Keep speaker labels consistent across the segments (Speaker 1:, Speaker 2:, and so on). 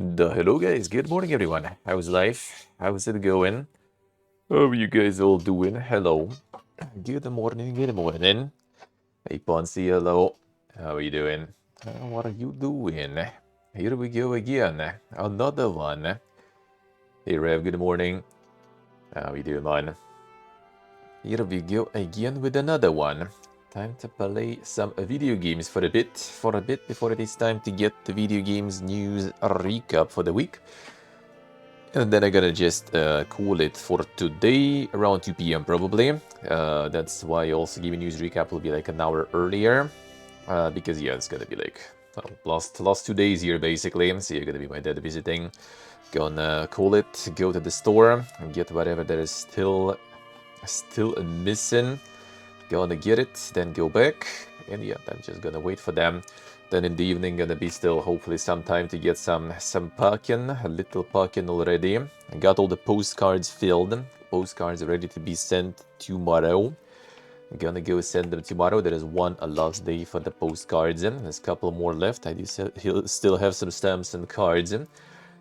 Speaker 1: Hello guys, good morning everyone. How's life? How's it going? How are you guys all doing? Hello. Good morning, good morning. Hey Ponzi, hello. How are you doing? What are you doing? Here we go again. Another one. Hey Rev, good morning. How are you doing, man? Here we go again with another one. Time to play some video games for a bit before it is time to get the video games news recap for the week. And then I'm gonna just call it for today around 2 p.m. probably. That's why also giving news recap will be like an hour earlier. Because yeah, it's gonna be like last 2 days here basically. So you're gonna be my dad visiting. Gonna call it, go to the store, and get whatever there is still missing. Gonna get it, then go back, and yeah, I'm just gonna wait for them. Then in the evening, gonna be still hopefully some time to get some packing, a little packing already. I got all the postcards filled, postcards ready to be sent tomorrow. I'm gonna go send them tomorrow. There is one last day for the postcards. There's a couple more left. I do still have some stamps and cards.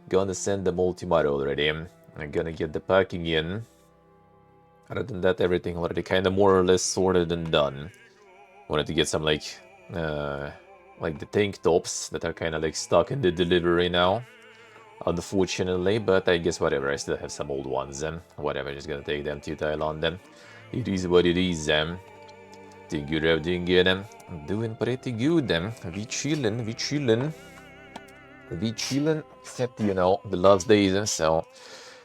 Speaker 1: Gonna send them all tomorrow already. I'm gonna get the packing in. Other than that, everything already kind of more or less sorted and done. Wanted to get some like the tank tops that are kind of like stuck in the delivery now, unfortunately. But I guess whatever, I still have some old ones. Whatever, just gonna take them to Thailand. Then it is what it is. Doing good, doing good. Doing pretty good. We chilling, we chilling. We chilling, except, you know, the last days, so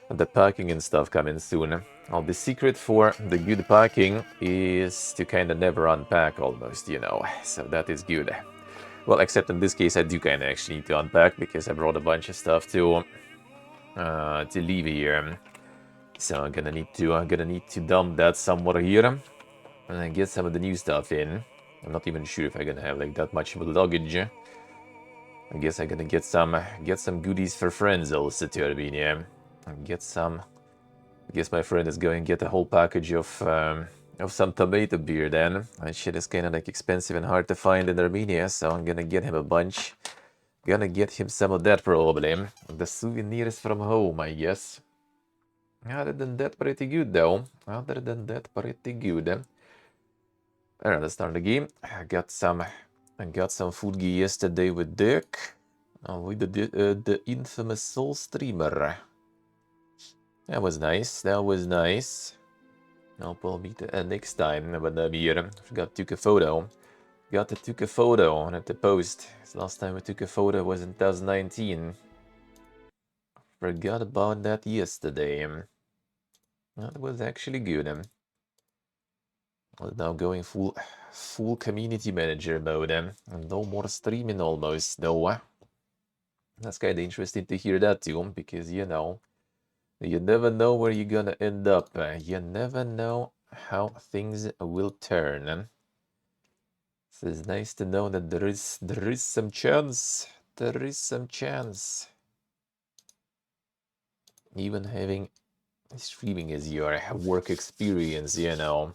Speaker 1: the packing and stuff coming soon. Well, the secret for the good packing is to kind of never unpack almost, you know, so that is good. Well, except in this case, I do kind of actually need to unpack because I brought a bunch of stuff to leave here. So I'm gonna need to dump that somewhere here and get some of the new stuff in. I'm not even sure if I'm gonna have like that much of a luggage. I guess I'm gonna get some goodies for friends also to Armenia. And get some. I guess my friend is going to get a whole package of some tomato beer then. That shit is kind of like expensive and hard to find in Armenia, so I'm gonna get him a bunch. Gonna get him some of that probably. The souvenirs from home, I guess. Other than that, pretty good though. Other than that, pretty good. Alright, let's start the game. I got some food yesterday with Dirk. With the infamous Soul Streamer. That was nice. That was nice. I'll probably meet next time when I'm here. Forgot took a photo. Took a photo on at the post. Last time I took a photo was in 2019. Forgot about that yesterday. That was actually good. Now going full community manager mode. No more streaming almost though. That's kind of interesting to hear that too, because you know, you never know where you're gonna end up. You never know how things will turn. So it's nice to know that there is some chance. There is some chance. Even having streaming as your work experience, you know.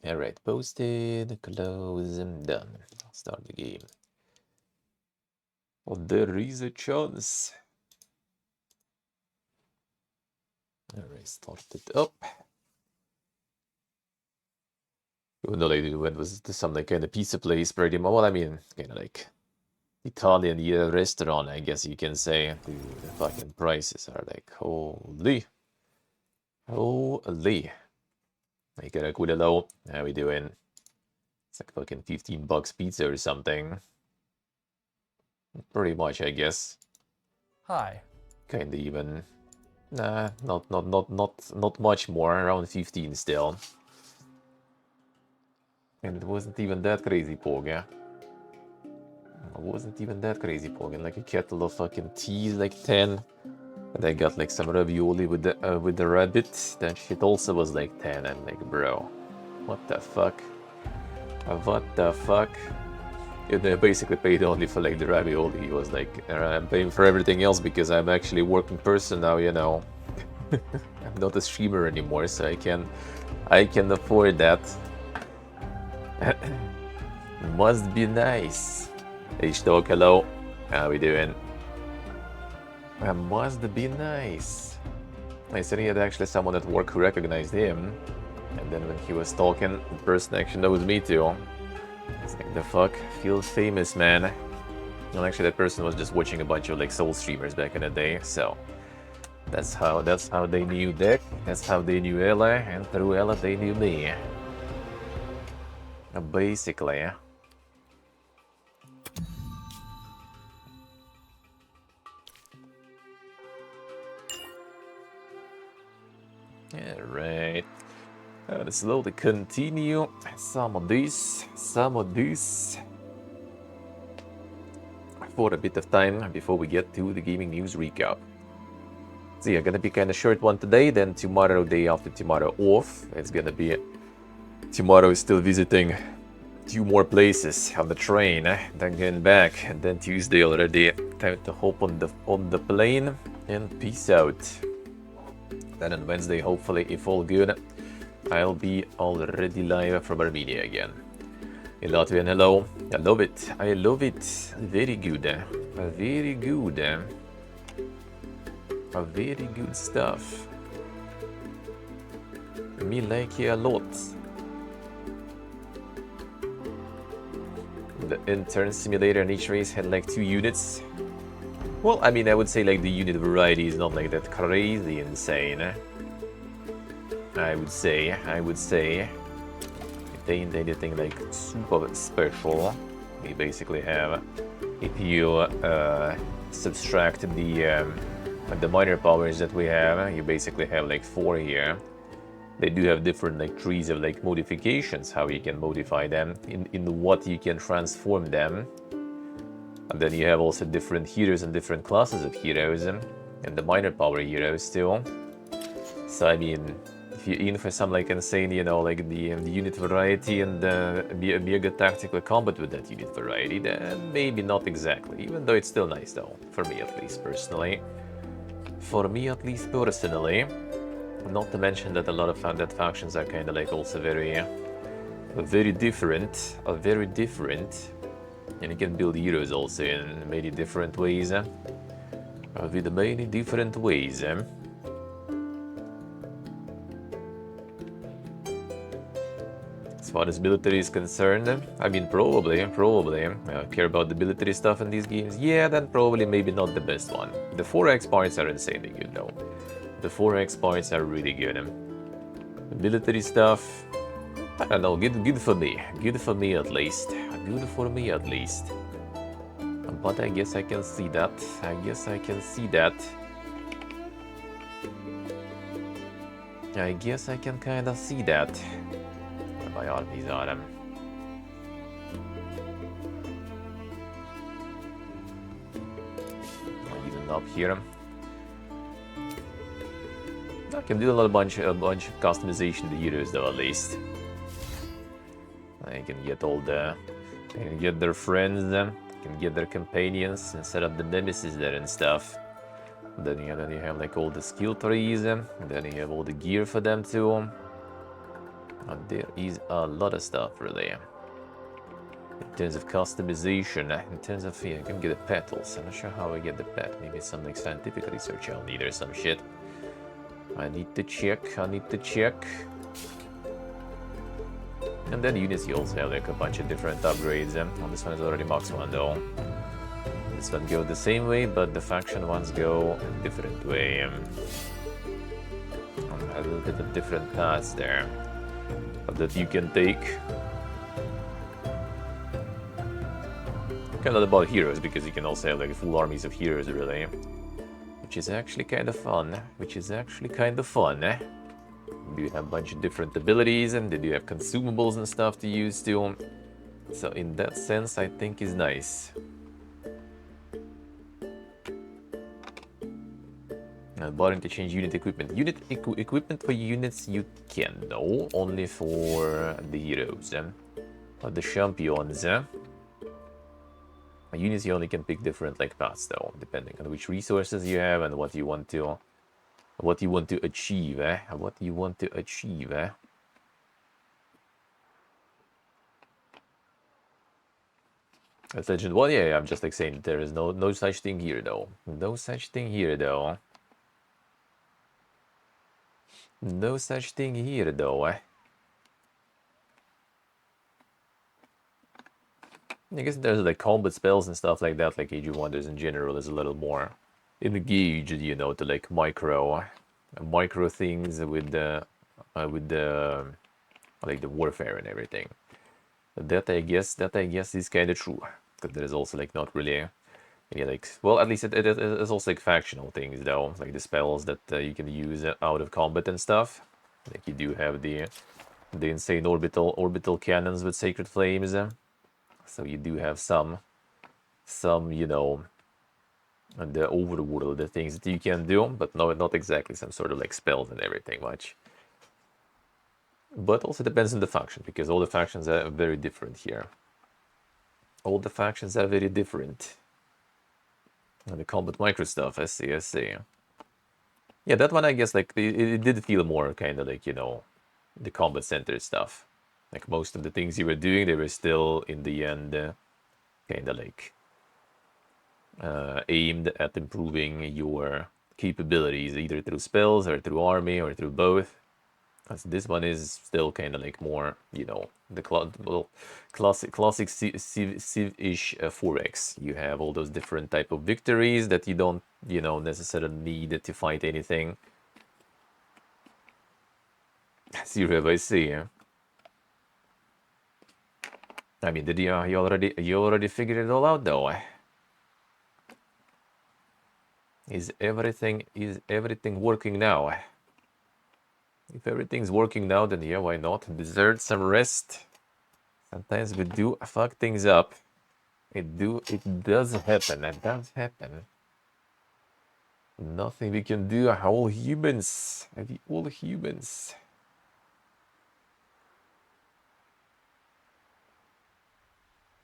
Speaker 1: Alright, posted, close, and done. I'll start the game. Well, there is a chance. Alright, start it up. Even though they went was some like kind of pizza place, pretty much. Well, I mean, kind of like Italian restaurant, I guess you can say. Dude, the fucking prices are like holy. Make it a good low. How we doing? It's like fucking $15 pizza or something. Pretty much, I guess.
Speaker 2: Hi.
Speaker 1: Kinda even. Nah, not much more. Around 15 still. And it wasn't even that crazy, Poga. It wasn't even that crazy, Poga. Like a kettle of fucking tea is like 10. And I got like some ravioli with the rabbit. That shit also was like 10. I'm like, bro, what the fuck? What the fuck? And I basically paid only for like the ravioli. He was like, I'm paying for everything else because I'm actually a working person now, you know. I'm not a streamer anymore, so I can afford that. Must be nice. H-Dog, hello. How we doing? Must be nice. I said he had actually someone at work who recognized him. And then when he was talking, the person actually knows me too. It's like, the fuck? Feels famous, man. Well, actually, that person was just watching a bunch of like soul streamers back in the day, so that's how they knew Dick, that's how they knew Ella, and through Ella they knew me. Basically. Alright. Let's slowly continue. Some of this. For a bit of time before we get to the gaming news recap. So yeah, gonna be kind of short one today, then tomorrow, day after tomorrow off. It's gonna be tomorrow is still visiting 2 more places on the train, then getting back, and then Tuesday already time to hop on the plane and peace out. Then on Wednesday, hopefully, if all good, I'll be already live from Armenia again. In Latvian, hello. I love it. I love it. Very good. Very good. Very good stuff. Me like it a lot. The intern simulator in each race had like 2 units. Well, I mean, I would say like the unit variety is not like that crazy insane. I would say. It ain't anything like super special. We basically have, if you subtract the minor powers that we have, you basically have like 4 here. They do have different like trees of like modifications, how you can modify them, in what you can transform them. And then you have also different heroes and different classes of heroes, and the minor power heroes too. So I mean, if you're in for some like insane, you know, like the unit variety and a mega tactical combat with that unit variety, then maybe not exactly. Even though it's still nice though, for me at least personally. Not to mention that a lot of that factions are kind of like also very different, and you can build heroes also in many different ways. With many different ways. As far as military is concerned, I mean, probably. Care about the military stuff in these games? Yeah, then probably maybe not the best one. The 4x parts are insanely good though. The 4x parts are really good. The military stuff, I don't know, good for me. Good for me at least. But I guess I can see that. I guess I can kind of see that. Where my armies are. Even up here. I can do a bunch of customization to heroes though, at least. I can get their friends, can get their companions, and set up the nemesis there and stuff. Then you have like all the skill trees, and then you have all the gear for them too. And there is a lot of stuff really. In terms of customization, in terms of, yeah, I can get a pet also. I'm not sure how I get the pet. Maybe some like scientific research I'll need or some shit. I need to check. And then units, you also have like a bunch of different upgrades. Oh, this one is already max 1 though. This one goes the same way, but the faction ones go a different way. A little bit of different paths there that you can take. Kind of about heroes, because you can also have like full armies of heroes really. Which is actually kind of fun. You have a bunch of different abilities, and they do have consumables and stuff to use too. So in that sense, I think is nice. Button to change unit equipment. Equipment for units you can, though, only for the heroes, the champions. Units you only can pick different like paths though, depending on which resources you have and what you want to achieve. That's Legend 1, yeah, I'm just like saying there is no such thing here though. No such thing here though. No such thing here though. I guess there's like combat spells and stuff like that, like Age of Wonders in general is a little more engaged, you know, to like micro things with the like the warfare and everything. That I guess is kind of true. Because there is also like not really any like, well, at least it's also like factional things though, like the spells that you can use out of combat and stuff. Like you do have the insane orbital cannons with sacred flames. So you do have some you know, the overworld, the things that you can do, but no, not exactly some sort of like spells and everything much. But also depends on the faction, because all the factions are very different here. All the factions are very different. And the combat micro stuff, I see. Yeah, that one I guess like it did feel more kind of like, you know, the combat center stuff. Like most of the things you were doing, they were still in the end kind of like aimed at improving your capabilities, either through spells or through army or through both. As this one is still kind of like more, you know, the classic Civ-ish 4X. You have all those different type of victories that you don't, you know, necessarily need to fight anything. Zero, I see. I mean, did you already figured it all out though? Is everything working now? If everything's working now, then yeah, why not? Deserve some rest. Sometimes we do fuck things up. It does happen. It does happen. Nothing we can do. All humans. We all humans.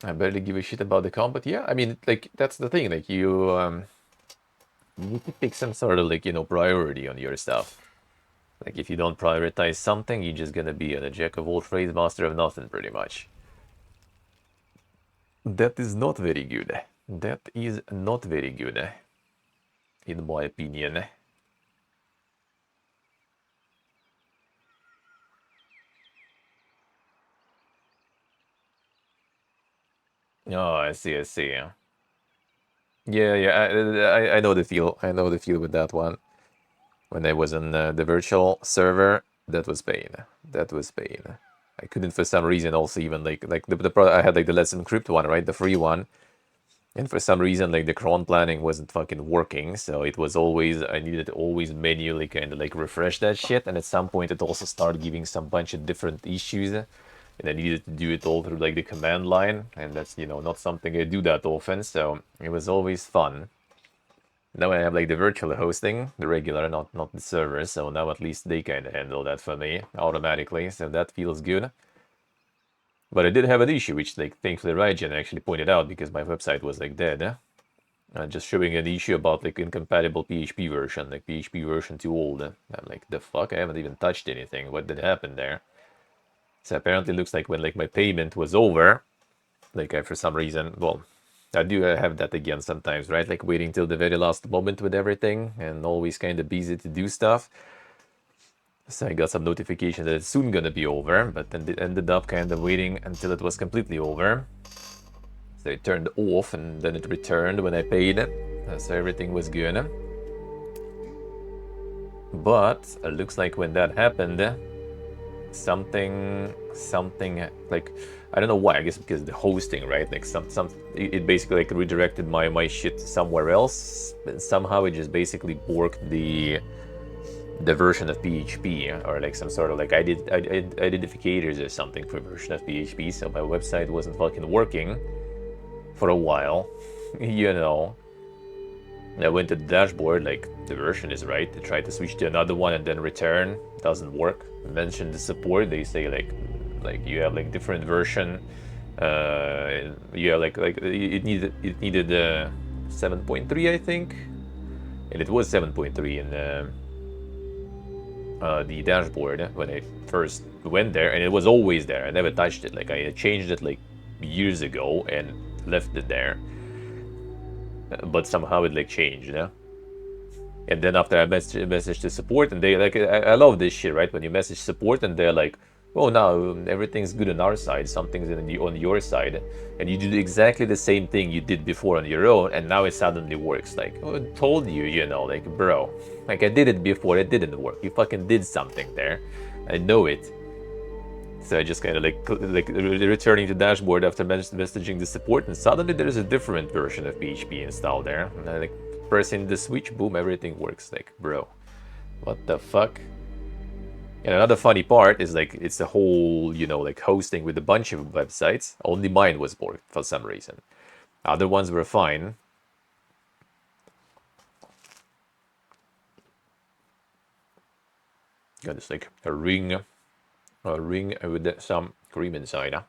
Speaker 1: I barely give a shit about the combat. Yeah, I mean, like that's the thing. Like you need to pick some sort of like, you know, priority on your stuff. Like if you don't prioritize something, you're just gonna be a jack of all trades, master of nothing, pretty much. That is not very good. That is not very good, in my opinion. Oh, I see. Yeah. I know the feel. I know the feel with that one. When I was on the virtual server, that was pain. That was pain. I couldn't for some reason also even like I had like the Let's Encrypt one, right, the free one, and for some reason like the cron planning wasn't fucking working. So it was always I needed to always manually kind of like refresh that shit, and at some point it also started giving some bunch of different issues. And I needed to do it all through like the command line, and that's, you know, not something I do that often, so it was always fun. Now I have like the virtual hosting, the regular, not the server, so now at least they kind of handle that for me automatically, so that feels good. But I did have an issue, which like thankfully Raijin actually pointed out, because my website was like dead. Just showing an issue about like incompatible PHP version, like PHP version too old. I'm like, the fuck, I haven't even touched anything, what did happen there? So apparently it looks like when like my payment was over, like I for some reason, well, I do have that again sometimes, right? Like waiting till the very last moment with everything and always kind of busy to do stuff. So I got some notification that it's soon gonna be over, but then it ended up kind of waiting until it was completely over. So it turned off and then it returned when I paid it. So everything was good. But it looks like when that happened, something like, I don't know why, I guess because the hosting, right? Like it basically like redirected my shit somewhere else, and somehow it just basically borked the version of PHP, or like some sort of like identifiers or something for version of PHP, so my website wasn't fucking working for a while. You know, I went to the dashboard, like the version is right, I tried to switch to another one and then return, doesn't work. Mention the support, they say like you have like different version, you have like it needed 7.3, I think, and it was 7.3 in the dashboard when I first went there, and it was always there. I never touched it. Like I changed it like years ago, and left it there. But somehow it like changed, you know? And then after I message the support, and they like, I love this shit, right? When you message support and they're like, oh, now everything's good on our side, something's on your side, and you do exactly the same thing you did before on your own, and now it suddenly works. Like, oh, I told you, you know, like, bro, like I did it before, it didn't work. You fucking did something there. I know it. So I just kind of like returning to dashboard after messaging the support, and suddenly there's a different version of PHP installed there. And I like pressing the switch, boom, everything works. Like, bro, what the fuck? And another funny part is like it's a whole, you know, like hosting with a bunch of websites. Only mine was borked for some reason. Other ones were fine. Got this like a ring with some cream inside. Huh?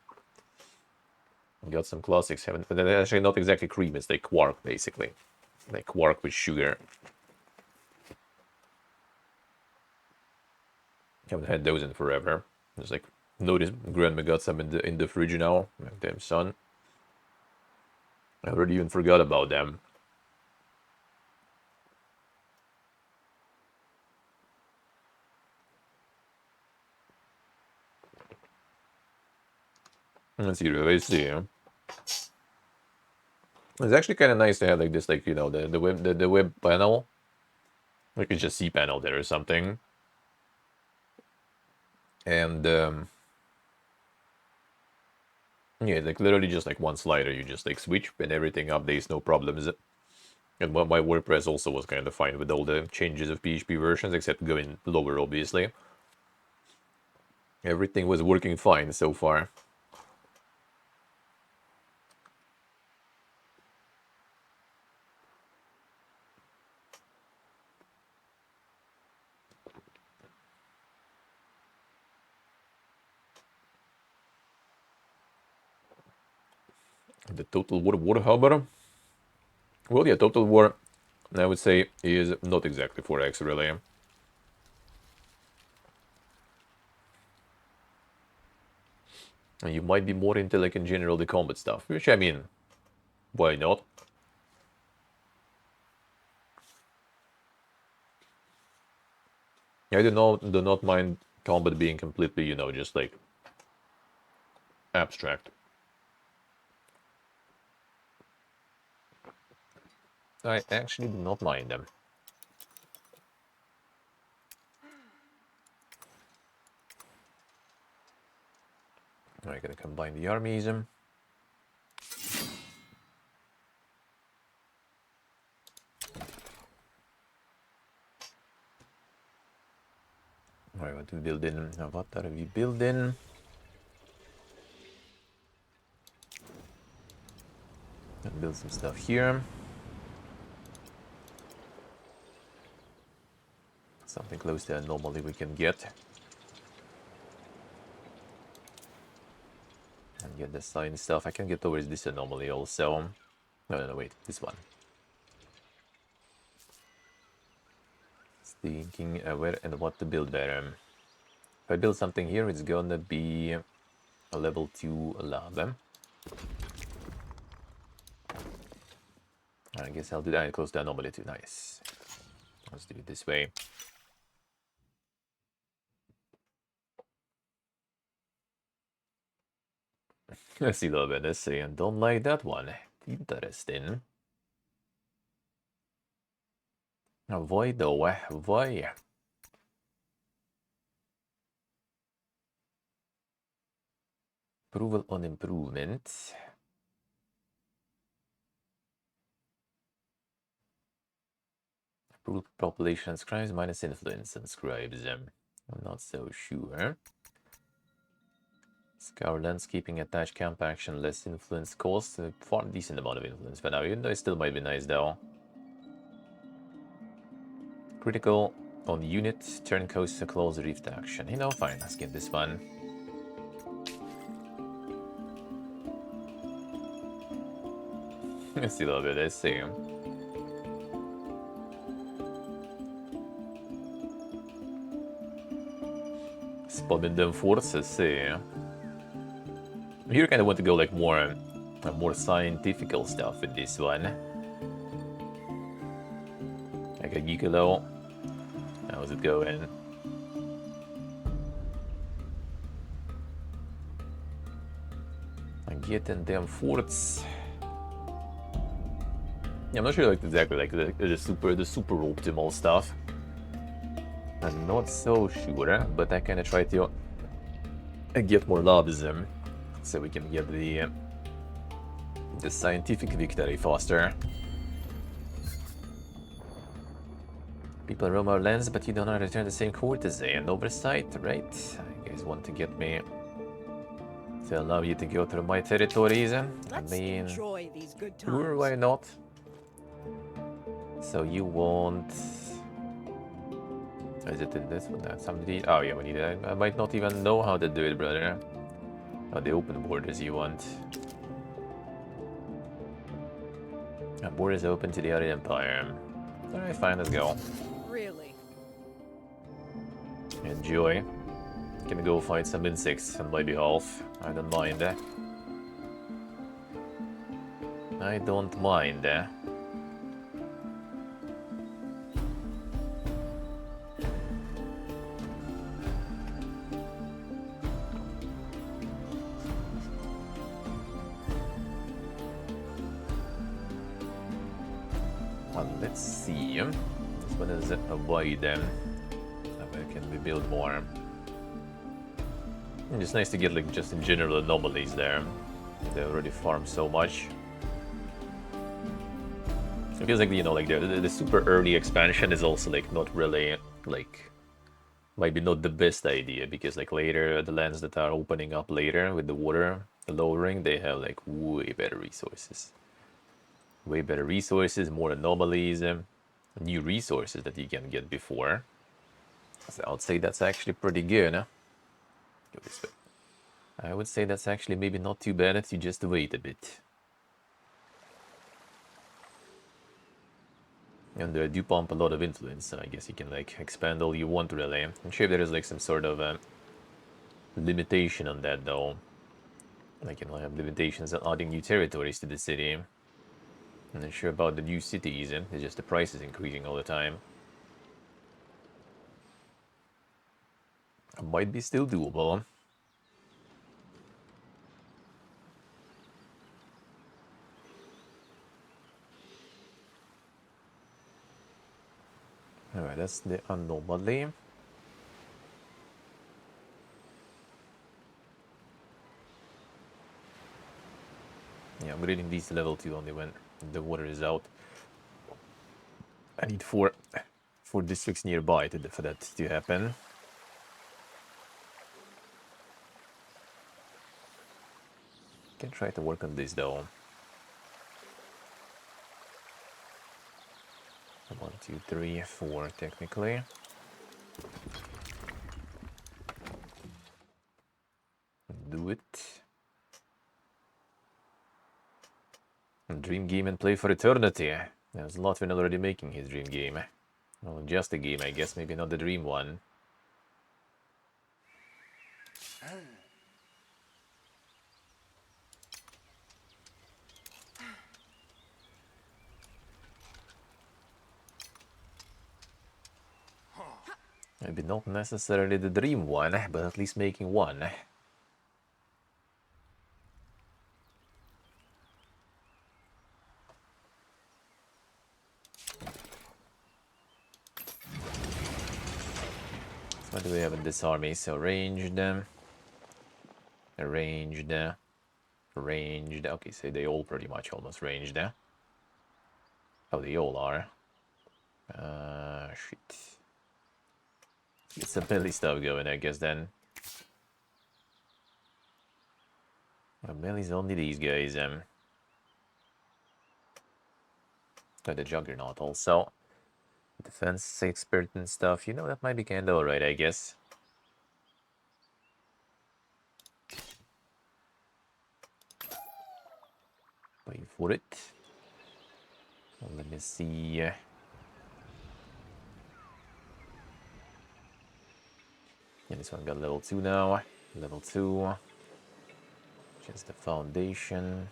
Speaker 1: Got some classics, haven't, but they're actually not exactly cream, it's like quark basically. Like quark with sugar. Haven't had those in forever. Just like noticed grandma got some in the fridge now. Like, damn son. I already even forgot about them. Let's see. It's actually kind of nice to have like this, like, you know, the web panel, like it's just cPanel there or something, and yeah, like literally just like one slider, you just like switch and everything updates, no problems. And my WordPress also was kind of fine with all the changes of PHP versions, except going lower, obviously. Everything was working fine so far. The total water hammer. Well, yeah, total war, I would say, is not exactly 4x, really. And you might be more into, like, in general, the combat stuff, which, I mean, why not? I do not mind combat being completely, you know, just, like, abstract. I actually do not mind them. I'm gonna combine the armies. Alright, what do we build in? What are we building? Let's build some stuff here. Something close to anomaly we can get. And get the sign stuff. I can get towards this anomaly also. No, wait, this one. Thinking where and what to build better. If I build something here, it's gonna be a level 2 lab. I guess I'll do that and close the anomaly too. Nice. Let's do it this way. Let's see a little bit. Let's see. And don't like that one. Interesting. Avoid though. Avoid. Approval on improvement. Approved population scribes minus influence on scribes. I'm not so sure. Scour landscaping, attach camp action, less influence cost. A far decent amount of influence for now, even though it still might be nice though. Critical on unit, turn coast to close rift action. You know, fine, let's get this one. Let's see a little bit, let's see. Spamming them forces, see. Here I kind of want to go like more more scientifical stuff with this one. Like a Gigolo. How's it going? I'm getting them forts. Yeah, I'm not sure like exactly like the super optimal stuff. I'm not so sure, but I kind of try to get more lobbyism so we can get the scientific victory faster. People roam our lands, but you don't know how to return the same courtesan. Oversight, right? You guys want to get me to allow you to go through my territories? I mean,
Speaker 2: enjoy these good times.
Speaker 1: Sure, why not? So you want... Is it in this one? Somebody... Oh yeah, we need it. I might not even know how to do it, brother. Oh, the open borders you want. Borders open to the other empire. Alright, fine, let's go.
Speaker 2: Really?
Speaker 1: Enjoy. Gonna go fight some insects on my behalf. I don't mind. I don't mind. Let's see. This one is avoid them. Where can we build more? It's nice to get like just in general anomalies there. They already farm so much. It feels like, you know, like the super early expansion is also like not really like might be not the best idea, because like later the lands that are opening up later with the water lowering, they have like way better resources. Way better resources, more anomalies, new resources that you can get before. So I would say that's actually pretty good. Huh? Go this way. I would say that's actually maybe not too bad if you just wait a bit. And they do pump a lot of influence, so I guess you can like expand all you want really. I'm sure there is like some sort of limitation on that though. Like, you know, I have limitations on adding new territories to the city. I'm not sure about the new cities, it's just the price is increasing all the time. It might be still doable. Alright, that's the anomaly. Yeah, I'm reading these to level 2 only when the water is out. I need four districts nearby for that to happen. Can try to work on this though. 1, 2, 3, 4 technically. Do it. Dream game and play for eternity. There's Latvian already making his dream game. Well, just a game, I guess, maybe not the dream one. Maybe not necessarily the dream one, but at least making one. So what do we have in this army? So ranged, ranged, ranged. Okay, so they all pretty much almost ranged. Oh, they all are. Shit. Get some melee stuff going, I guess, then. Well, melee's only these guys, Got the Juggernaut also. Defense expert and stuff. You know, that might be kinda alright, I guess. Wait for it. Well, let me see. Yeah, this one got level 2 now. Level 2. Just the foundation.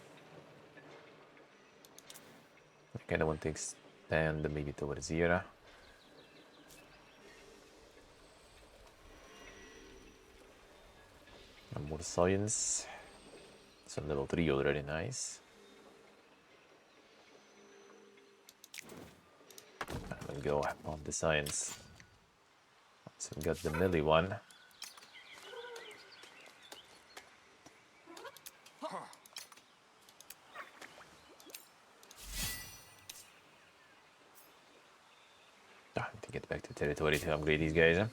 Speaker 1: Kind of want to expand maybe towards here. And more science. So level 3 already, nice. And we'll go on the science. So we got the melee one. I need to get back to territory to upgrade these guys.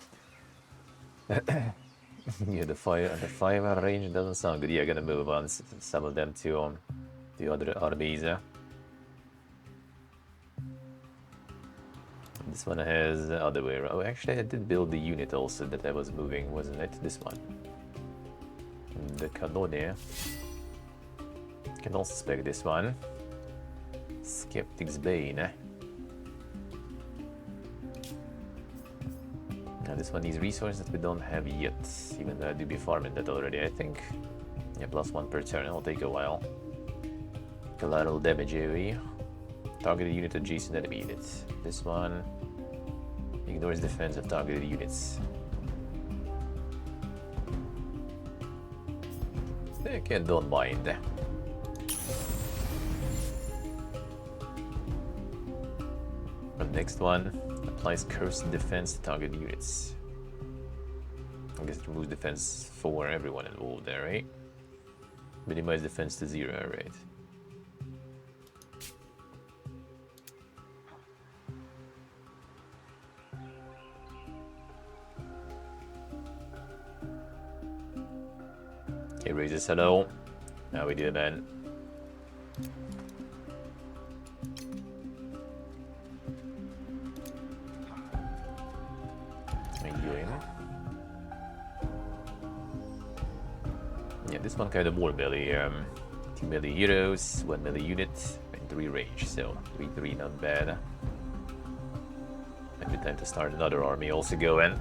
Speaker 1: Yeah, the fire range doesn't sound good. Yeah, I'm gonna move on some of them to the other armies. This one has the other way around. Oh, actually, I did build the unit also that I was moving, wasn't it? This one. The Canonia. Can also spec this one. Skeptic's Bane. Now this one needs resources that we don't have yet, even though I do be farming that already, I think. Yeah, +1 per turn, it'll take a while. Collateral damage AoE. Targeted unit adjacent enemy units. This one ignores defense of targeted units. Okay, don't mind. The next one applies cursed defense to target units. I guess it removes defense for everyone involved there, right? Minimize defense to 0, right? Okay, raises, hello. How we do, man? How you doing? Yeah, this one kind of more melee. 2 melee heroes, 1 melee unit, and 3 range, so 3/3 not bad. Maybe time to start another army also going.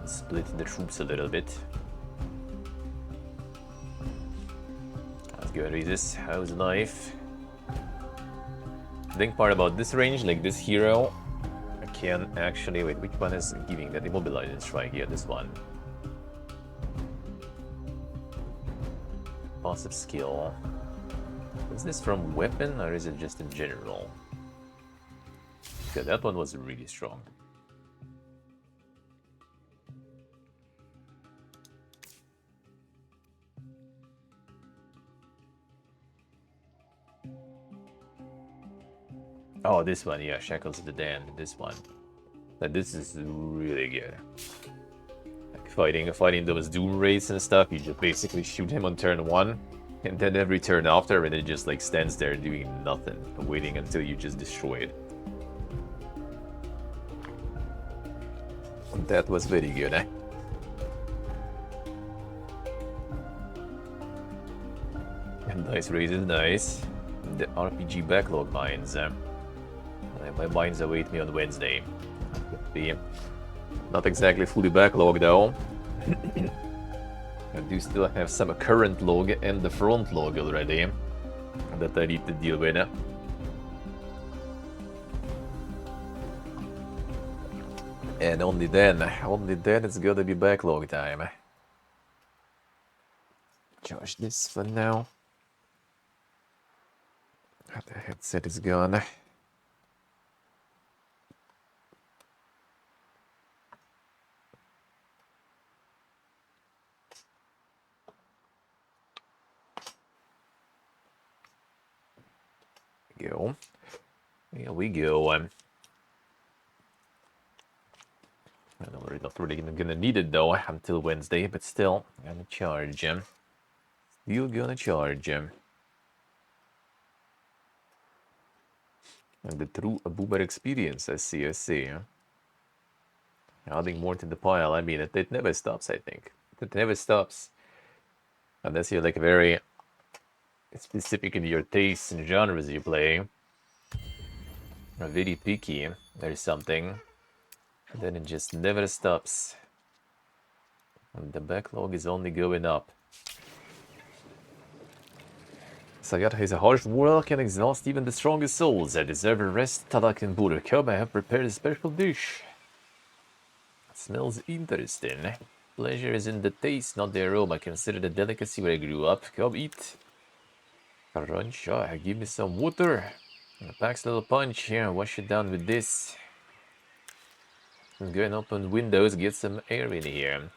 Speaker 1: Split the troops a little bit. Let's go and read this. How's life? The thing part about this range, like this hero, I can actually wait. Which one is giving that immobilizing strike? Yeah, this one. Passive skill. Is this from weapon or is it just in general? Yeah, that one was really strong. Oh, this one, yeah, Shackles of the Damned, this one. Like, this is really good. Like fighting those Doom Wraiths and stuff, you just basically shoot him on turn 1, and then every turn after, and it just like stands there doing nothing, waiting until you just destroy it. That was very good, eh? And nice raises, nice. The RPG backlog mines. My mines await me on Wednesday. Not exactly fully backlogged though. I do still have some current log and the front log already that I need to deal with. And only then it's gonna be backlog time. Charge this for now. The headset is gone. Go. Here we go. I'm not really gonna need it though until Wednesday, but still, I'm gonna charge him. Still gonna charge him. And the true boomer experience, I see. Adding more to the pile, I mean, it never stops, I think. It never stops. Unless you're like very specific in your tastes and genres you play. Or very picky, there's something. Then it just never stops. And the backlog is only going up. Sayat has a harsh world, can exhaust even the strongest souls. I deserve a rest. Tahuk and Buttercup, I have prepared a special dish. It smells interesting. Pleasure is in the taste, not the aroma. Consider the delicacy where I grew up. Come eat. Crunch, give me some water. Packs a little punch here. Wash it down with this. Go and open windows, get some air in here.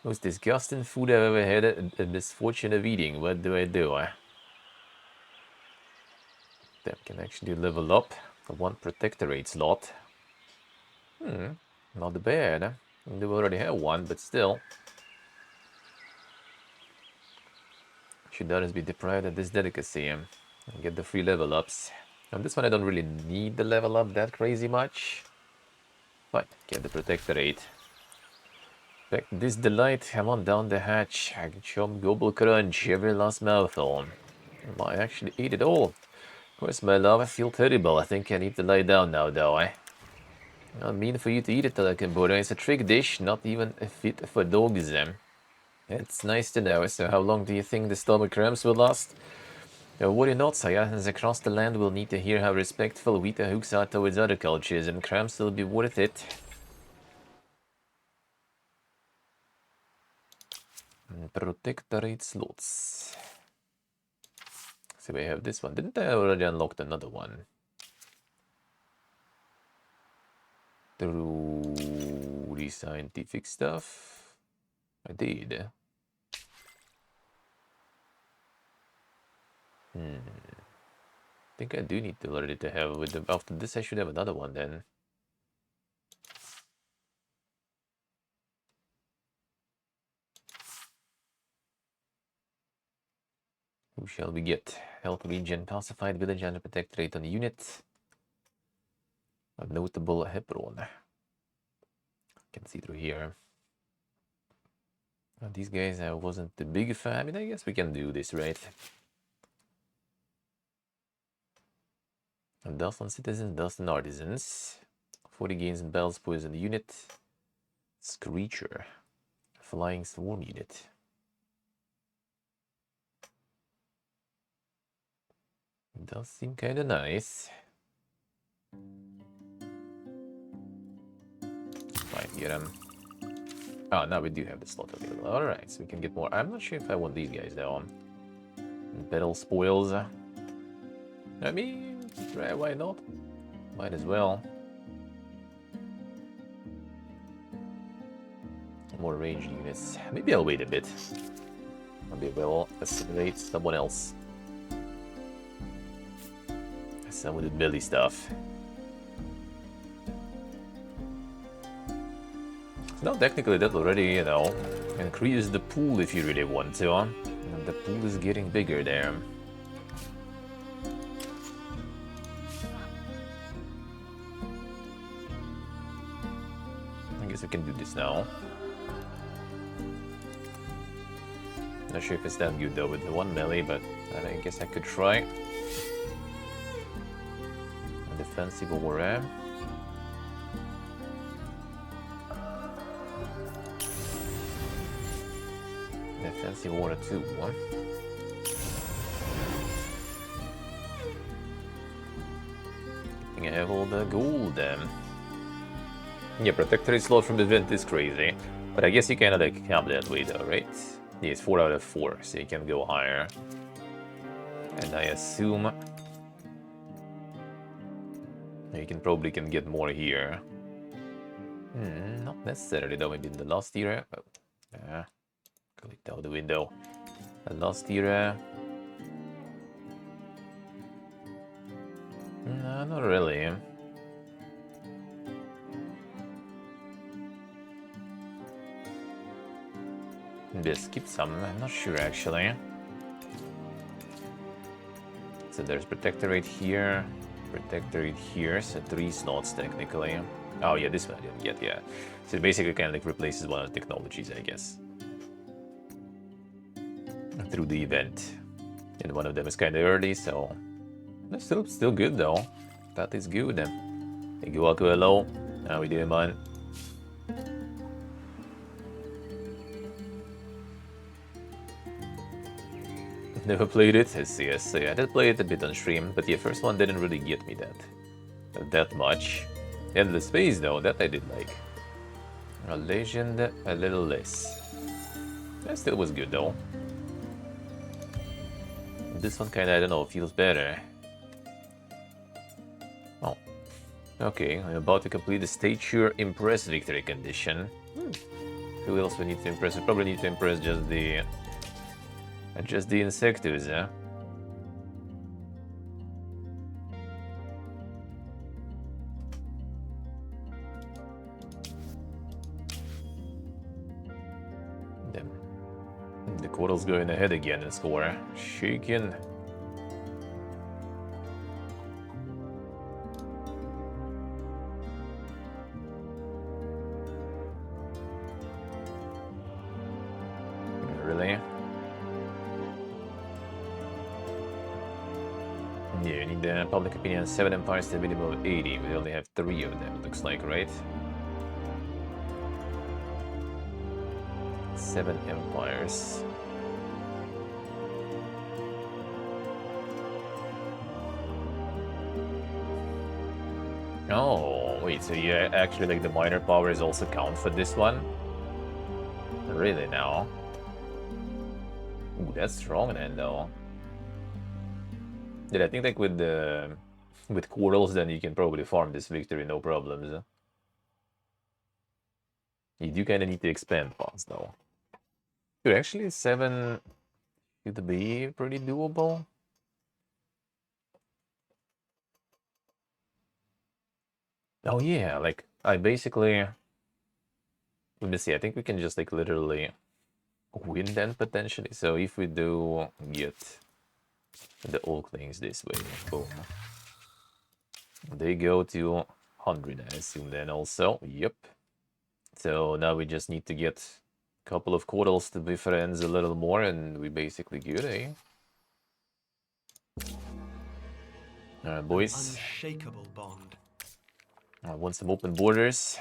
Speaker 1: Most disgusting food I've ever had a misfortune of eating. What do I do? That can actually level up the one protectorate slot. Not bad. We do already have one, but still. Should others be deprived of this delicacy and get the free level ups. On this one I don't really need the level up that crazy much. But get the protectorate. Back this delight, come on down the hatch. I can show 'em gobble crunch, every last mouthful. I actually ate it all. Of course, my love, I feel terrible. I think I need to lie down now, though, Not mean for you to eat it, Takambura. It's a trick dish, not even fit for dogs. It's nice to know. So how long do you think the stomach cramps will last? Worry not, Saiyans across the land will need to hear how respectful we Tahuks are towards other cultures, and cramps will be worth it. Protectorate slots. So we have this one. Didn't I already unlock another one? Through the scientific stuff? I did. I think I do need to already to have with them. After this I should have another one then. Who shall we get? Health regen, pacified village and protectorate on the unit. A notable Hebron. Can see through here. These guys I wasn't the big fan. I mean, I guess we can do this, right? Dust on citizens, dust on artisans. 40 gains and bells poison the unit. Screecher. Flying swarm unit. Does seem kinda nice. Might get him. Oh, now we do have the slot available. Alright, so we can get more. I'm not sure if I want these guys though. Battle spoils. I mean, why not? Might as well. More ranged units. Maybe I'll wait a bit. Maybe we'll assimilate someone else. Some of the belly stuff. So now technically that already, you know, increases the pool if you really want to. And the pool is getting bigger there. I guess I can do this now. Not sure if it's that good though with the one melee, but I guess I could try. A defensive aura. Defensive aura 2. I think I have all the gold then. Yeah, protectorate slot from event is crazy. But I guess you kinda like count that way though, right? Yeah, it's 4 out of 4, so you can go higher. And I assume you can probably get more here. Not necessarily though, maybe in the last era. Oh, yeah. Clicked out the window. The last era. No, not really. Maybe I skipped some, I'm not sure actually. So there's protectorate here, protectorate here, so 3 slots technically. Oh yeah, this one I didn't get, yeah. So it basically kind of like replaces one of the technologies, I guess. Through the event. And one of them is kind of early, so... That's still good though. That is good. Thank you all to hello. How we doing, man? Never played it. Yes, I did play it a bit on stream, but the first one didn't really get me that much. Endless Space though, that I did like. A Legend, a little less. That still was good though. This one kinda, I don't know, feels better. Oh. Okay, I'm about to complete the Stature Impress victory condition. Who else we need to impress? We probably need to impress just the Insectos, yeah? Damn. The Quarrel's going ahead again in score. Shaken. Really? Yeah, we need the public opinion 7 empires to a minimum of 80. We only have 3 of them, looks like, right? 7 empires. Oh, wait, so you actually, like, the minor powers also count for this one? Really now? Ooh, that's strong then, though. Yeah, I think, like, with quarrels, then you can probably farm this victory, no problems. You do kind of need to expand fast, though. Dude, actually, 7 should be pretty doable. Oh, yeah, like, I basically... Let me see, I think we can just, like, literally win then, potentially. So if we do get the Oaklings this way, boom. They go to 100, I assume, then also. Yep. So now we just need to get a couple of quarters to be friends a little more, and we basically good, eh? Alright, boys.
Speaker 3: Unshakable bond.
Speaker 1: I want some open borders.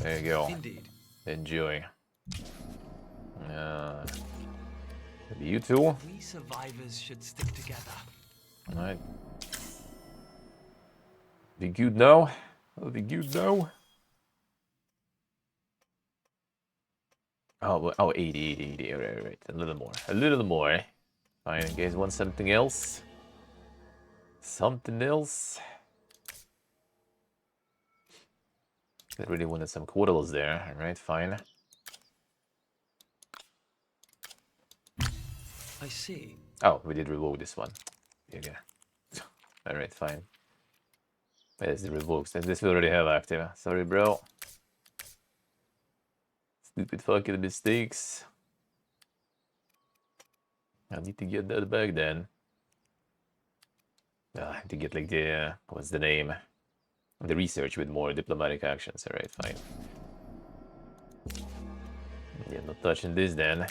Speaker 1: There you go.
Speaker 3: Indeed.
Speaker 1: Enjoy. You two.
Speaker 3: We survivors should stick together.
Speaker 1: Alright. Be good now. Be good now. Oh, 80. Right. A little more. A little more. Fine, you guys want something else? Something else? I really wanted some quarters there. Alright, fine.
Speaker 3: I see.
Speaker 1: Oh, we did revoke this one. Yeah. Alright, fine. There's the revokes. This we already have active. Sorry, bro. Stupid fucking mistakes. I need to get that back then. I have to get like the... what's the name? The research with more diplomatic actions. Alright, fine. Yeah, not touching this then.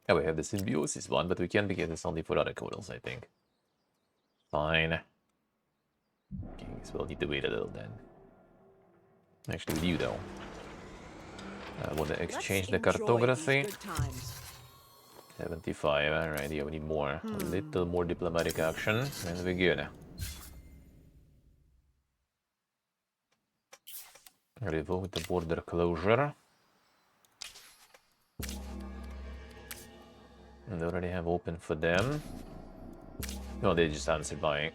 Speaker 1: Oh, we have the symbiosis one, but we can get this only for other quarters, I think. Fine. Okay, guess we'll need to wait a little then. Actually, with you though. I want to exchange the cartography. 75, alright, yeah, we need more. A little more diplomatic action, and we're good. Revoke the border closure. And they already have open for them. No, they just answered by...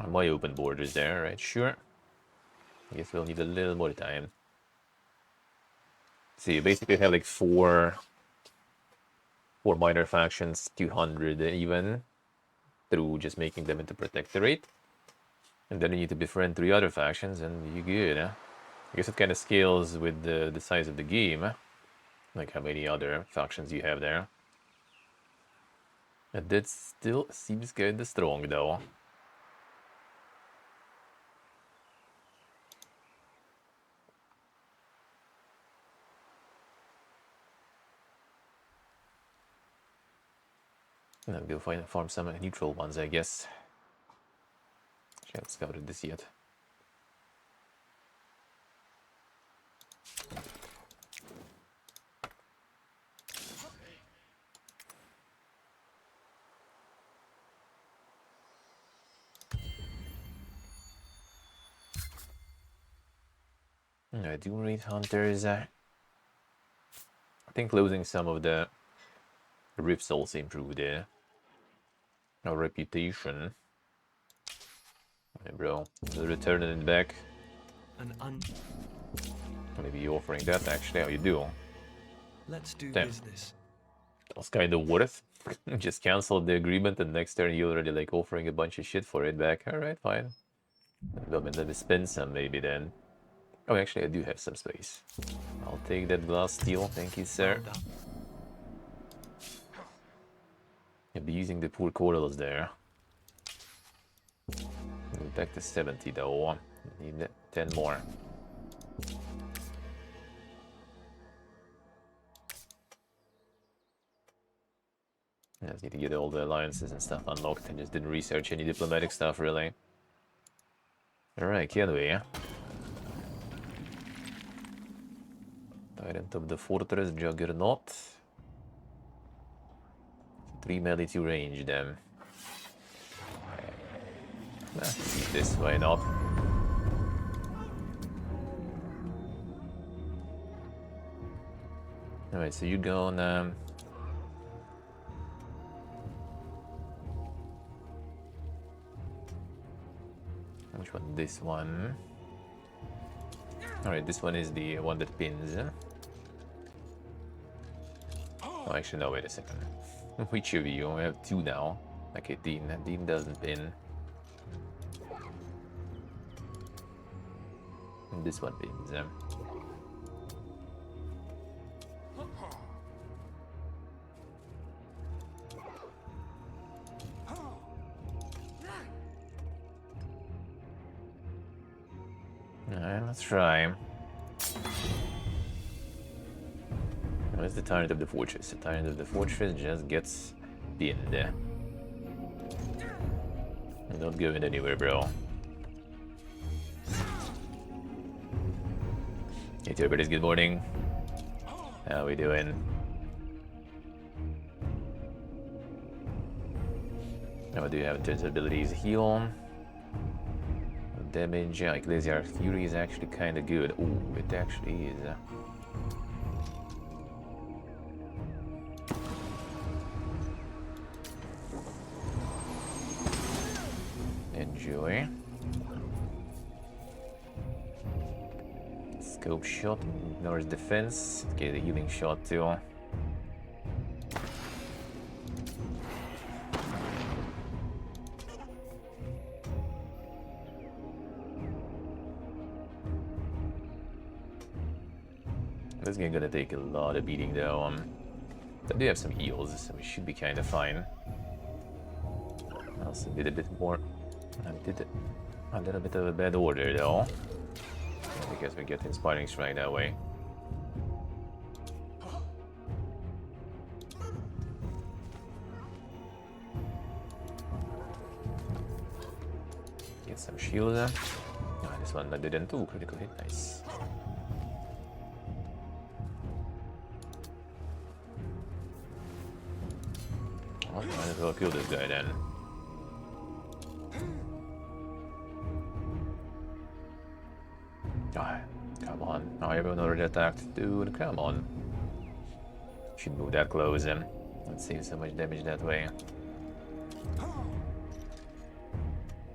Speaker 1: my open borders there, right? Sure. I guess we'll need a little more time. So you basically have like four minor factions, 200 even, through just making them into protectorate. And then you need to befriend 3 other factions, and you're good, huh? I guess it kind of scales with the size of the game, like how many other factions you have there. And that still seems kinda strong, though. I'll go farm some neutral ones, I guess. I haven't scouted this yet. I do read hunters. I think losing some of the rifts also improved our reputation. Hey, bro, returning it back. Maybe you're offering that actually. How you do?
Speaker 3: Let's do
Speaker 1: Damn.
Speaker 3: business.
Speaker 1: That was kind of worth. Just canceled the agreement, and next turn you already like offering a bunch of shit for it back. All right, fine. Let me spend some maybe then. Oh, actually, I do have some space. I'll take that glass steel. Thank you, sir.
Speaker 3: Well done.
Speaker 1: I'll be using the poor corals there. Back to 70 though. Need 10 more. I just need to get all the alliances and stuff unlocked. I just didn't research any diplomatic stuff really. Alright, can we? Tyrant of the Fortress, Juggernaut. 3 melee to range then. Keep this, why not? Alright, so you go on. Which one? This one. Alright, this one is the one that pins. Oh, actually, no, wait a second. Which of you? I have 2 now. Okay, Dean. Dean doesn't pin. And this one pins. Alright, let's try. Where's the Tyrant of the Fortress? The Tyrant of the Fortress just gets pinned. I'm not going anywhere, bro. Hey, everybody's good morning. How we doing? What do you have in terms of abilities? Heal. Damage. Yeah, Ecclesiar Fury is actually kind of good. Ooh, it actually is. Enjoy. Scope shot, ignores defense. Okay, the healing shot too. This game gonna take a lot of beating though. I do have some heals, so we should be kind of fine. I also did a bit more. I did a little bit of a bad order though. Because we get Inspiring Strike that way. Get some shield. Oh, this one I didn't do. Critical hit, nice. Oh, might as well kill this guy then. Oh, come on. Oh, everyone already attacked. Dude, come on. Should move that close in. Let's save so much damage that way.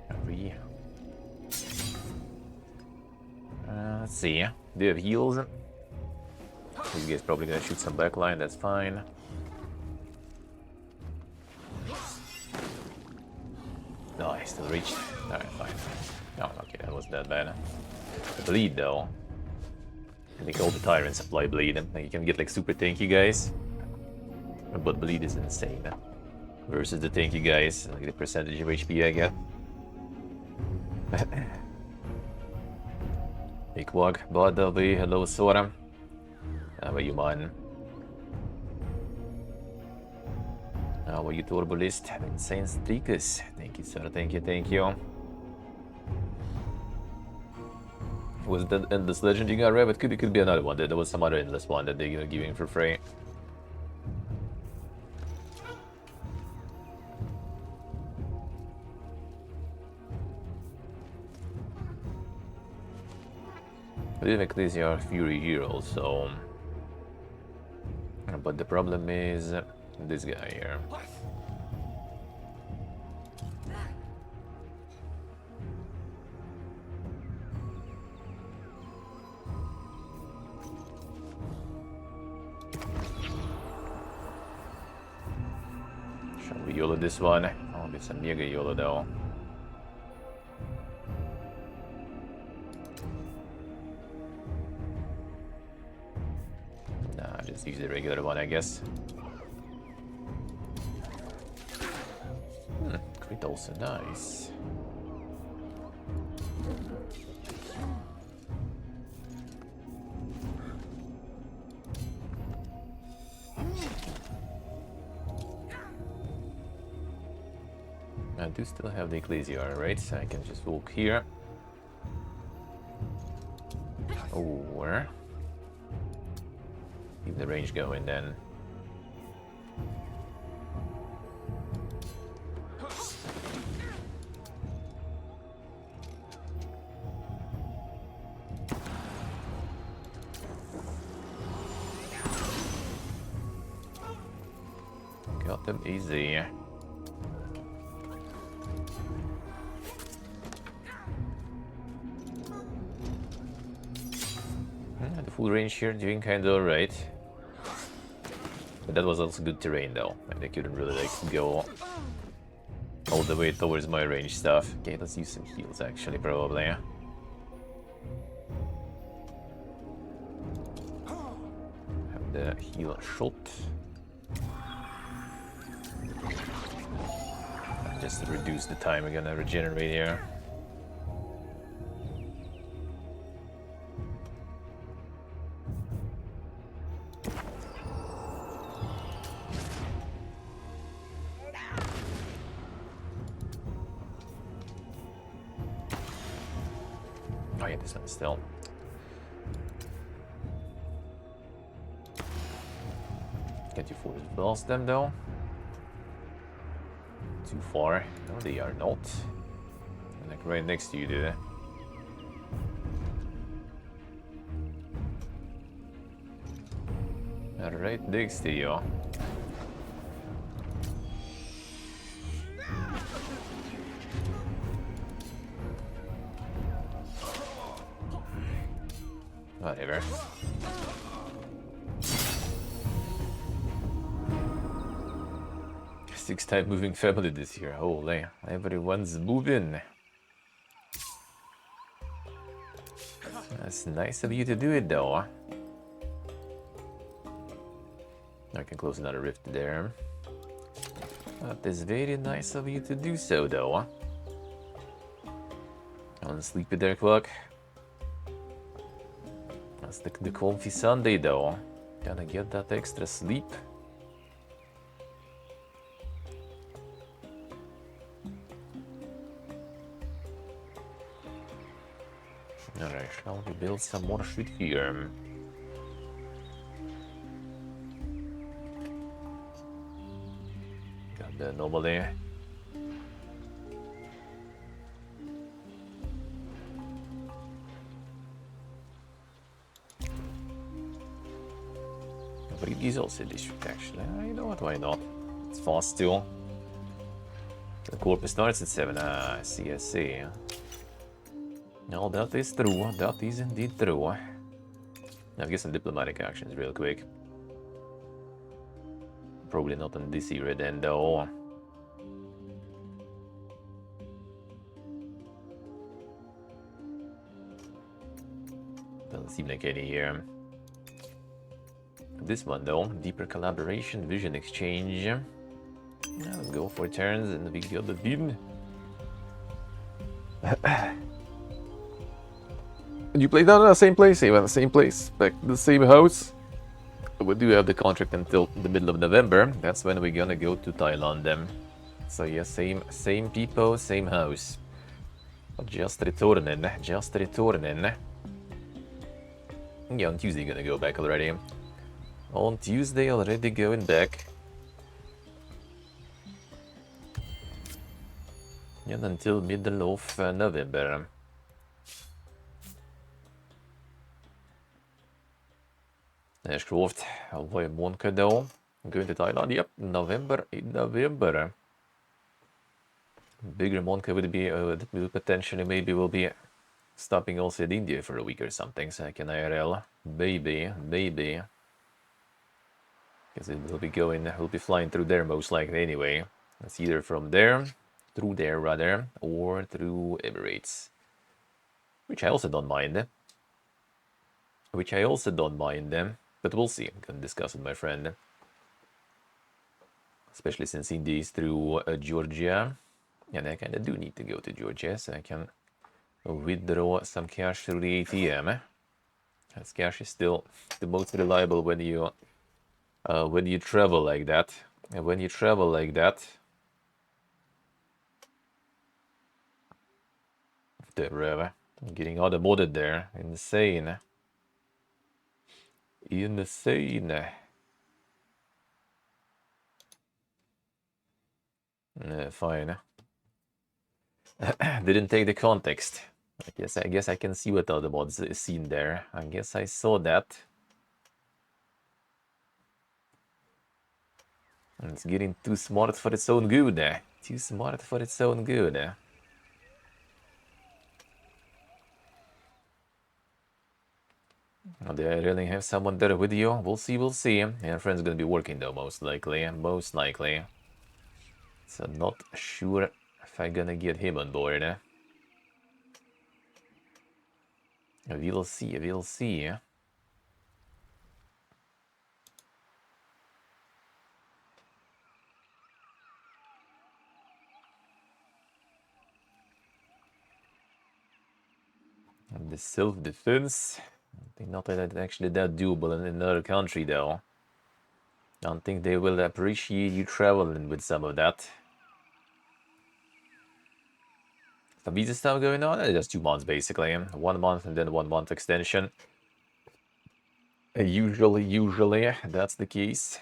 Speaker 1: Hurry. Let's see. Do you have heals? This guy's probably gonna shoot some backline, that's fine. No, I still reached. Alright, fine. Oh, okay, that wasn't that bad. The bleed though. I think all the tyrants apply bleed. Like, you can get like super tanky guys. But bleed is insane. Versus the tanky guys, like the percentage of HP I get. Hey Quag, Badawi, hello Sora. How are you, man? How are you, Turbolist? Insane Streakers. Thank you, sir. Thank you, thank you. Was that Endless Legend you got, Rabbit? Could be another one. There was some other Endless one that they're giving for free. I did make this your Fury here also. But the problem is this guy here. Shall we YOLO this one? Oh, it's a mega YOLO though. Nah, just use the regular one, I guess. Crit also nice. I do still have the Ecclesiar, right? So I can just walk here. Or keep the range going then. Got them easy. The full range here doing kinda alright. But that was also good terrain though, and they couldn't really like go all the way towards my range stuff. Okay, let's use some heals actually, probably. Have the heal shot. Just to reduce the time we're gonna regenerate here. Oh yeah, this one still. Can't you force blast them though? Too far. No, they are not. They're like right next to you, dude. Right next to you. Whatever. Six-type moving family this year. Holy, everyone's moving. That's nice of you to do it, though. I can close another rift there. That is very nice of you to do so, though. On sleepy there, clock. That's the comfy Sunday, though. Gonna get that extra sleep. Alright, shall we build some more shit here? Got the normally. But it is also district actually. You know what, why not? It's fast still. The corpus starts at 7. Ah, I see, I see. No, that is true. That is indeed true. I'll get some diplomatic actions real quick. Probably not on this era then, though. Doesn't seem like any here. This one, though, deeper collaboration, vision exchange. Yeah, let's go for turns and we got the win. You played down in the same place, even the same place, back the same house. We do have the contract until the middle of November. That's when we're gonna go to Thailand then. So yeah, same people, same house. Just returning, just returning. Yeah, on Tuesday gonna go back already. On Tuesday already going back. And until middle of November. Ashcroft, avoid Monka though. Going to Thailand, yep, November, in November. Bigger Monka would be, will potentially maybe will be stopping also in India for a week or something, so I can IRL. Maybe. Because it will be going, will be flying through there most likely anyway. It's either from there, through there rather, or through Emirates. Which I also don't mind. But we'll see. I'm gonna discuss with my friend. Especially since India is through Georgia. And I kinda do need to go to Georgia so I can withdraw some cash through the ATM. As cash is still the most reliable when you travel like that. And when you travel like that, they're getting automoted there. Insane. Fine. Didn't take the context. I guess I can see what the other mods is seen there. I guess I saw that. And it's getting too smart for its own good. Too smart for its own good. Oh, do I really have someone there with you? We'll see. Yeah, friend's gonna be working though, most likely. So not sure if I'm gonna get him on board. We'll see. And the self-defense, I think not that actually that doable in another country though. Don't think they will appreciate you traveling with some of that. Some visa stuff going on? Just 2 months basically. 1 month and then 1 month extension. Usually that's the case.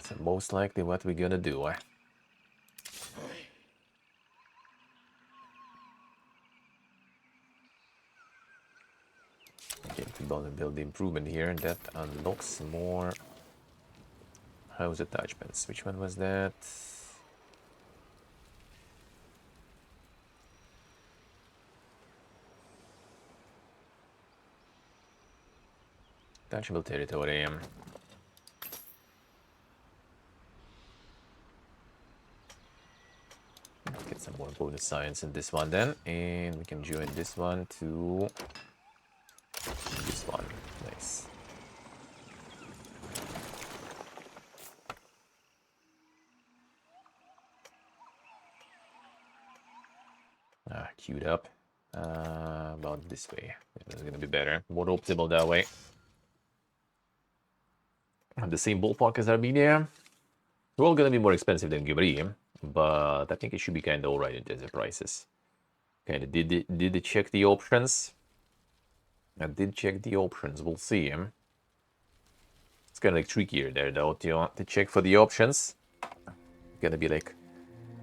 Speaker 1: So most likely what we're gonna do. Okay, build the improvement here. That unlocks more house attachments. Which one was that? Touchable territory. Get some more bonus science in this one then, and we can join this one to this one. Nice. Queued up. About this way. That's gonna be better. More optimal that way. The same ballpark as Armenia. Well, gonna be more expensive than Gyumri, but I think it should be kind of alright in terms of prices. Kind of did check the options. I did check the options. We'll see. It's kind of like trickier there though to check for the options. Gonna be like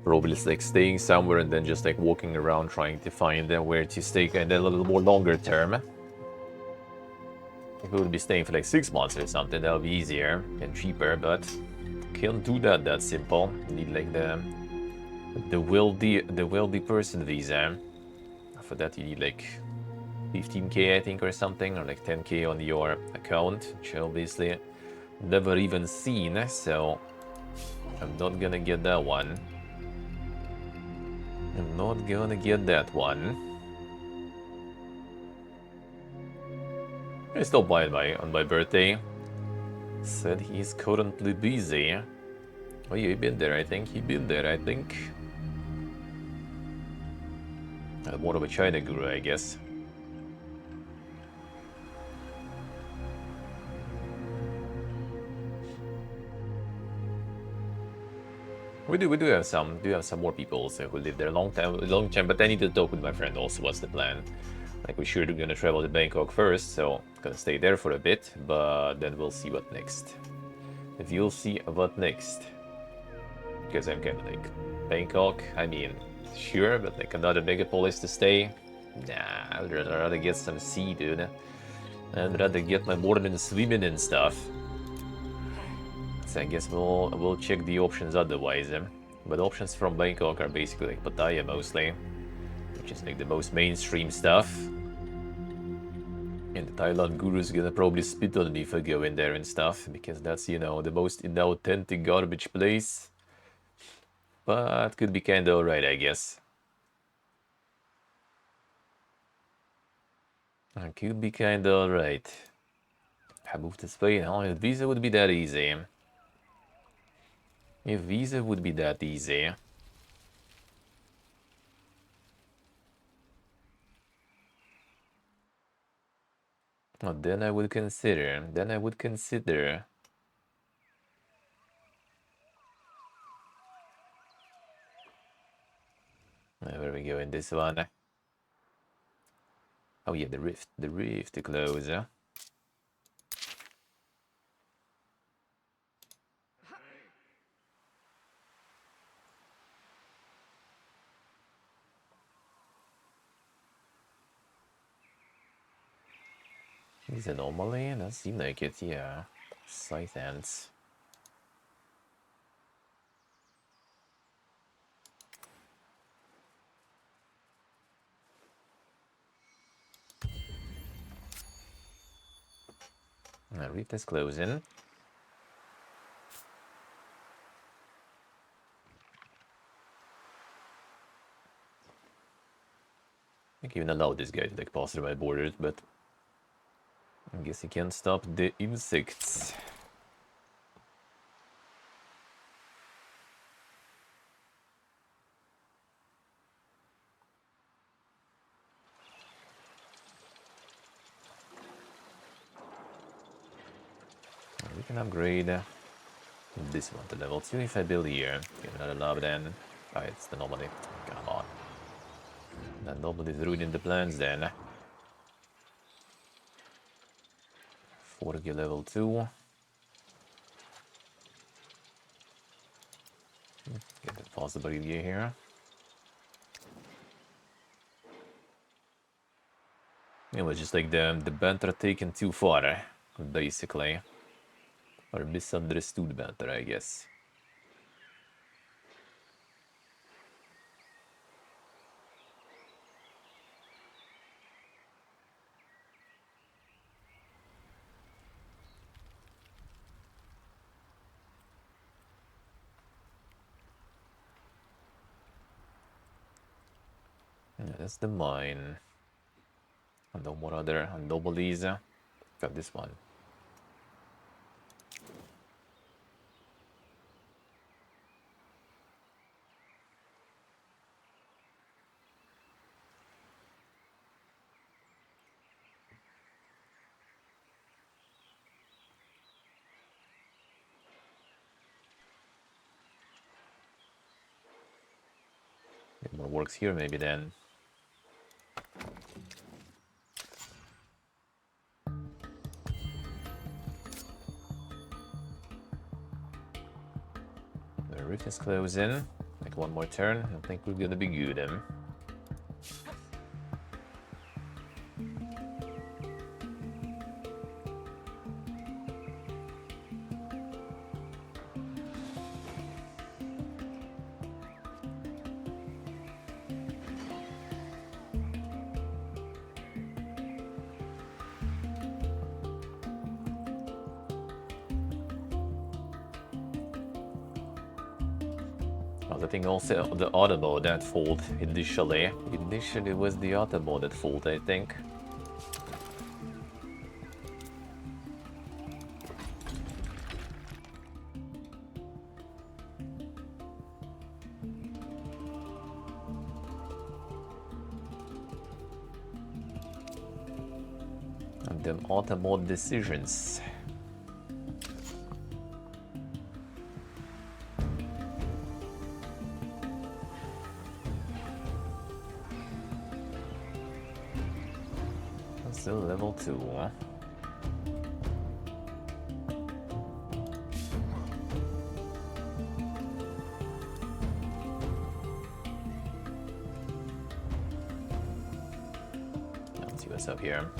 Speaker 1: probably like staying somewhere and then just like walking around trying to find where to stay, and then a little more longer term. If we would be staying for like 6 months or something, that would be easier and cheaper, but can't do that simple. You need like the wealthy person visa. For that you need like 15k I think or something, or like 10k on your account, which obviously never even seen, so I'm not gonna get that one. I'm not gonna get that one. I stopped by on my birthday. Said he's currently busy. Oh, yeah, he been there, I think. More of a China guru, I guess. We do have some more people also who live there long time, but I need to talk with my friend also what's the plan. Like we're sure gonna travel to Bangkok first, so gonna stay there for a bit, but then we'll see what next. If you'll see what next. Because I'm kinda like Bangkok, I mean sure, but like another megapolis to stay. Nah, I'd rather get some sea, dude. I'd rather get my morning swimming and stuff. So I guess we'll check the options otherwise. But options from Bangkok are basically like Pattaya mostly, which is like the most mainstream stuff. And the Thailand guru's gonna probably spit on me if I go in there and stuff, because that's, you know, the most inauthentic garbage place. But could be kinda alright, I guess. Could be kinda alright. I moved to Spain. Oh, if visa would be that easy. If visa would be that easy. Well, then I would consider. Then I would consider. Where we go in this one? Oh yeah, the rift. The rift to close. Is it normally? It does seem like it, yeah. Scythe ants. Rift is closing. I can even allow this guy to like pass through my borders, but I guess he can't stop the insects. We can upgrade this one to level 2 if I build here. Get another lava then. Oh, it's the anomaly. Come on. That anomaly is ruining the plans then. 40 level 2. Get the possibility here. It was just like the banter taken too far, basically. Or misunderstood banter, I guess. Yeah, that's the mine. And no more other anomalies. Got this one. Get more works here maybe then. The rift is closing. Like one more turn. I think we're gonna be good. I think also the auto mode that fault initially. Initially was the auto mode that fault, I think. And them auto mode decisions. Still level 2. Let's see what's up here.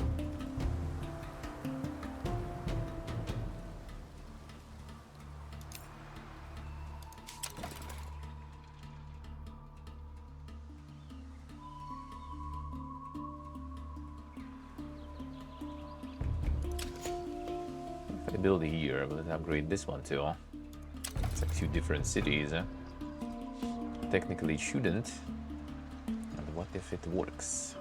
Speaker 1: can build here, but let's upgrade this one too. It's like 2 different cities. Technically it shouldn't. And what if it works?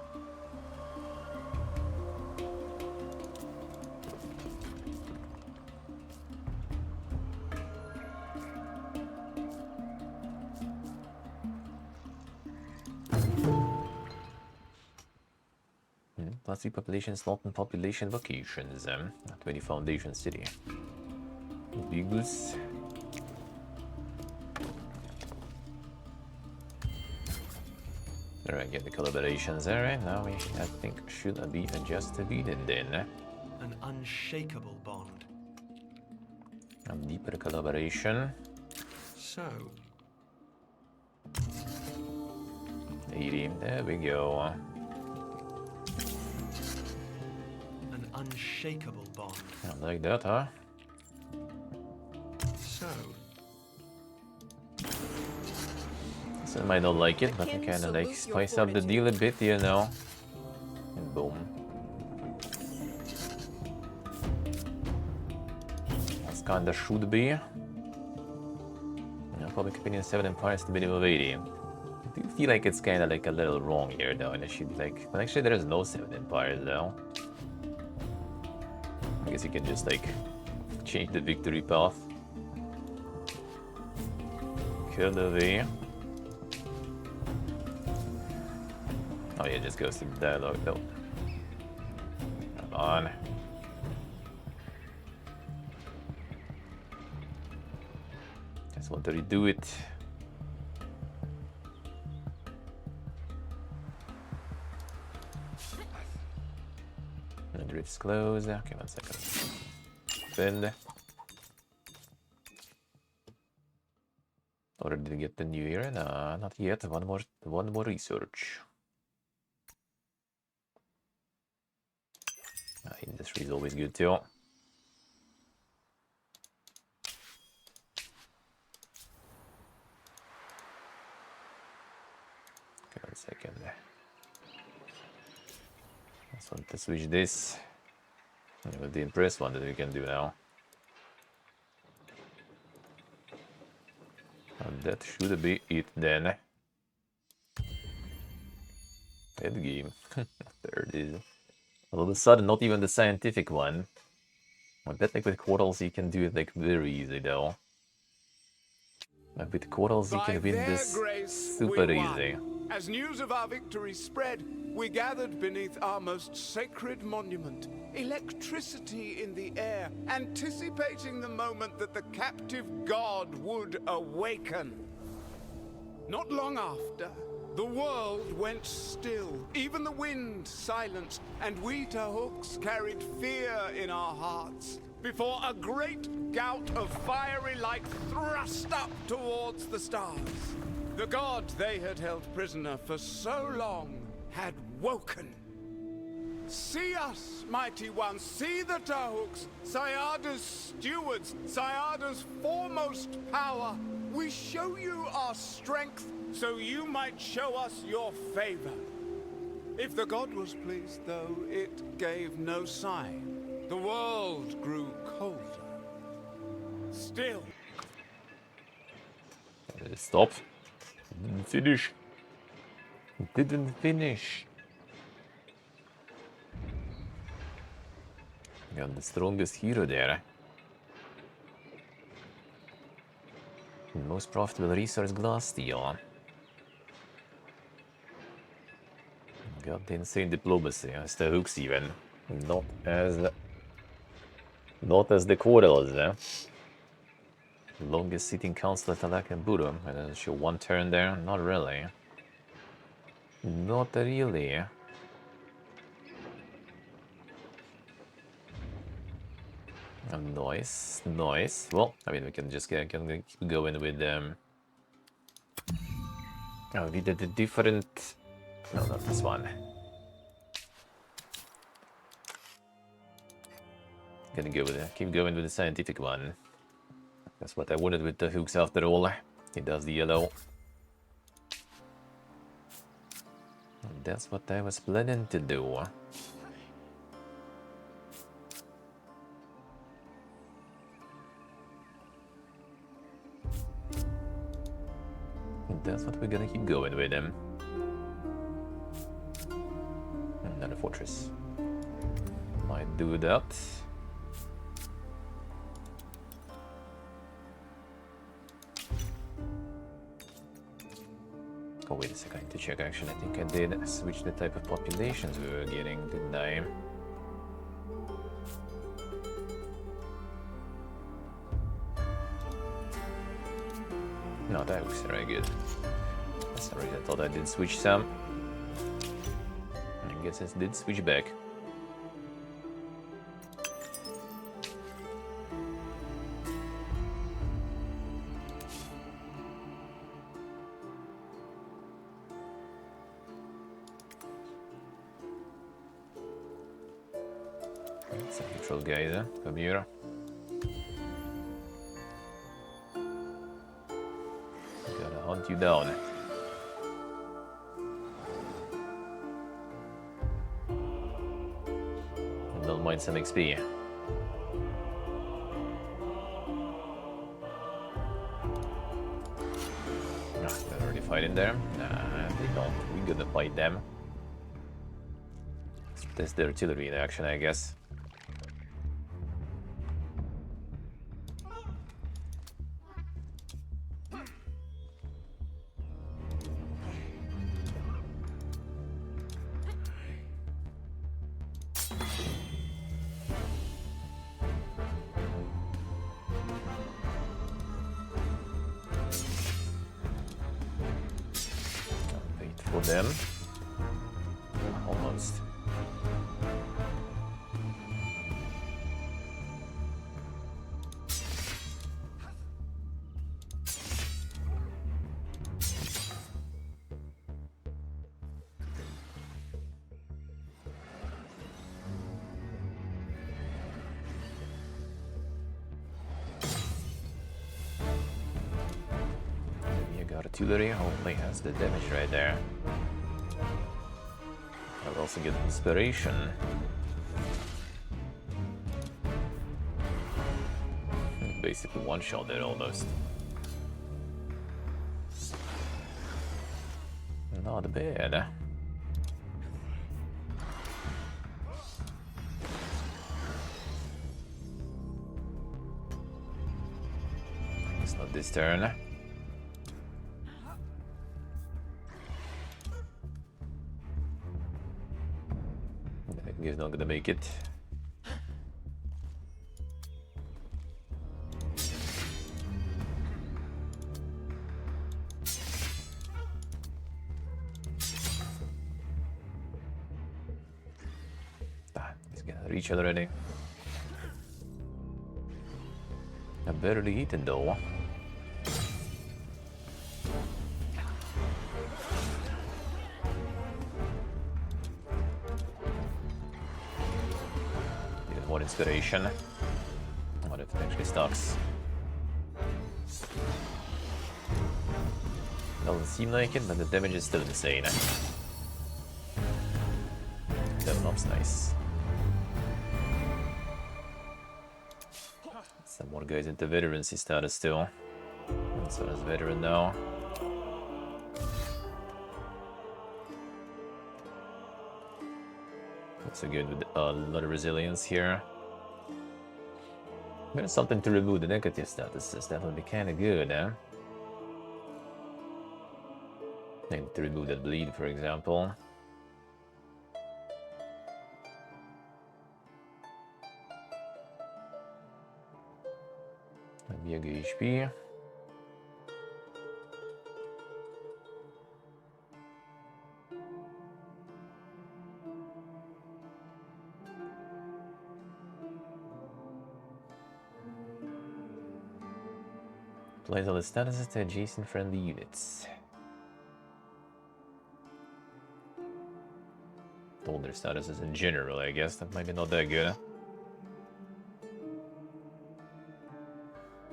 Speaker 1: Plus 3 population slot and population locations. 20 foundation city. Bigus. Alright, get the collaborations. Alright, now we, I think, should be adjusted then.
Speaker 3: An unshakable bond.
Speaker 1: A deeper collaboration.
Speaker 3: So,
Speaker 1: 80. There we go.
Speaker 3: an unshakable bond.
Speaker 1: I like that, huh?
Speaker 3: So,
Speaker 1: So I might not like it, but I
Speaker 2: Kin
Speaker 1: kinda like
Speaker 2: salute your
Speaker 1: spice up the
Speaker 2: fortitude.
Speaker 1: deal a bit, you know. And boom. That's kinda should be. Yeah, public opinion 7 empires to minimum of 80. I do feel like it's kinda like a little wrong here though, and it should be like, well, actually there is no 7 empires though. I guess you can just like change the victory path. Kill the V. Oh yeah, it just goes to the dialogue though. Come on. Just want to redo it. And drifts close. Okay, 1 second. Defend. Or did you get the new year? No, not yet. One more research. Industry is always good too. Okay, 1 second. I just want to switch this with the impress one that we can do now. And that should be it then. Head game. There it is. All of a sudden, not even the scientific one. I bet like with quartals you can do it like very easy though. Like with quartals you
Speaker 4: By
Speaker 1: can win
Speaker 4: their
Speaker 1: this
Speaker 4: grace,
Speaker 1: super
Speaker 4: we won.
Speaker 1: easy.
Speaker 4: As news of our victory spread, we gathered beneath our most sacred monument, electricity in the air, anticipating the moment that the captive god would awaken. Not long after, the world went still, even the wind silenced, and we Tahuks carried fear in our hearts before a great gout of fiery light thrust up towards the stars. The god they had held prisoner for so long had woken. See us, mighty ones, see the Tahuks, Sayada's stewards, Sayada's foremost power. We show you our strength so you might show us your favor. If the god was pleased, though, it gave no sign. The world grew colder. Still.
Speaker 1: Stop. Didn't finish. Didn't finish. Got the strongest hero there. Most profitable resource glass steel. Got the insane diplomacy as the hooks even. Not as the quarters, eh? Longest sitting council at Talak and Buru. And show 1 turn there? Not really. Not really. Nice, nice. Well, I mean, we can just keep going with oh, we did a different. No, not this one. Gonna go with it. Keep going with the scientific one. That's what I wanted with the hooks after all. He does the yellow. And that's what I was planning to do. that's what we're gonna keep going with him. Another fortress. Might do that. Oh, wait a second, I need to check actually. I think I did switch the type of populations we were getting, didn't I? No, that looks very good. For some reason I thought I did switch some. I guess it did switch back. Some neutral guys, come here. Gotta hunt you down. Don't mind some XP. They're already fighting there. Nah, they don't. We're gonna fight them. Let's test the artillery in action, I guess. For them. Almost. Artillery only has the damage right there. I'll also get inspiration. Basically one shot there almost. Not bad. It's not this turn. He's not gonna make it. He's gonna reach already. I'm barely eaten though. More inspiration. What if it actually stocks? Doesn't seem like it, but the damage is still insane. DevOps nice. Some more guys into veterancy status still. So as veteran now. So good with a lot of resilience here. Maybe something to remove the negative statuses. That would be kind of good, eh? Maybe to remove that bleed, for example. Maybe a good HP. Applies all the statuses to adjacent friendly units. All their statuses in general, I guess. That might be not that good.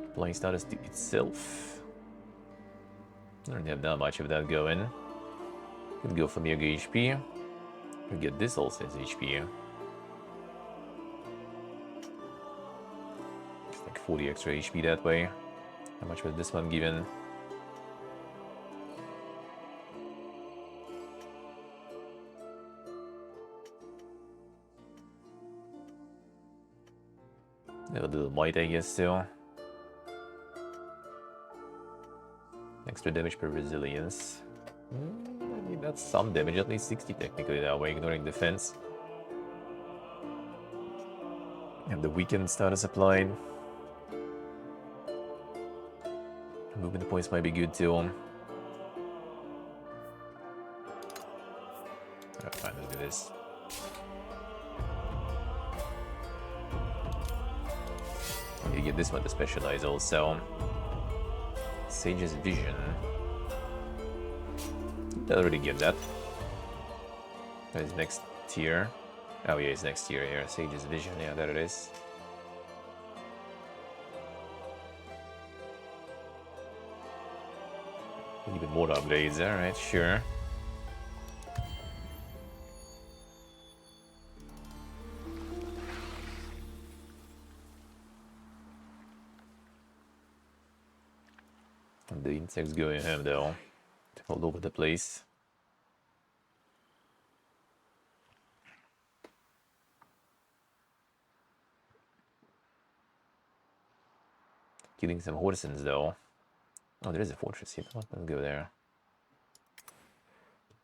Speaker 1: Applying status to itself. I don't have that much of that going. Could go for the HP. Could get this also as HP. It's like 40 extra HP that way. How much was this one given? A little might, I guess, too. Extra damage per resilience. I mean, that's some damage, at least 60 technically that way, ignoring defense. And the weakened status applied. Movement points might be good too. Alright, fine, let's do this. You get this one to specialize also. Sage's Vision. I already give that. His next tier. Oh yeah, his next tier here. Sage's Vision, yeah, there it is. Even more upgrades, alright, sure. And the insects going home though. All over the place. Killing some horsens though. Oh, there is a fortress here. Let's go there.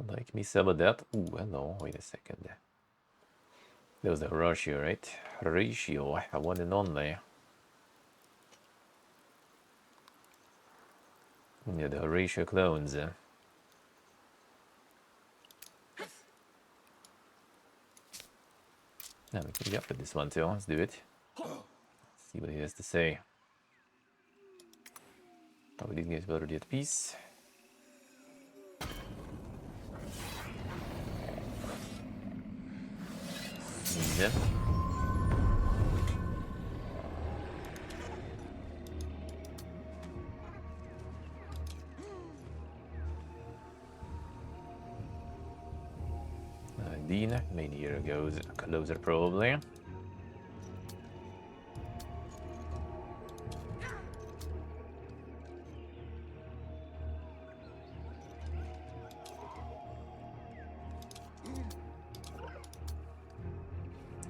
Speaker 1: Like me some of that. Ooh, hello. Wait a second. That was the Horatio, right? Horatio, one and only. Yeah, the Horatio clones. Now we can get up with this one too. Let's do it. See what he has to say. Oh, these guys are already at peace. Yeah. Dean, maybe here goes closer probably.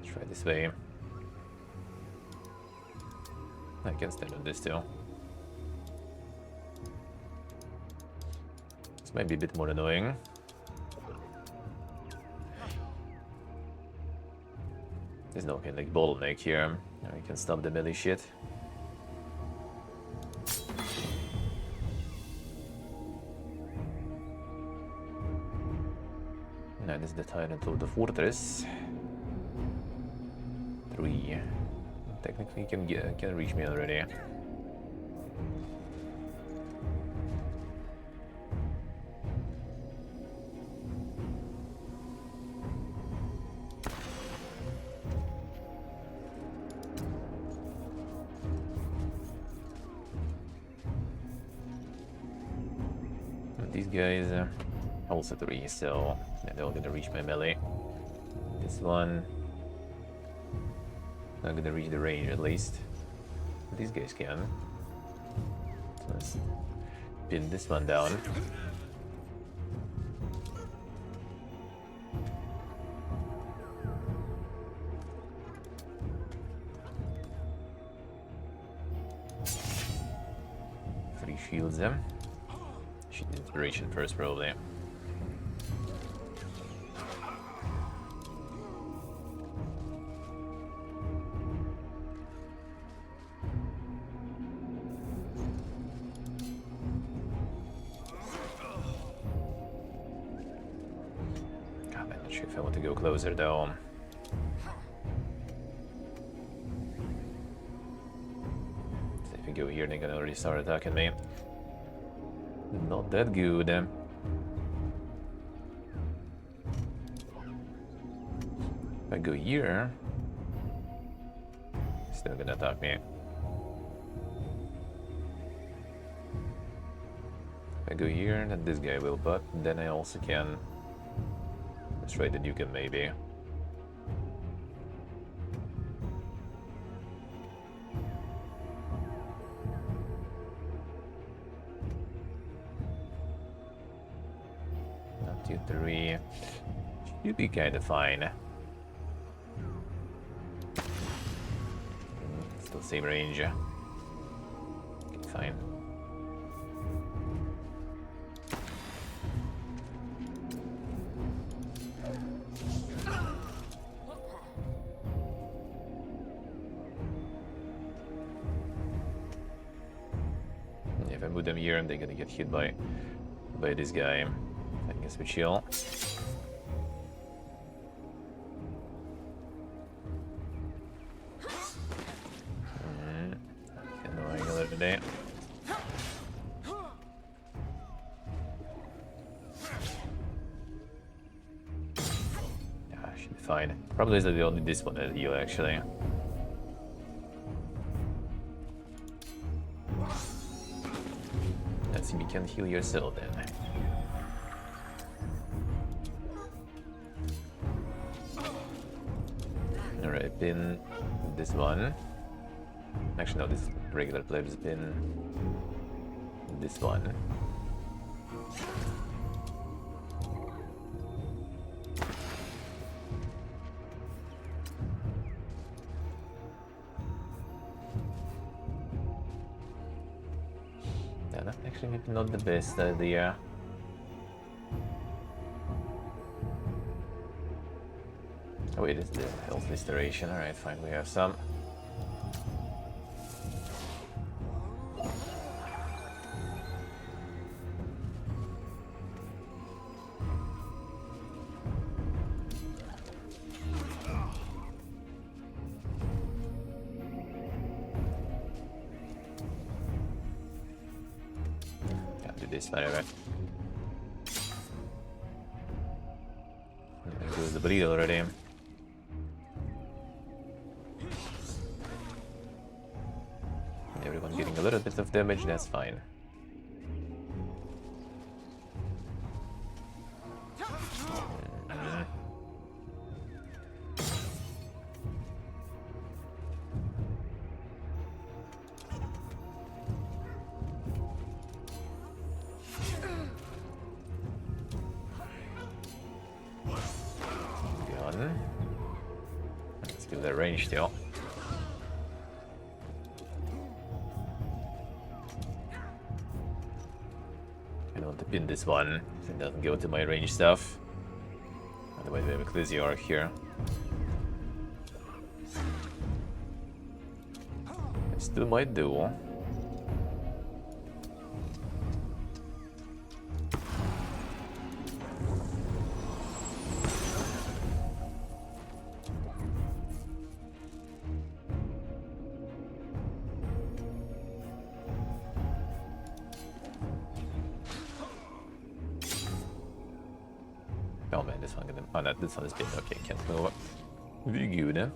Speaker 1: Try this way. I can stand on this too. This might be a bit more annoying. There's no kind of like bottleneck here. Now we can stop the melee shit. Now this is the tyrant of the fortress. 3. Technically can reach me already. These guys also 3, so they're all gonna reach my melee. This one not gonna reach the range at least. These guys can. So let's pin this one down. Three shields them. Should do inspiration first, probably. God, I'm not sure if I want to go closer though. So if we go here, they're gonna already start attacking me. Not that good. If I go here, still gonna attack me. If I go here, then this guy will, but then I also can. Let's try the Nukem maybe. Two, 3. Should be kind of fine. still same range. Okay, fine. If I move them here, they're gonna get hit by this guy. I guess we chill. Annoying a little bit. Yeah, should be fine. Probably is the only this one that heal actually. Let's see if you can heal yourself then. Alright, pin this one. Actually, no, this is regular plebs pin. This one. Yeah, that's actually maybe not the best idea. Oh wait, it's the health restoration. Alright, fine, we have some. Can't do this, whatever. There goes the bleed already. Everyone getting a little bit of damage, that's fine. Gun. Let's give that range still. I don't want to pin this one, so it doesn't go to my range stuff. Otherwise we have a Clizzy arc here. I still might do. Oh man, this one gonna. Oh no, this one is big. Okay, can't move. Wie good.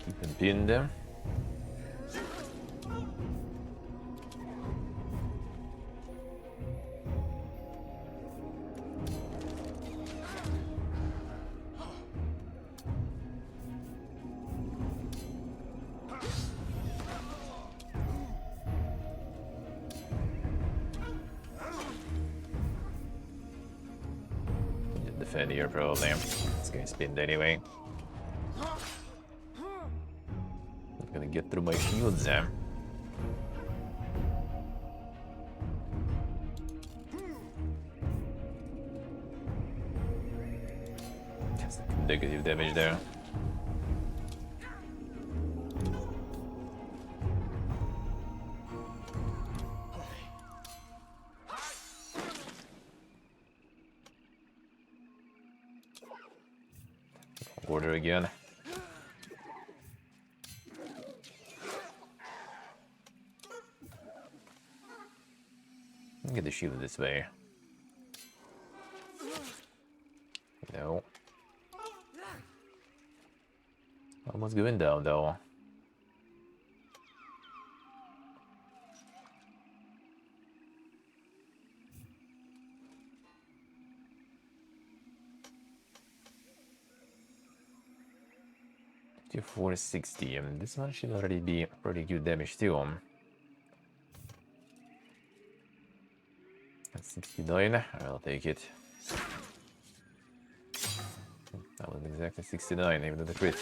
Speaker 1: Keep him pinned there. Defend here probably. This guy's pinned anyway. Not gonna get through my shields there. Just negative damage there. Order again. Get the shield this way. No. Almost going down though. To 460, and this one should already be pretty good damage too. That's 69. I'll take it. That was exactly 69, even with the crit.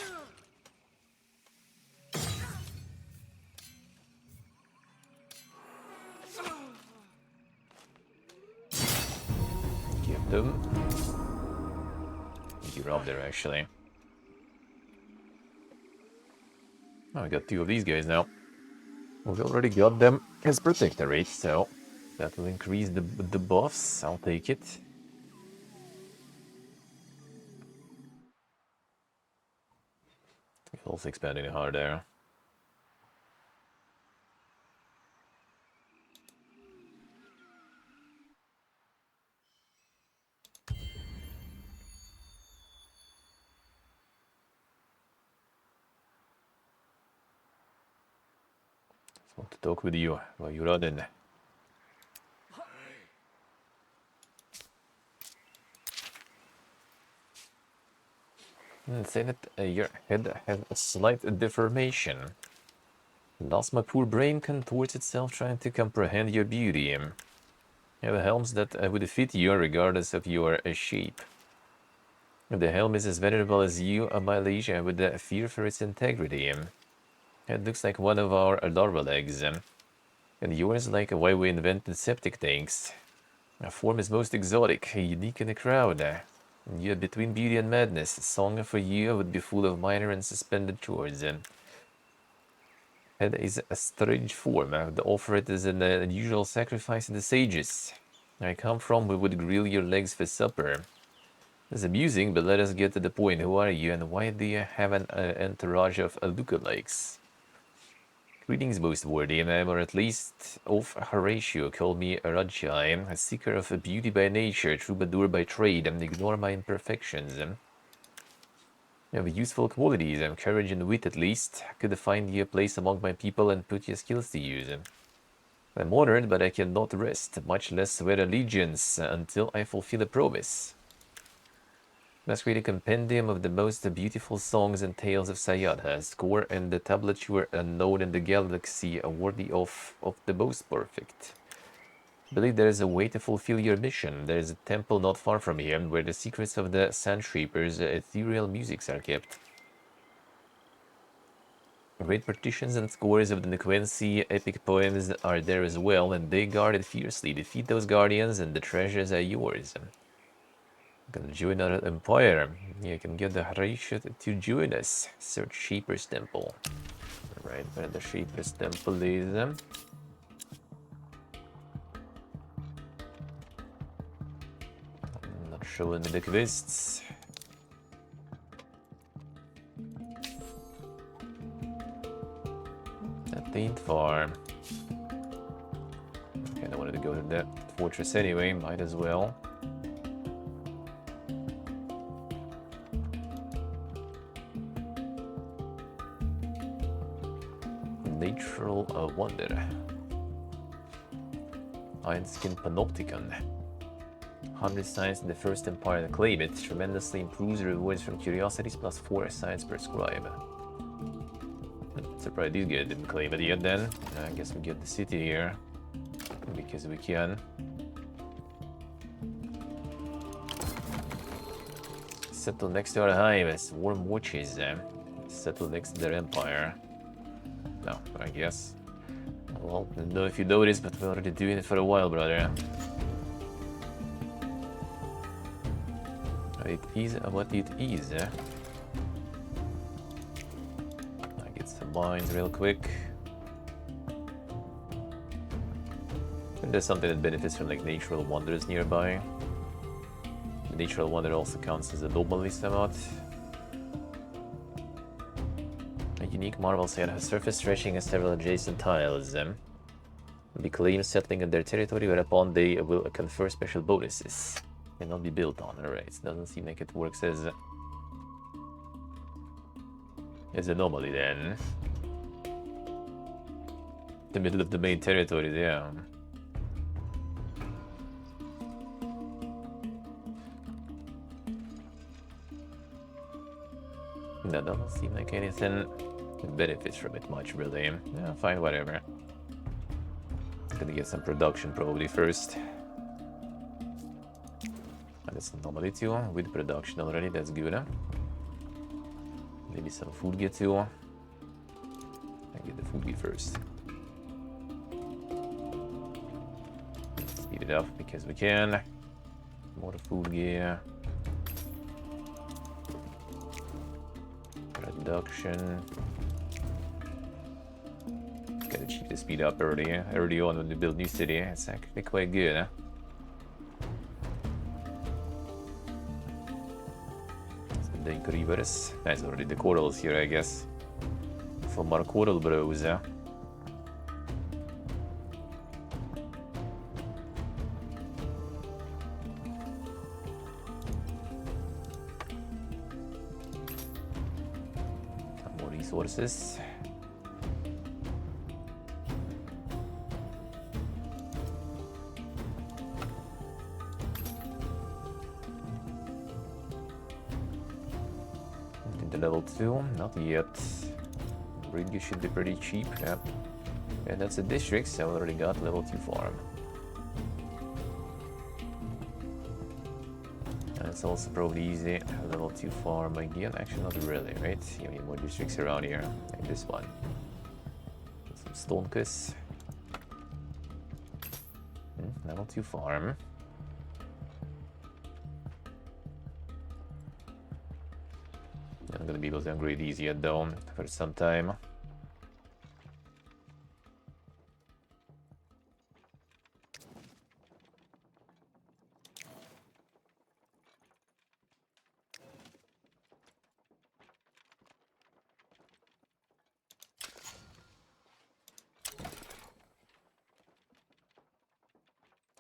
Speaker 1: Give them. You're up there, actually. Oh, I got 2 of these guys now. We've already got them as protectorate, so that will increase the buffs. I'll take it. Also expanding the hard there. Just want to talk with you while you're running. Say that your head has a slight deformation. Thus my poor brain contorts itself trying to comprehend your beauty. You have helms that would fit you regardless of your shape. If the helm is as venerable as you, my liege, I would fear for its integrity. It looks like one of our larval eggs, and yours like why we invented septic tanks. A form is most exotic, unique in the crowd. You are between beauty and madness. A song for you would be full of minor and suspended chords. Head is a strange form. I would offer it as an unusual sacrifice to the sages I come from. We would grill your legs for supper. It's amusing, but let us get to the point. Who are you, and why do you have an entourage of lookalikes? Greetings, most worthy, or at least of Horatio. Call me Rajai, a seeker of beauty by nature, troubadour by trade, and ignore my imperfections. You have useful qualities, courage and wit at least. I could find you a place among my people and put your skills to use. I'm honored, but I cannot rest, much less swear allegiance, until I fulfill a promise. Let's create a compendium of the most beautiful songs and tales of Sayadha, score and the tablature unknown in the galaxy, worthy of the most perfect. I believe there is a way to fulfill your mission. There is a temple not far from here, where the secrets of the Sandshapers' ethereal musics are kept. Great partitions and scores of the Nequency epic poems are there as well, and they guard it fiercely. Defeat those guardians, and the treasures are yours. Gonna join our empire. You can get the Horatio to join us. Search Shaper's Temple. Right where the Shaper's Temple is. Not showing me the quests. That ain't far. Okay, I wanted to go to that fortress anyway, might as well. Natural wonder. Iron-skin panopticon. 100 science in the first empire and claim it. Tremendously improves the rewards from curiosities plus 4 science per scribe. Surprised these guys didn't claim it yet then. I guess we get the city here. Because we can. Settle next to our hives. Warm watches. Settle next to their empire. No, I guess. Well, I don't know if you noticed, but we're already doing it for a while, brother. It is what it is. I get some mines real quick. And there's something that benefits from like natural wonders nearby. The natural wonder also counts as a anomaly somewhat. A unique marble set has surface stretching as several adjacent tiles. Be claimed settling in their territory, whereupon they will confer special bonuses. Cannot be built on. Alright, it doesn't seem like it works as anomaly then. The middle of the main territory, yeah. That doesn't seem like anything benefits from it much, really. Yeah, fine, whatever. Gonna get some production probably first. That's anomaly too, with production already, that's good. Maybe some food gear too. I get the food gear first. Speed it up because we can. More food gear. Production. Gotta achieve the speed up early on when we build new city. It's actually quite good, huh? The rivers. Nice, already the corals here, I guess. From our coral bros, huh? More resources. Into level 2, not yet. Rig should be pretty cheap, yeah. And that's a district, so I already got level 2 farm. And it's also probably easy. Level 2 farm again. Actually, not really, right? You need more districts around here, like this one. Some stone kiss. Level 2 farm. I'm gonna be able to upgrade easy yet though for some time.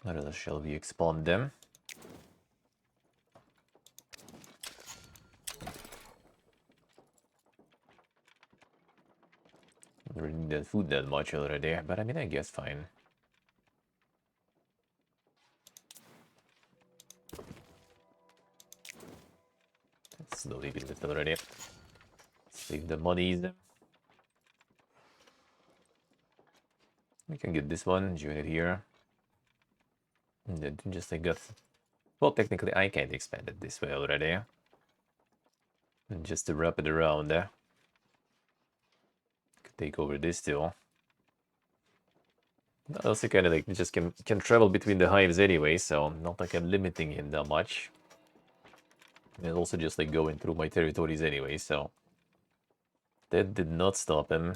Speaker 1: Or else shall we expand them? I don't really need that food that much already, but I mean, I guess fine. Slowly build it already. Save the monies. We can get this one, join it here. And then just like got... Well, technically I can't expand it this way already. And just to wrap it around, could take over this too. Also kind of like just can travel between the hives anyway, so not like I'm limiting him that much. And also just like going through my territories anyway, so that did not stop him.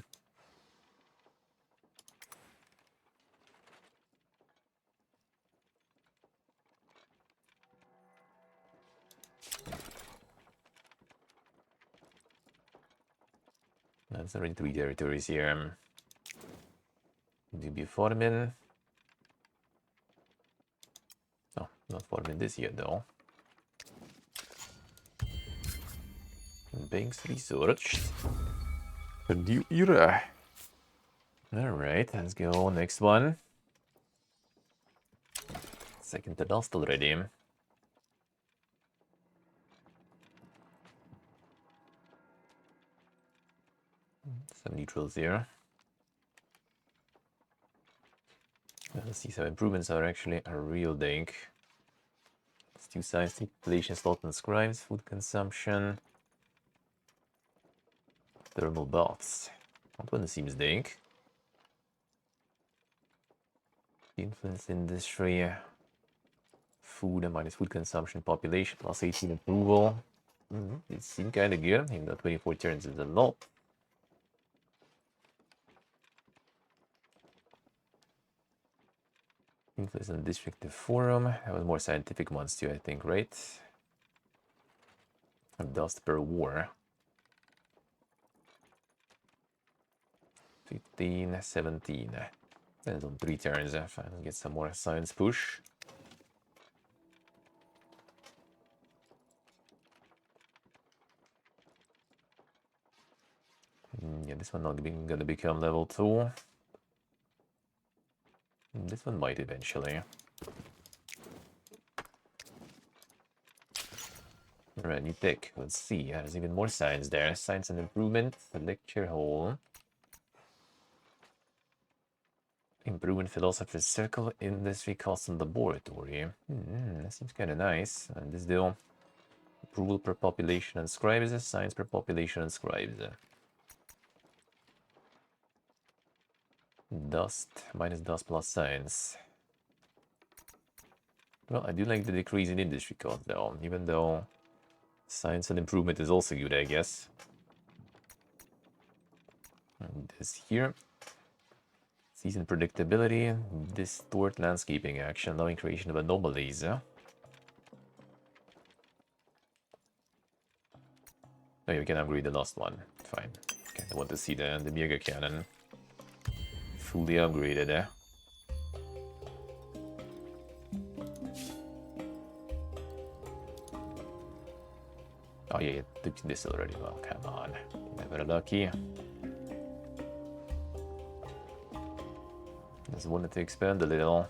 Speaker 1: That's already 3 territories here. Do be farming. Oh, not farming this yet though. Banks researched. A new era. Alright, let's go. Next one. Second to last already. Some neutrals here. Let's see, some improvements are actually a real dink. It's 2 science, population, slot and scribes, food consumption. Thermal baths. That one seems dink. Influence industry. Food and minus food consumption, population, plus 18 approval. It seemed kind of good, even though 24 turns is a lot. Influence on district forum. That was more scientific ones too, I think, right? Dust per war. 15, 17. That's on 3 turns. If I get some more science push. Yeah, this one not gonna become level 2. This one might eventually. Alright, new tech. Let's see. There's even more science there. Science and improvement. The lecture hall. Improvement Philosopher's Circle, Industry, Custom Laboratory. That seems kind of nice. And this deal. Approval per population and scribes, science per population and scribes. Dust, minus dust plus science. Well, I do like the decrease in industry cost though, even though science and improvement is also good, I guess. And this here. Season predictability, distort landscaping action, allowing creation of anomalies. Oh yeah, we can upgrade the last one. Fine. Okay, I want to see the mega cannon fully upgraded. Oh yeah, you took this already. Well, come on. Never lucky. Just wanted to expand a little.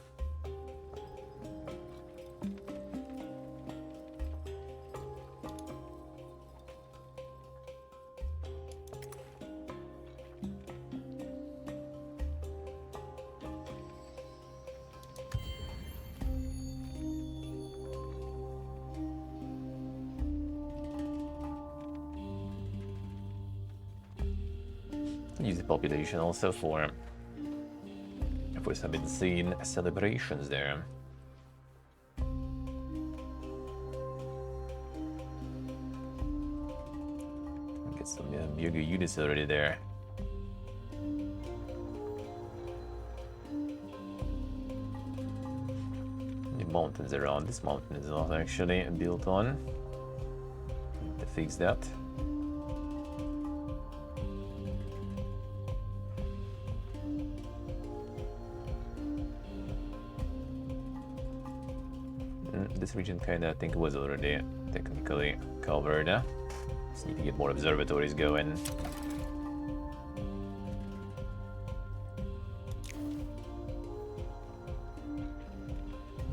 Speaker 1: Use the population also for some insane celebrations there. Get some bigger units already there. The mountains around. This mountain is not actually built on. To fix that. This region kinda, I think, was already technically covered. Just need to get more observatories going.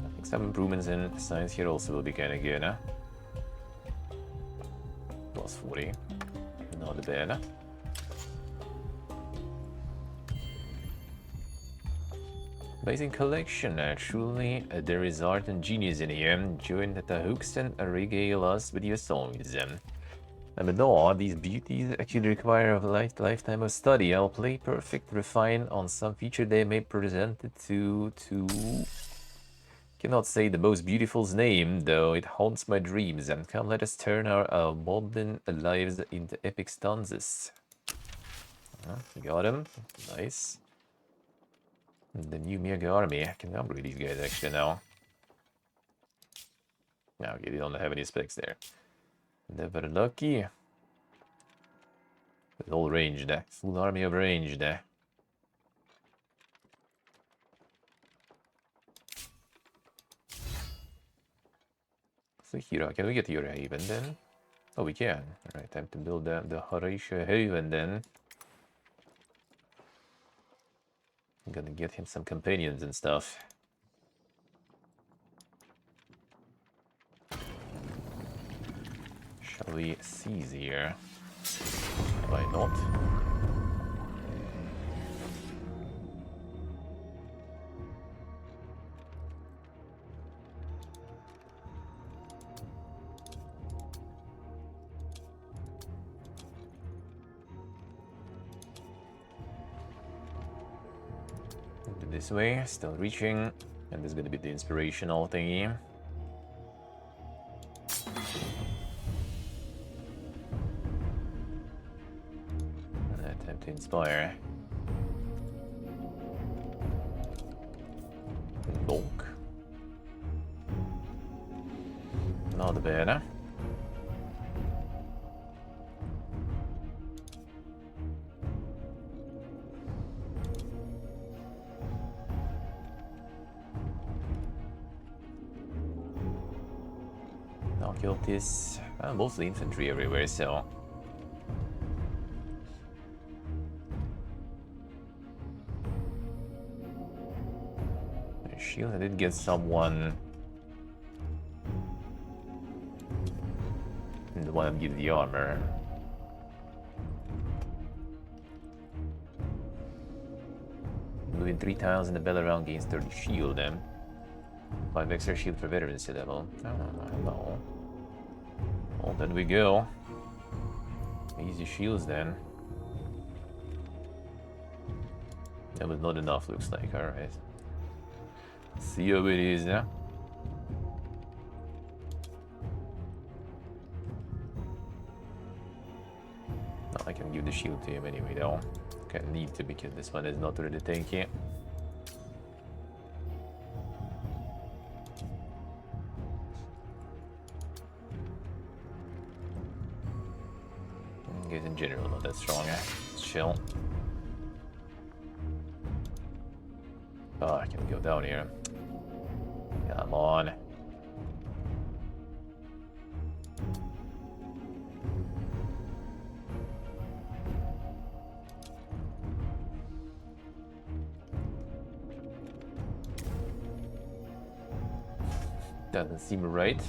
Speaker 1: I think some improvements in science here also will be kinda good. Plus 40. Not bad. Amazing collection, actually. There is art and genius in here. Join the Tahuks and regale us with your songs. But no, these beauties actually require a lifetime of study. I'll play perfect, refine on some feature they may present it to... Cannot say the most beautiful's name, though it haunts my dreams. And come, let us turn our modern lives into epic stanzas. Got him. Nice. The new mega army. I can upgrade these guys actually now. Now, okay, they don't have any specs there. Never lucky. It's all ranged. Full army of ranged. So here, can we get your haven then? Oh, we can. Alright, time to build the Horatio haven then. I'm gonna get him some companions and stuff. Shall we seize here? Why not? This way, still reaching, and this is gonna be the inspirational thingy. Time to inspire. Bulk. Not bad. Occultists, mostly infantry everywhere, so... Shield, I did get someone... The one that gives the armor. within 3 tiles in the battle round gains 30 shield then. 5 extra shield for veterancy level. Oh, hello. Well, then we go. Easy shields then. That was not enough, looks like. Alright. See how it is, yeah? No, I can give the shield to him anyway, though. Okay, need to because this one is not really tanky. Guys in general not that strong, eh? Chill. Oh, I can go down here. Come on. Doesn't seem right.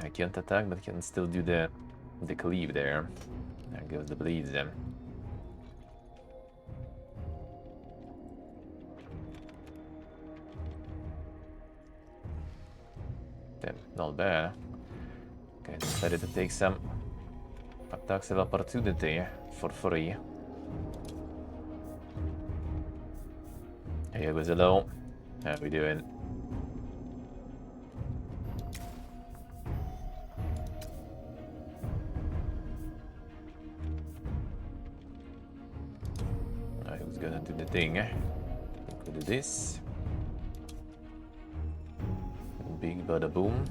Speaker 1: I can't attack, but can still do the cleave there. There goes the bleeds then. Damn, not bad. Okay, decided to take some attacks of opportunity for free. Here goes hello. How we doing? Who's gonna do the thing? We'll do this. Big bada boom.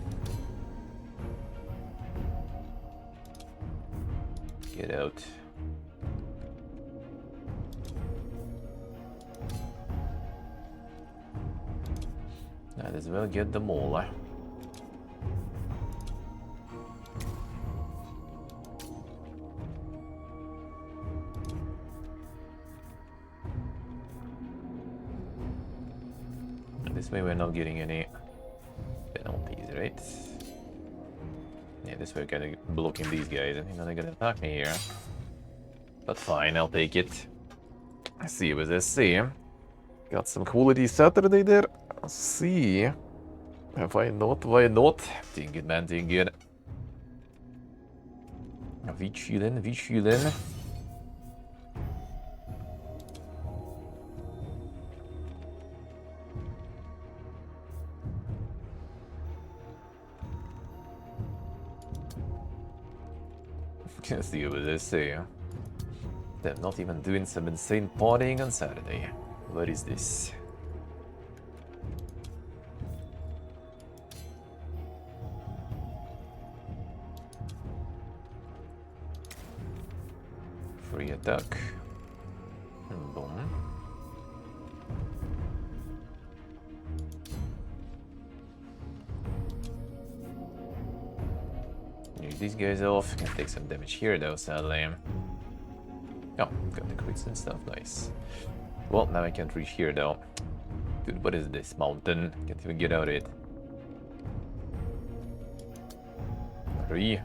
Speaker 1: Get out. Might as well get them all. This way we're not getting any penalties, right? Yeah, this way we're kind of blocking these guys. I think they're gonna attack me here. But fine, I'll take it. I see what I see. Got some quality Saturday there. See. Why not? Why not? Doing good, man, doing good. Vi chillen. See what I say. They're not even doing some insane partying on Saturday. What is this? Free attack. Boom. Use these guys off. Can take some damage here though, sadly. Oh, got the crits and stuff, nice. Well, now I can't reach here though. Dude, what is this mountain? Can't even get out of it. 3.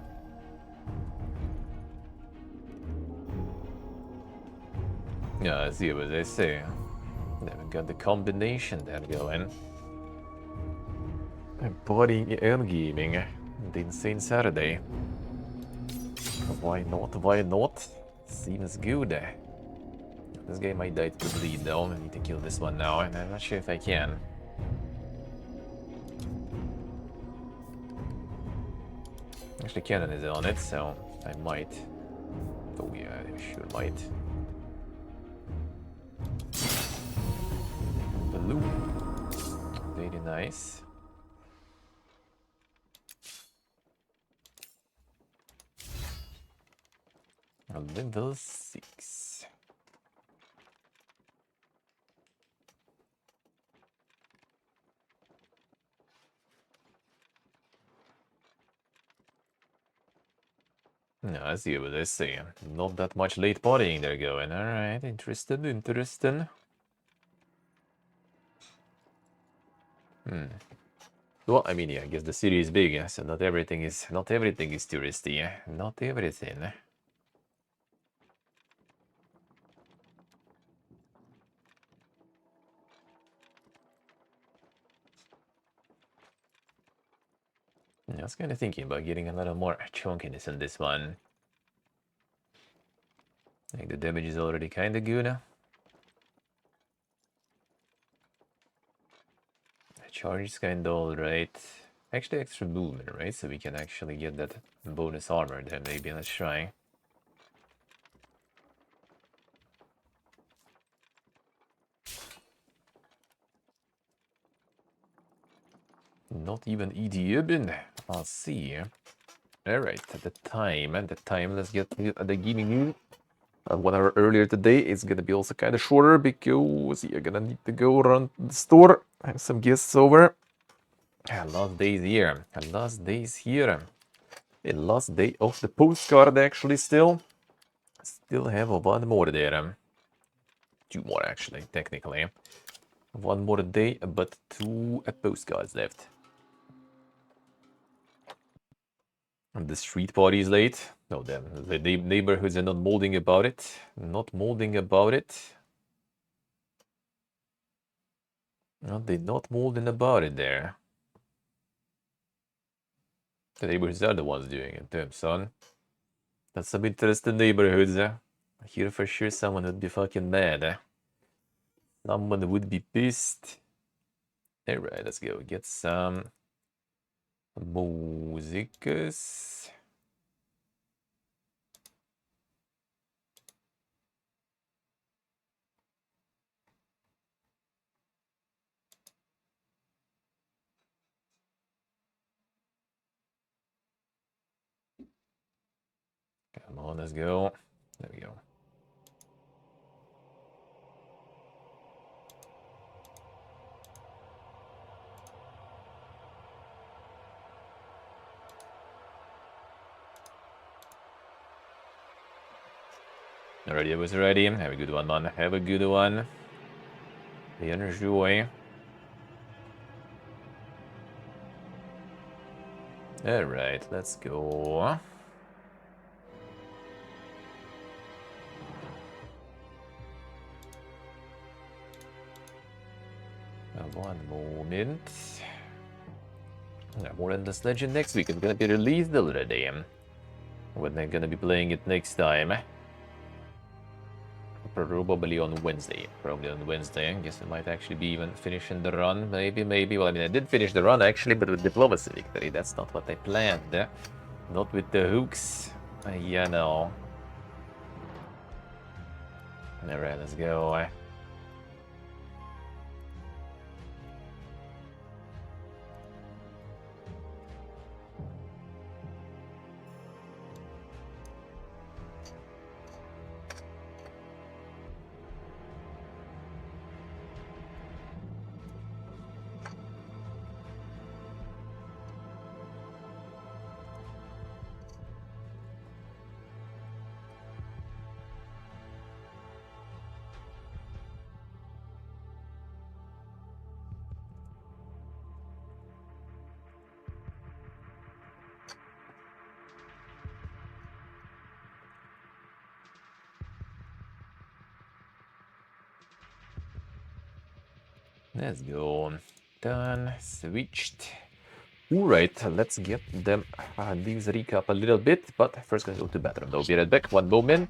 Speaker 1: Yeah, I see what they say. Then we got the combination there going. Partying and gaming. The insane Saturday. Why not? Why not? Seems good. This guy might die to bleed though. I need to kill this one now, and I'm not sure if I can. Actually, cannon is on it, so I might. Oh yeah, I sure might. Balloon. Very nice. Level 6. No, I see what they say. Not that much late partying they're going. Alright, interesting. Well, I mean, yeah, I guess the city is big, yeah, so not everything is touristy, yeah? Not everything. I was kind of thinking about getting a little more chunkiness in this one. I think the damage is already kind of good. The charge is kind of alright. Actually, extra movement, right? So we can actually get that bonus armor there, maybe. Let's try. Not even ED I'll see. Alright, at the time, let's get to the gaming 1 hour earlier today. It's gonna be also kind of shorter because you're gonna need to go around the store. I have some guests over. Last days here. Last days here. The last day of the postcard, actually, still. Still have one more there. 2 more, actually, technically. 1 more day, but 2 postcards left. And the street party is late. No, the neighborhoods are not molding about it. Not molding about it. No, they're not molding about it there. The neighborhoods are the ones doing it, damn son. That's some interesting neighborhoods. Here for sure someone would be fucking mad. Someone would be pissed. Alright, let's go get some musicus. Come on, let's go. There we go. Already, I was ready. Have a good one, man. Have a good one. Enjoy. Alright, let's go. One moment. More Endless Legend next week. It's gonna be released already. When they're gonna be playing it next time. Probably on Wednesday. Probably on Wednesday. I guess it might actually be even finishing the run. Maybe. Well, I mean, I did finish the run actually, but with Diplomacy Victory. That's not what I planned. Not with the hooks. Yeah, no. Alright, let's go. Let's go. Done. Switched. Alright, let's get them these recap a little bit, but first gonna go to bathroom though. Be right back, 1 moment.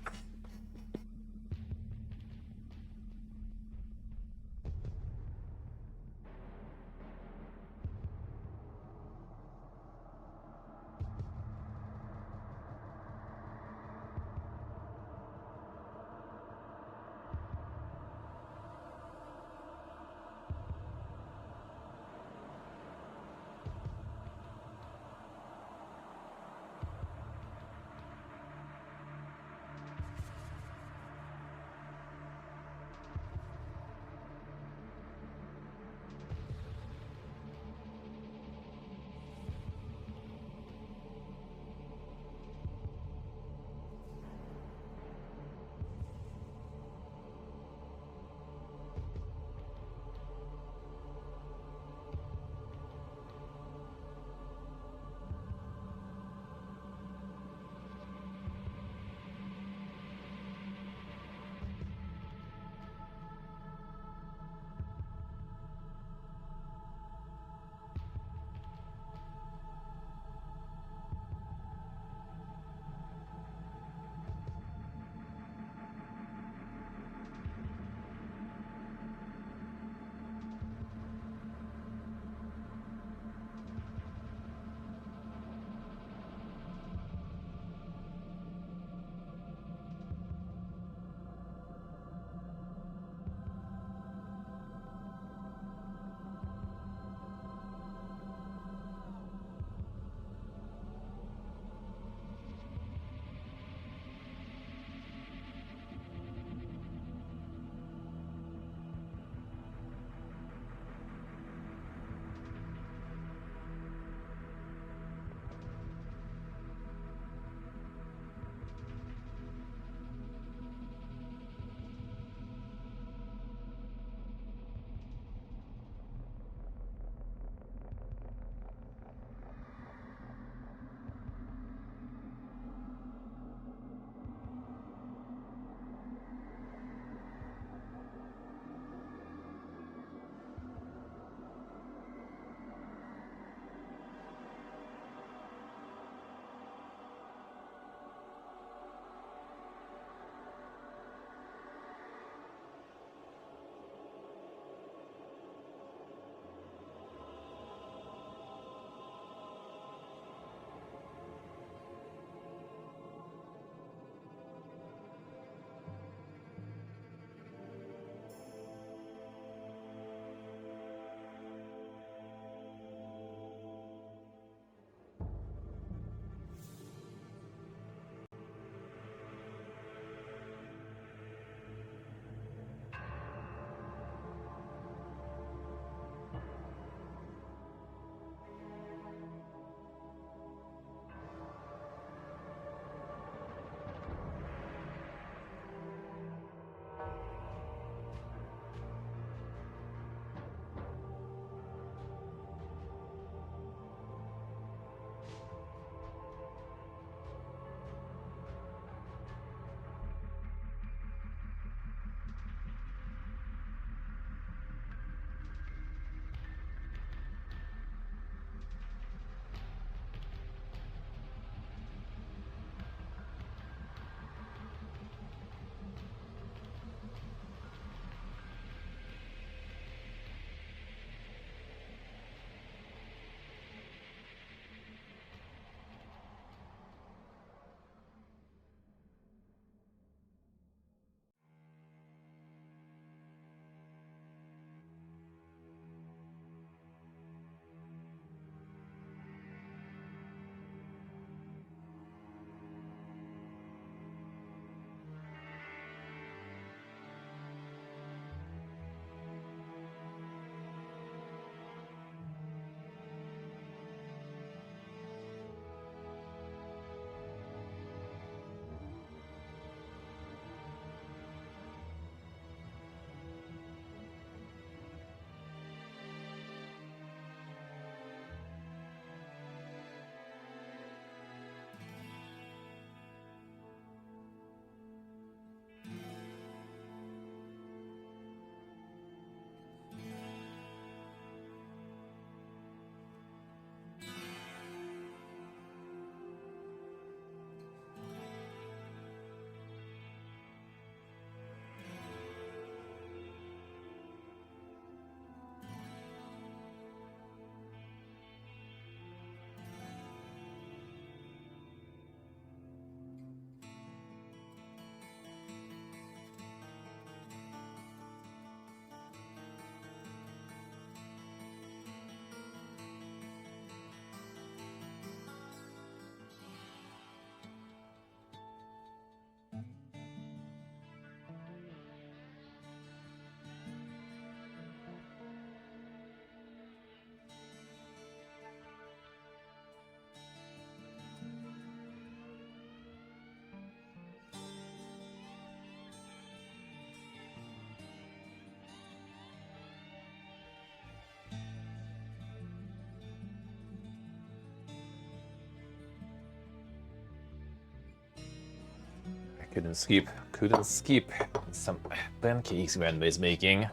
Speaker 1: Couldn't skip some pancakes Wendy is making.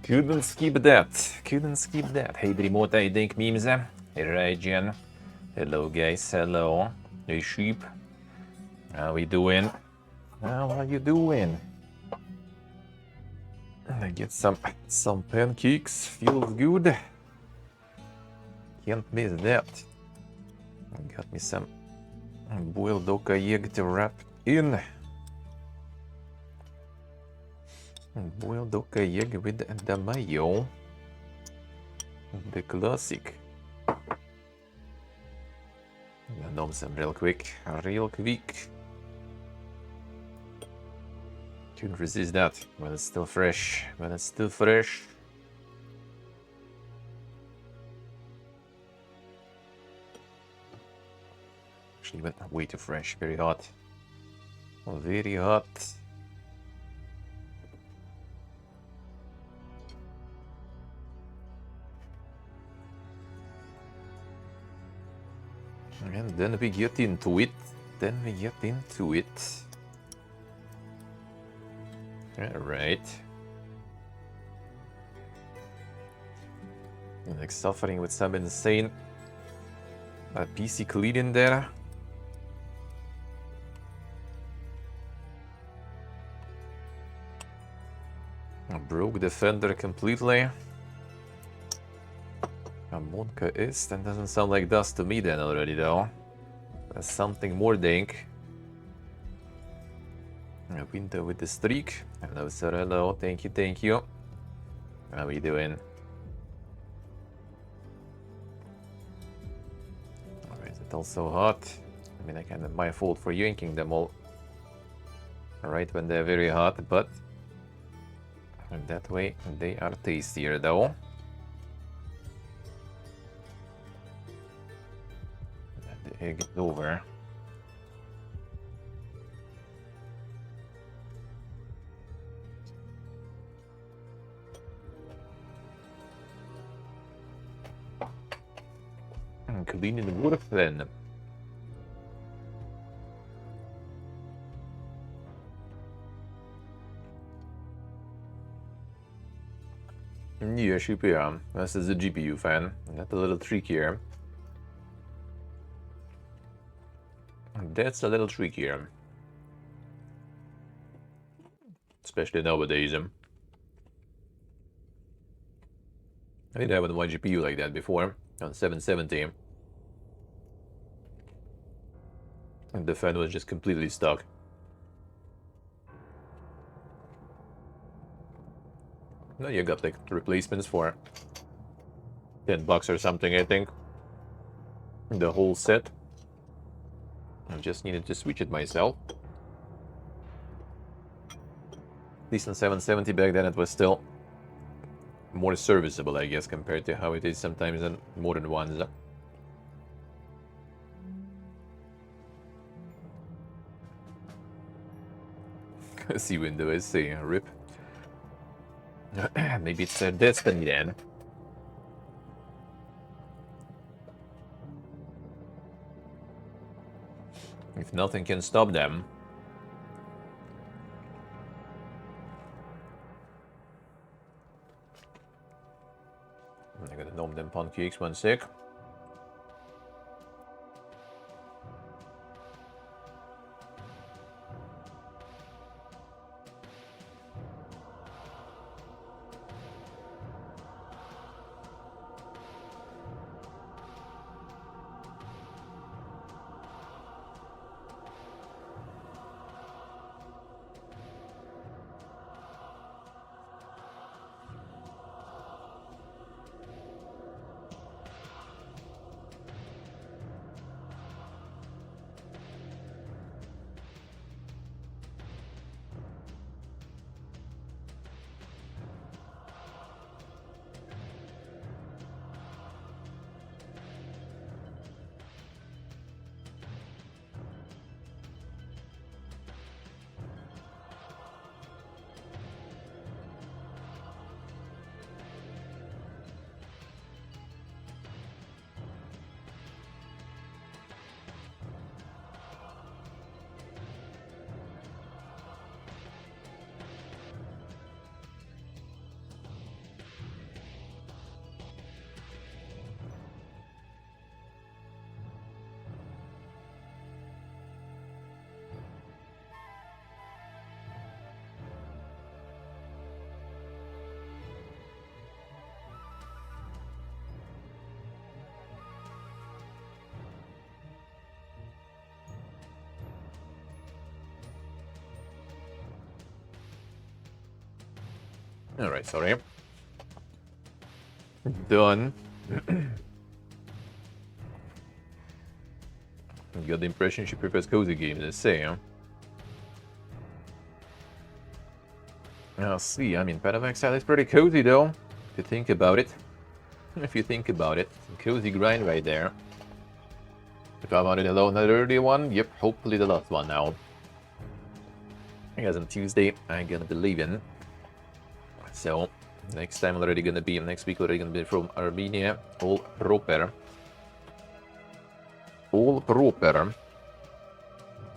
Speaker 1: Couldn't skip that. Hey Drimota, hey Dink Memes. Hey Raijan. Hello guys, hello. Hey sheep. How we doing? How are you doing? I get some pancakes, feels good. Can't miss that. Got me some boiled oca egg to wrap in. Boiled oca egg with the mayo. The classic. Nom some real quick. Couldn't resist that when it's still fresh. Actually, went way too fresh. Very hot. Very hot. And then we get into it. Alright. Like suffering with some insane PC clean in there. Broke defender completely. Monka is, that doesn't sound like dust to me then already though. That's something more dank. Winter with the streak. Hello sir, hello, thank you. How we doing? Alright, it's also hot. I mean, I kind of my fault for yanking them all right when they're very hot, but that way they are tastier though. The egg is over. Clean in the water then. Yeah, CPU. This is a GPU fan. That's a little trickier. That's a little trickier. Especially nowadays. I didn't have one GPU like that before on 770. And the fan was just completely stuck. No, you got like replacements for $10 or something, I think. The whole set. I just needed to switch it myself. At least on 770 back then it was still more serviceable, I guess, compared to how it is sometimes in modern ones. See window is saying rip. Maybe it's their destiny then. If nothing can stop them. I'm gonna nom them pancakes 1 sec. Alright, sorry. Done. You got the impression she prefers cozy games, let's say, huh? I'll see, I mean, Path of Exile is pretty cozy though, if you think about it. If you think about it, cozy grind right there. If I wanted alone another early one, yep, hopefully the last one now. I guess on Tuesday, I'm gonna be leaving. So, next time already gonna be, next week already gonna be from Armenia, all proper. All proper.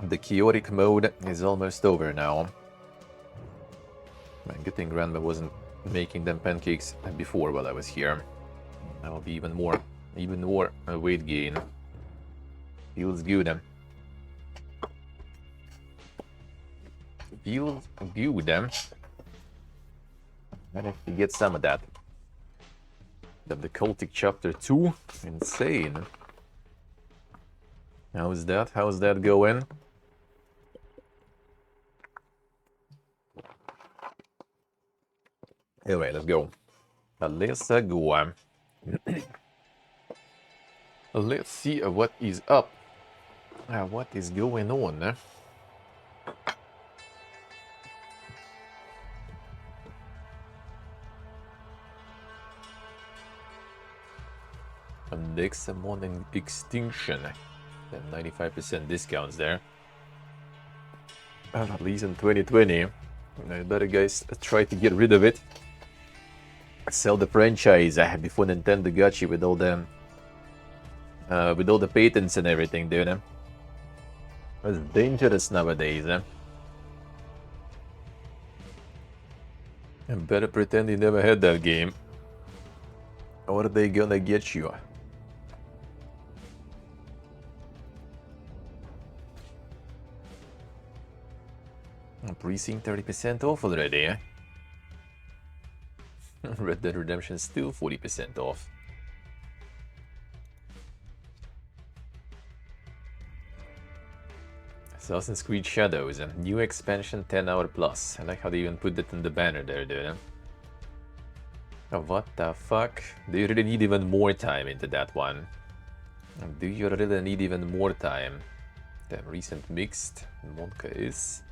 Speaker 1: The chaotic mode is almost over now. Man, good thing Grandma wasn't making them pancakes before while I was here. That will be even more weight gain. Feels good. Feels good. And if you get some of that. Then the Cultic Chapter 2. Insane. How's that? How's that going? Anyway, let's go. Let's go. Let's see what is up. What is going on? Next Morning Extinction. 95% discounts there. At least in 2020. I better guys try to get rid of it. Sell the franchise before Nintendo got you with all the patents and everything, dude. It's dangerous nowadays. And better pretend you never had that game, or they gonna get you. Precinct 30% off already. Red Dead Redemption still 40% off. Assassin's Creed Shadows, a new expansion 10 hour plus. I like how they even put that in the banner there, dude. Oh, what the fuck? Do you really need even more time into that one? Do you really need even more time? Damn, recent mixed. Monka is.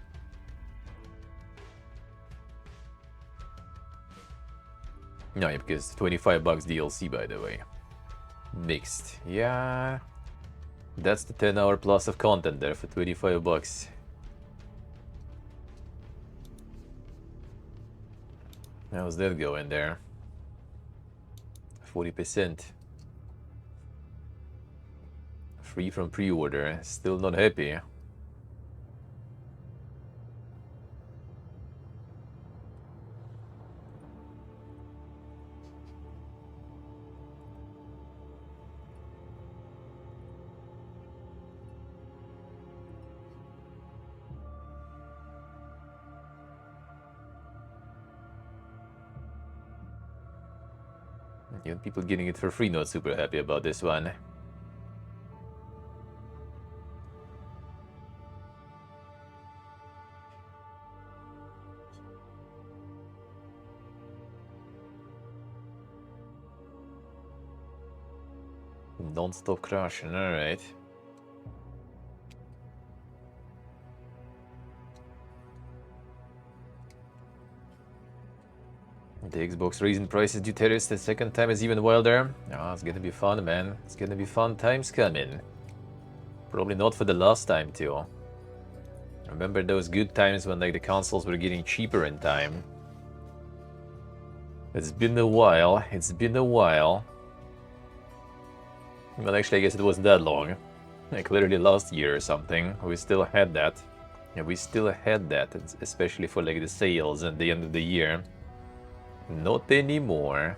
Speaker 1: No, yeah, because $25 DLC, by the way. Mixed. Yeah. That's the 10 hour plus of content there for $25. How's that going there? 40%. Free from pre-order. Still not happy. Yeah, people getting it for free, not super happy about this one. Don't stop crashing, alright. The Xbox raising prices due tariffs the second time is even wilder. Oh, it's gonna be fun, man. It's gonna be fun times coming. Probably not for the last time, too. Remember those good times when like the consoles were getting cheaper in time? It's been a while. It's been a while. Well, actually, I guess it wasn't that long. Like literally last year or something. We still had that. Yeah, we still had that, especially for like the sales at the end of the year. Not anymore.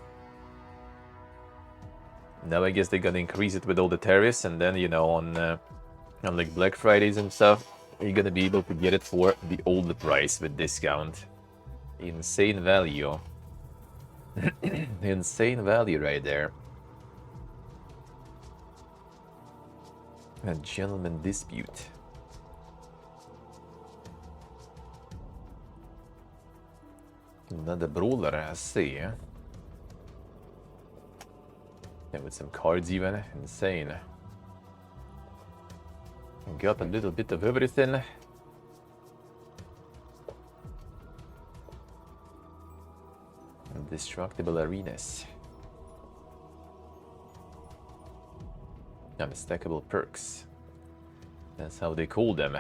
Speaker 1: Now I guess they're gonna increase it with all the tariffs, and then, you know, on like Black Fridays and stuff, you're gonna be able to get it for the old price with discount. Insane value. Insane value right there. A gentleman dispute. Another brawler, I see. Yeah, with some cards even. Insane. Got a little bit of everything. Indestructible arenas. Unstackable perks. That's how they call them.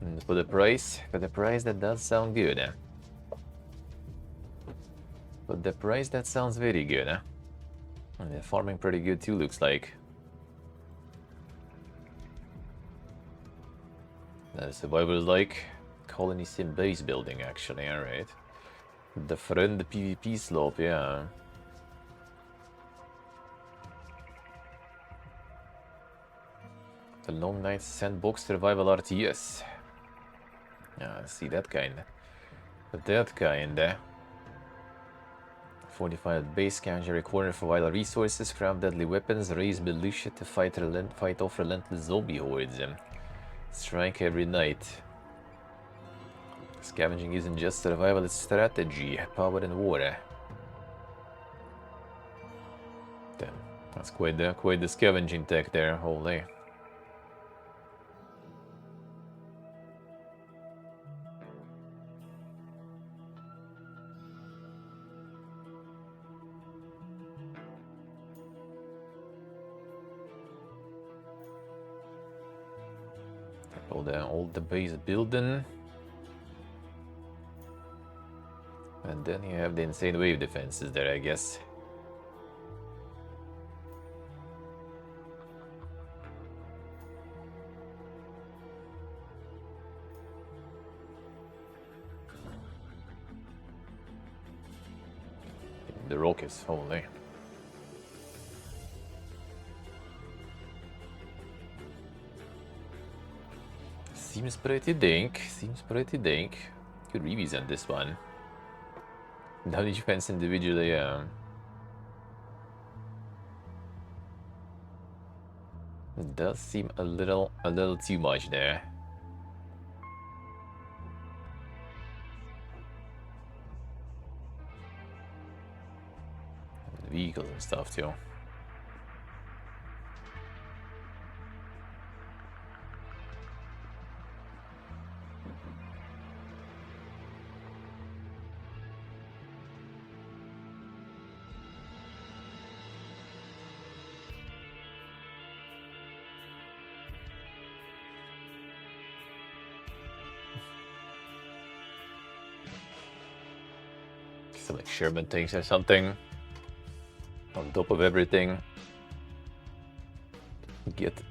Speaker 1: And for the price, that does sound good. For the price, that sounds very good. And they're farming pretty good too, looks like. Survival like colony sim base building, actually. Alright. The friend PvP slope, yeah. The Long Night Sandbox Survival RTS. Yeah, I see that kind. That kind. Fortified base, scavenger corner for vital resources, craft deadly weapons, raise militia to fight off relentless zombie hordes. Strike every night. Scavenging isn't just survival, it's strategy, power and war. Damn, that's quite the scavenging tech there, holy. All the base building. And then you have the insane wave defenses there, I guess. The rockets, holy. Seems pretty dink. Good reviews on this one. Down each fence individually, It does seem a little too much there. And vehicles and stuff too. Some like Sherman tanks or something. On top of everything. Get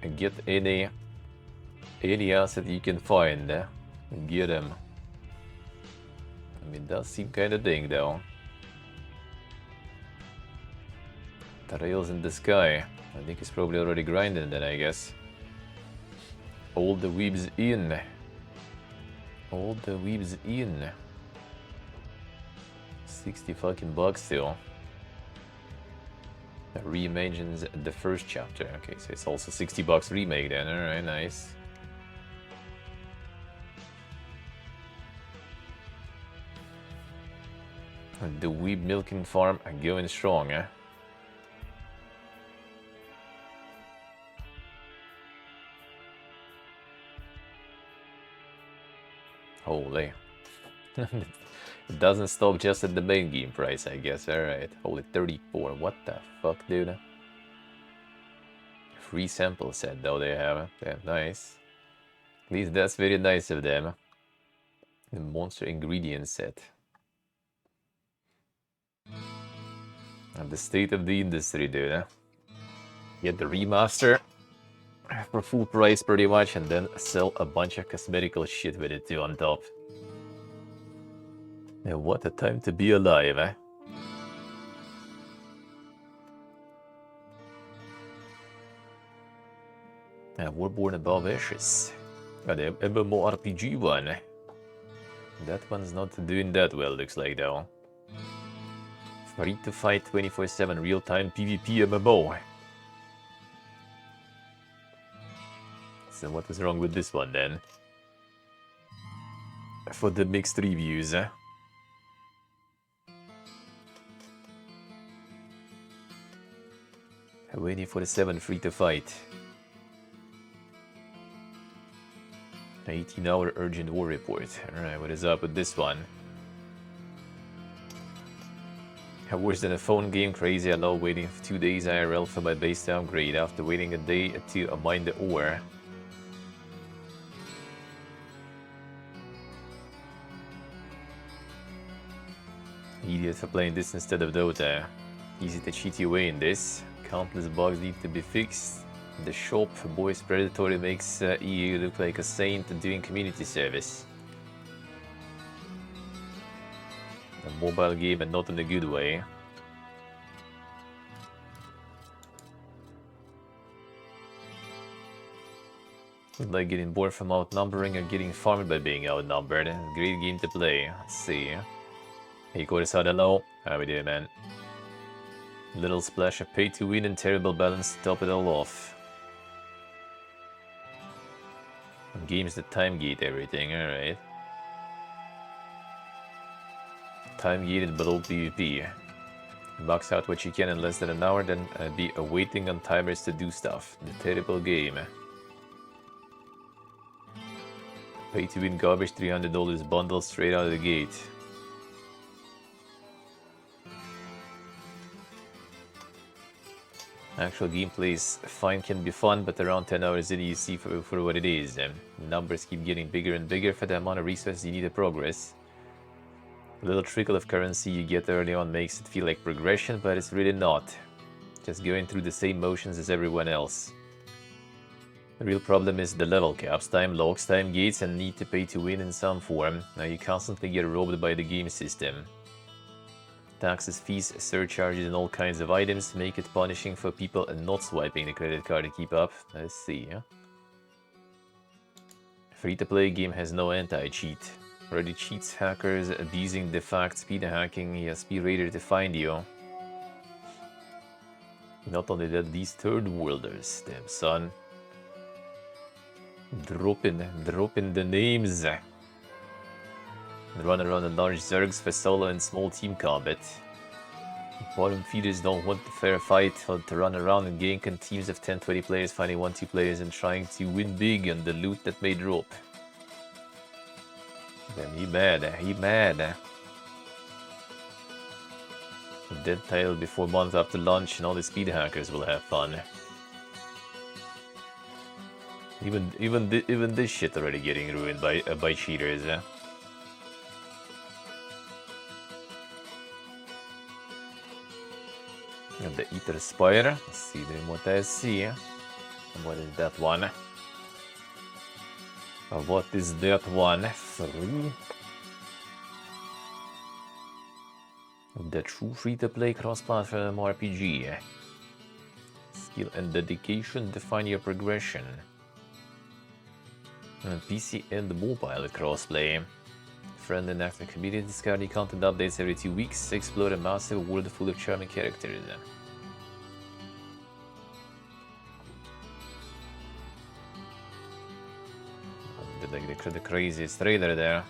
Speaker 1: any asset you can find. Get them. I mean, it does seem kind of ding though. The rails in the sky. I think it's probably already grinding then, I guess. All the weebs in. 60 fucking bucks still. Reimagines the first chapter. Okay, so it's also 60 bucks remake then. Alright, nice. And the weeb milking farm going strong, eh? Holy. It doesn't stop just at the main game price, I guess. Alright. Holy 34. What the fuck, dude? Free sample set, though, they have. Yeah, nice. At least that's very nice of them. The monster ingredient set. And the state of the industry, dude. Get the remaster for full price, pretty much, and then sell a bunch of cosmetical shit with it, too, on top. Yeah, what a time to be alive, eh? Yeah, we're born above ashes. Got the MMORPG one. That one's not doing that well, looks like, though. Free to fight 24/7 real-time PvP MMO. So what is wrong with this one, then? for the mixed reviews. Waiting for the 7 free to fight. 18-hour urgent war report. Alright, what is up with this one? Worse than a phone game, crazy. I love waiting for 2 days IRL for my base downgrade after waiting a day to mine the ore. Idiot for playing this instead of Dota. Easy to cheat your way in this. Countless bugs need to be fixed. The shop, Boys Predatory, makes EU look like a saint doing community service. A mobile game, and not in a good way. Like getting bored from outnumbering or getting farmed by being outnumbered. Great game to play. Let's see. Hey, Korisad, hello. How we doing, man? Little splash of pay to win and terrible balance to top it all off. Games that time gate everything, alright. Time gated but old PvP. Box out what you can in less than an hour, then be awaiting on timers to do stuff. The terrible game. Pay to win garbage, $300 bundle straight out of the gate. Actual gameplay is fine, can be fun, but around 10 hours in you see for what it is. Numbers keep getting bigger and bigger for the amount of resources you need to progress. A little trickle of currency you get early on makes it feel like progression, but it's really not. Just going through the same motions as everyone else. The real problem is the level caps, time locks, time gates, and need to pay to win in some form. Now you constantly get robbed by the game system. Taxes, fees, surcharges, and all kinds of items make it punishing for people not swiping the credit card to keep up. Let's see. Free-to-play game has no anti-cheat. Already cheats hackers abusing the fact speed hacking. He has speed radar to find you. Not only that, these third worlders, damn son. Drop in the names. Run around in large zergs for solo and small team combat. Bottom feeders don't want the fair fight, want to run around and gank on teams of 10-20 players, finding 1-2 players and trying to win big on the loot that may drop. Damn, he mad. Dead title before month after launch and all the speed hackers will have fun. Even this shit already getting ruined by cheaters. And the Ether Spire. Let's see what I see. What is that one? What is that one? 3. The true free-to-play cross-platform RPG. Skill and dedication define your progression. PC and mobile crossplay. Friend and active community, discarding content updates every 2 weeks. Explore a massive world full of charming characters. The craziest trailer there.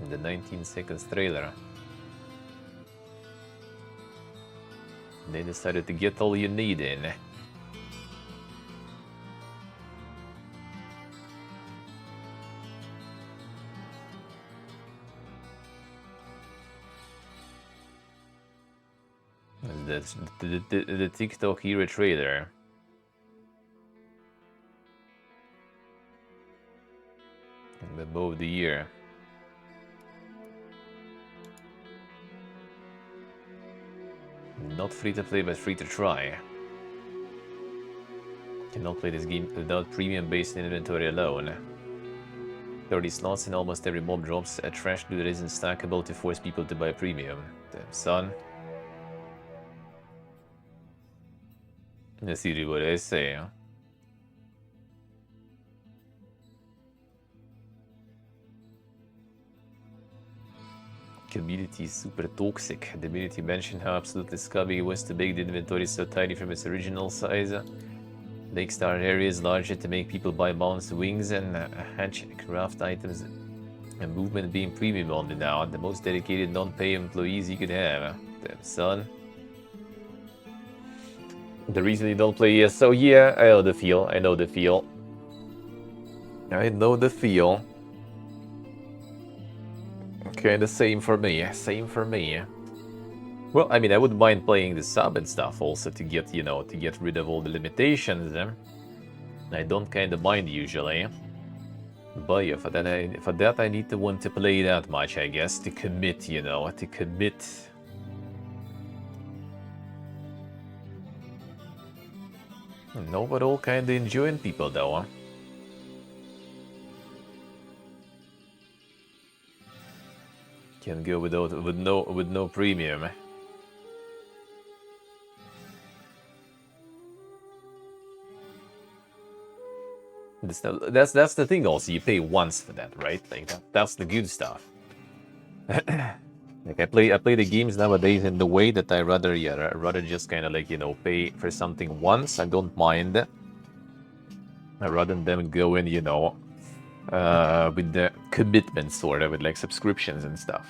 Speaker 1: The 19 seconds trailer. They decided to get all you need in. That's the TikTok hero trailer. The bow of the year. Not free to play, but free to try. Cannot play this game without premium based inventory alone. 30 slots in almost every mob drops a trash loot that isn't stackable to force people to buy premium. Damn son. Let's see what I say. Community is super toxic. The community mentioned how absolutely scummy it was to make the inventory so tiny from its original size. Make star areas larger to make people buy mounts, wings, and hatch craft items And movement being premium only now. The most dedicated non-pay employees you could have. Damn, son. The reason you don't play ESO, yeah, I know the feel. I know the feel. I know the feel. Kinda same for me. Same for me. Well, I mean, I wouldn't mind playing the sub and stuff also to get, you know, to get rid of all the limitations. I don't kinda mind usually. But yeah, for that I need to want to play that much, I guess, to commit, you know, to commit. No, but all kinda enjoying people though, huh? Can go without with no premium. That's the thing also, you pay once for that, right? Like that's the good stuff. Like I play the games nowadays in the way that I rather just kind of like, you know, pay for something once. I don't mind. Rather than go in, you know, with the commitment sort of, with like subscriptions and stuff.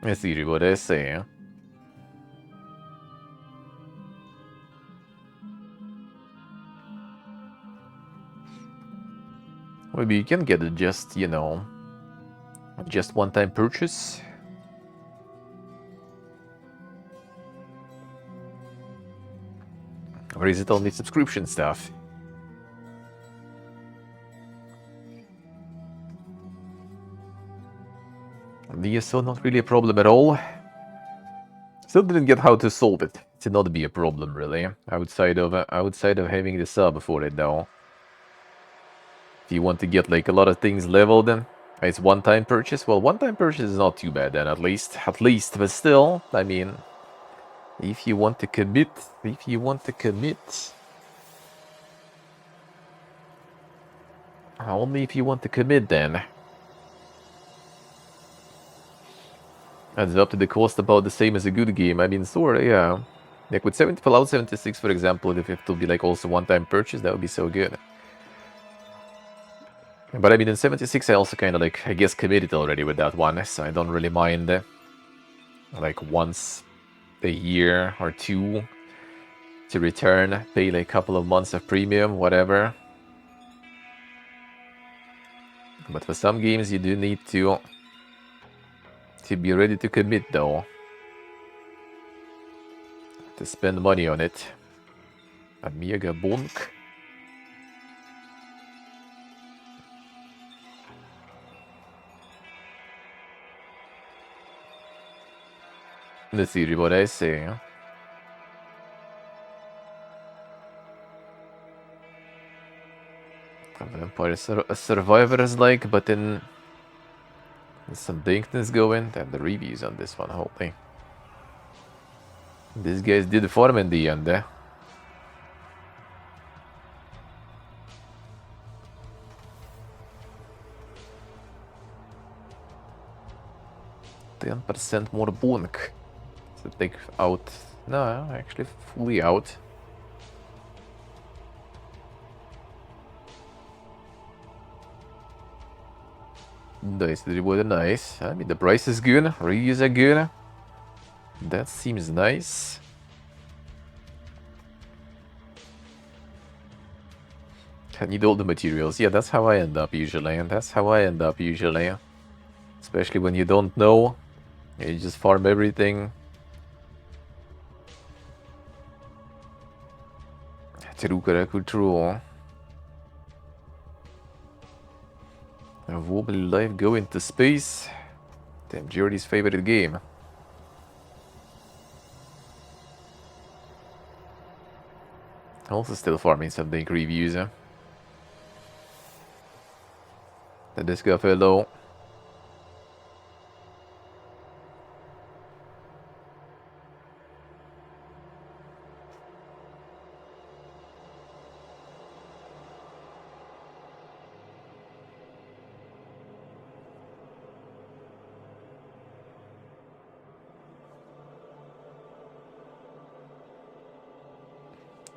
Speaker 1: I see what I say. Maybe you can get it just, you know, just one-time purchase. Or is it only subscription stuff? DSO not really a problem at all. Still didn't get how to solve it. To not be a problem really. Outside of having the sub for it though. If you want to get like a lot of things leveled, then it's one-time purchase. Well, one-time purchase is not too bad then, at least, but still, I mean, if you want to commit, only if you want to commit then. Adds up to the cost about the same as a good game. I mean, sort of, yeah. Like with Fallout 76, for example, if it will be like also one-time purchase, that would be so good. But I mean, in 76, I also kind of like, I guess, committed already with that one, so I don't really mind, like, once a year or two to return, pay like a couple of months of premium, whatever. But for some games, you do need to be ready to commit, though. To spend money on it. Amiga Bonk. Let's see what I say. Vampire Survivor is like, but then some dankness going. And the reviews on this one, hopefully. These guys did farm in the end, eh? %10 more bonk. So take out. No, actually fully out. Nice, really nice. I mean, the price is good, reviews are good. That seems nice. I need all the materials. Yeah, that's how I end up usually. Especially when you don't know. You just farm everything. True. A wobbly life go into space. Damn, Jordy's favorite game. Also still farming some dank reviews. The disco fellow.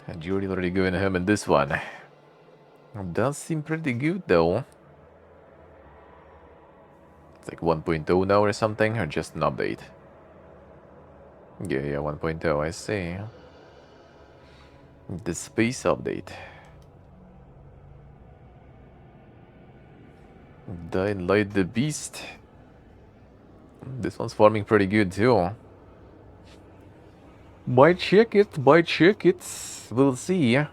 Speaker 1: And Jordy already going home in this one. It does seem pretty good though. It's like 1.0 now or something, or just an update? Yeah, 1.0, I see. The space update. Dying Light the Beast. This one's farming pretty good too. Might check it, might check it. We'll see. The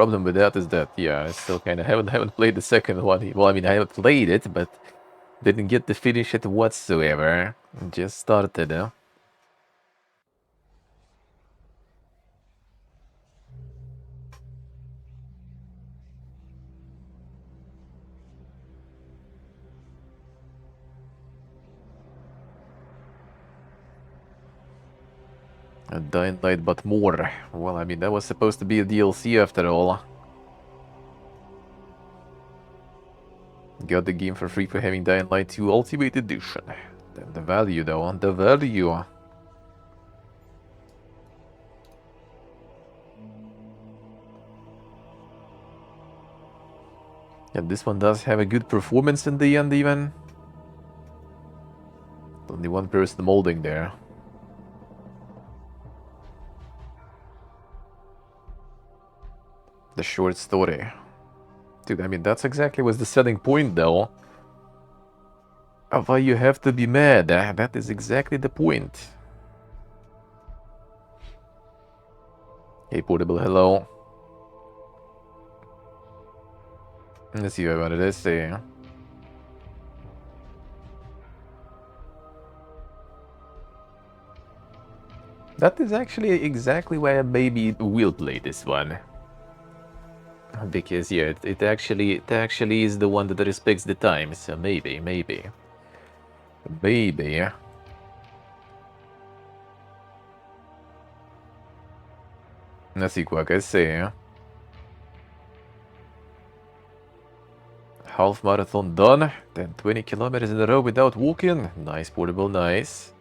Speaker 1: problem with that is that, yeah, I still kind of haven't played the second one. Well, I mean, I haven't played it, but didn't get to finish it whatsoever. Just started, huh? A Dying Light, but more. Well, I mean, that was supposed to be a DLC after all. Got the game for free for having Dying Light 2 Ultimate Edition. Then the value, though, the value. And this one does have a good performance in the end, even. Only one person molding there. The short story. Dude, I mean, that's exactly what's the selling point, though. Of why you have to be mad. That is exactly the point. Hey, Portable, hello. Let's see what I wanted to say. That is actually exactly why I maybe will play this one. Because yeah, it actually is the one that respects the time, so maybe. Let's see what I say. Half marathon done, then 20 kilometers in a row without walking. Nice, Portable, nice.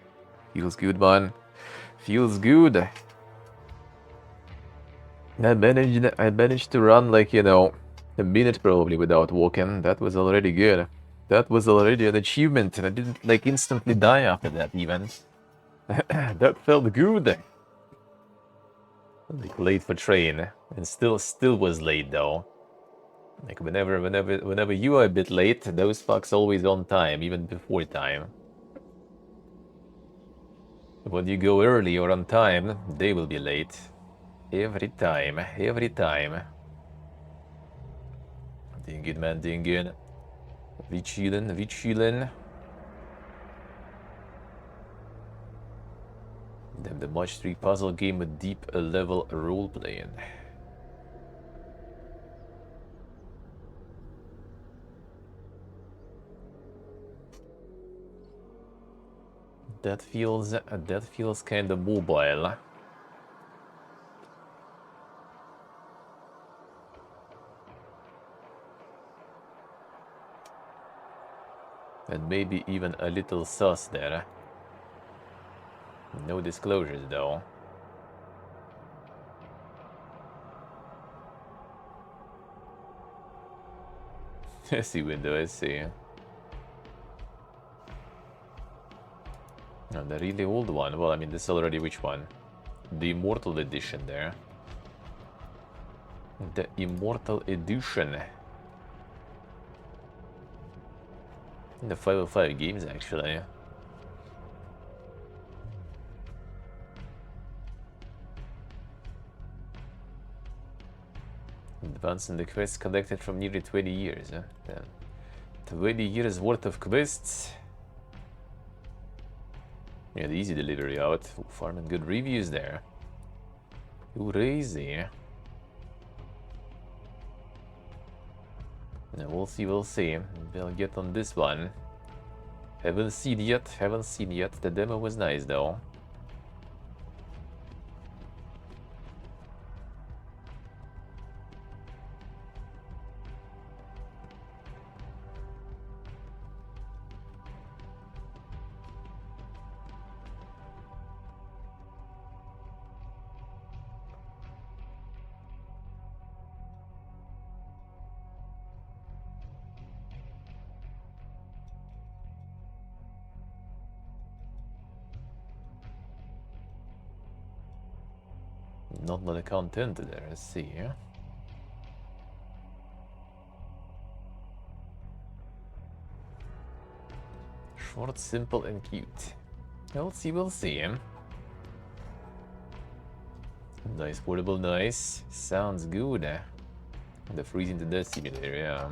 Speaker 1: Feels good, man. Feels good. I managed to run like, you know, a minute probably without walking. That was already good. That was already an achievement, and I didn't like instantly die after that even. That felt good. Like late for train, and still was late though. Like whenever you are a bit late, those fucks always on time, even before time. When you go early or on time, they will be late. Every time, every time. Doing good, man, doing good. We chillin'. Damn, the Match 3 puzzle game with deep level role-playing. That feels kind of mobile. And maybe even a little sus there. No disclosures though. I see window, I see. Oh, the really old one. Well, I mean, this is already which one? The Immortal Edition there. The Immortal Edition. The 505 games, actually. Advancing the quests collected from nearly 20 years. Huh? Yeah. 20 years worth of quests. Yeah, the easy delivery out. Farming good reviews there. Crazy. Yeah, we'll see. Maybe I'll get on this one. Haven't seen yet. The demo was nice though. Not a lot of content there. Let's see. Yeah? Short, simple, and cute. We'll see. We'll see. Nice portable, nice. Sounds good. The freezing to death simulator. Yeah.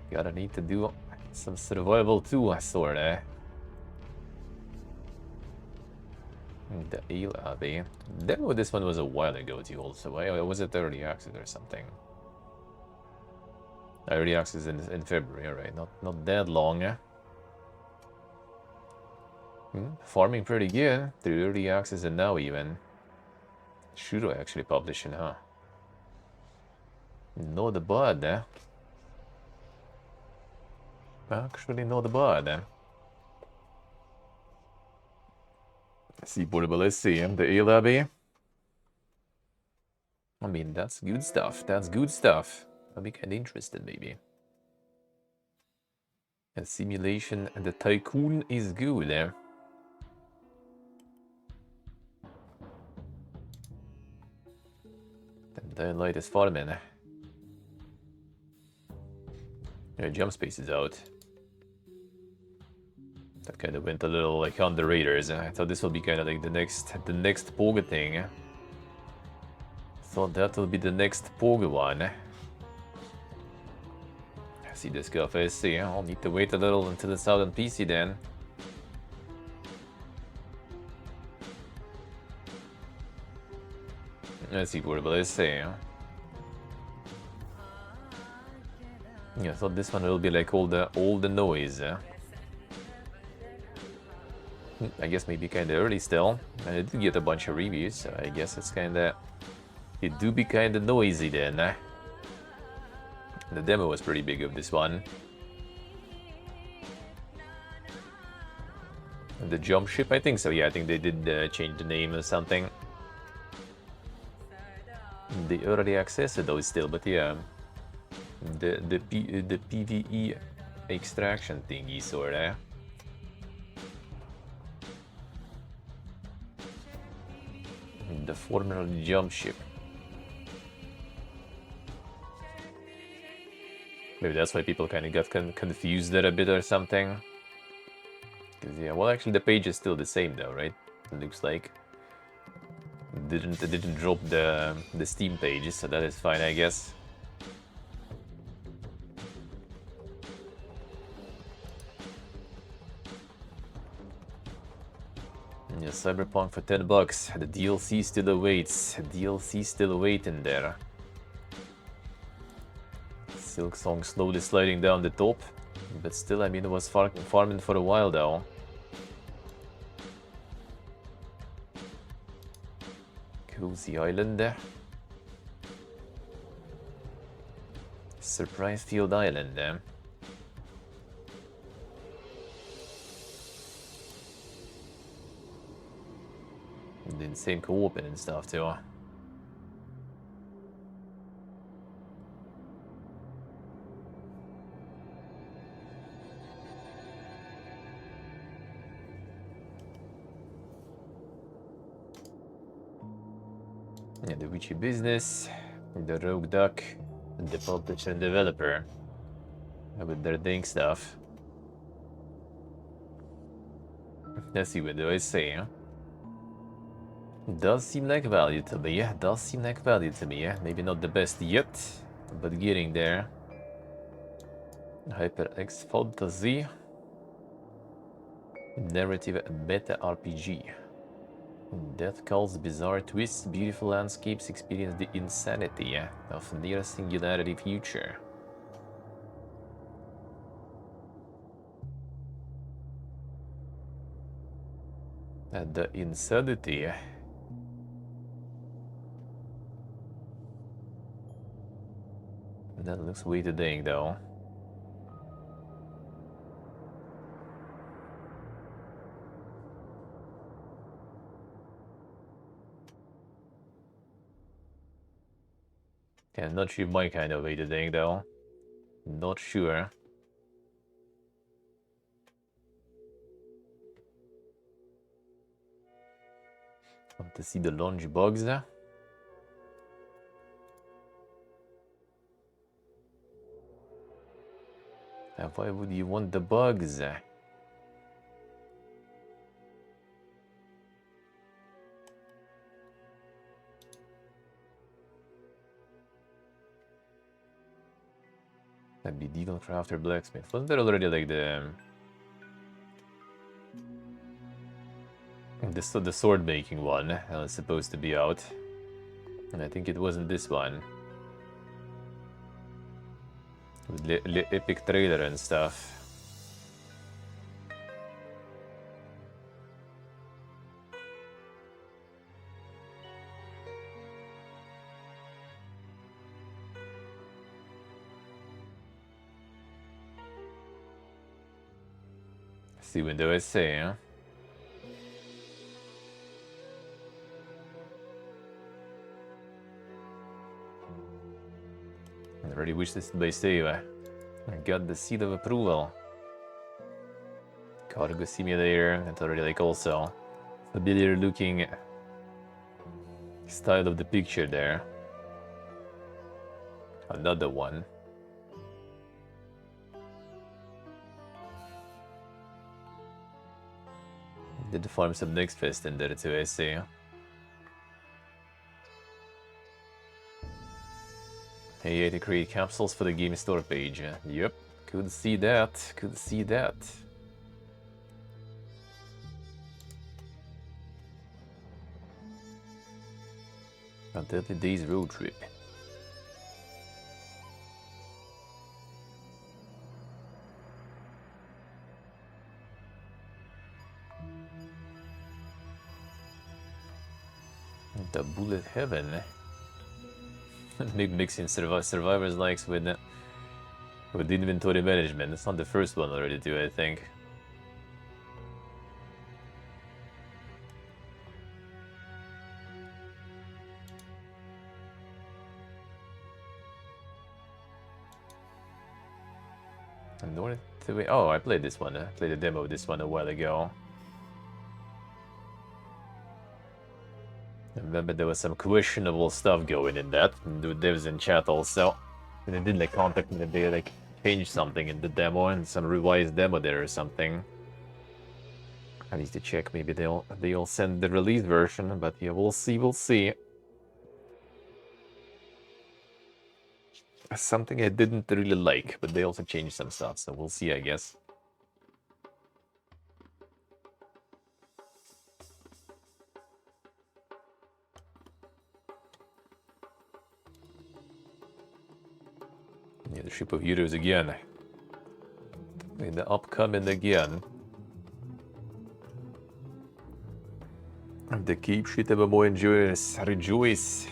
Speaker 1: Gotta need to do some survival too, sort of. The Ale Abbey. Demo this one was a while ago too also. Was it early access or something? Early access in February, right? Not that long. Farming pretty good. Through early access and now even. Should I actually publish it, huh? Not bad. Actually not bad. See portable, let's see. The Ale Abbey. I mean, that's good stuff. That's good stuff. I'll be kind of interested, maybe. And simulation and the tycoon is good. The light is farming. Jump space is out. That kind of went a little like on the radars. I thought this will be kind of like the next Poga thing. Thought that will be the next Poga one. See this guy first. See, I'll need to wait a little until it's out on PC then. Let's see what I say. Yeah, I thought this one will be like all the noise. I guess maybe kind of early still. I did get a bunch of reviews, so I guess it's kind of... It do be kind of noisy then. The demo was pretty big of this one. And the jump ship, I think so. Yeah, I think they did change the name or something. The early access though is still, but yeah, the PVE extraction thingy sorta. The former jump ship. Maybe that's why people kind of got confused there a bit or something. Cause yeah, well actually the page is still the same though, right? It looks like. Didn't drop the Steam pages, so that is fine, I guess. Yeah, Cyberpunk for $10. The DLC still awaits. DLC still waiting there. Silk Song slowly sliding down the top, but still, I mean, it was farming for a while though. Cozy Island. Surprise Field Island. The insane co-op and stuff too. Yeah, the Witchy Business, the Rogue Duck, the publisher and developer with their dang stuff. Let's see what do I say. Does seem like value to me. Does seem like value to me. Maybe not the best yet, but getting there. HyperX Fantasy. Narrative Meta RPG. Death Calls, bizarre twists, beautiful landscapes, experience the insanity of near singularity future. The insanity. That looks way too dang though. Yeah, not sure my kind of way to dang though. Not sure. Want to see the launch bugs. And why would you want the bugs? A medieval crafter blacksmith. Wasn't there already like the sword making one that was supposed to be out? And I think it wasn't this one. With epic trailer and stuff. See window essay, huh? I already wished this by save. I got the seal of approval. Cargo simulator, that's already like also familiar looking style of the picture there. Another one. Did farm some next fest in there too, I see. Hey, to create capsules for the game store page. Yep, could see that, could see that. A 30 days road trip. The bullet heaven. Big mixing survivors likes with inventory management. It's not the first one already too, I think. Oh, I played this one. I played a demo of this one a while ago. I remember there was some questionable stuff going in that. The devs in chat also. And they did like contact me, they like changed something in the demo and some revised demo there or something. I need to check, maybe they'll send the release version, but yeah, we'll see, we'll see. Something I didn't really like, but they also changed some stuff, so we'll see, I guess. Yeah, the Ship of Heroes again. In the upcoming again. The keep shit MMO enjoyers rejoice.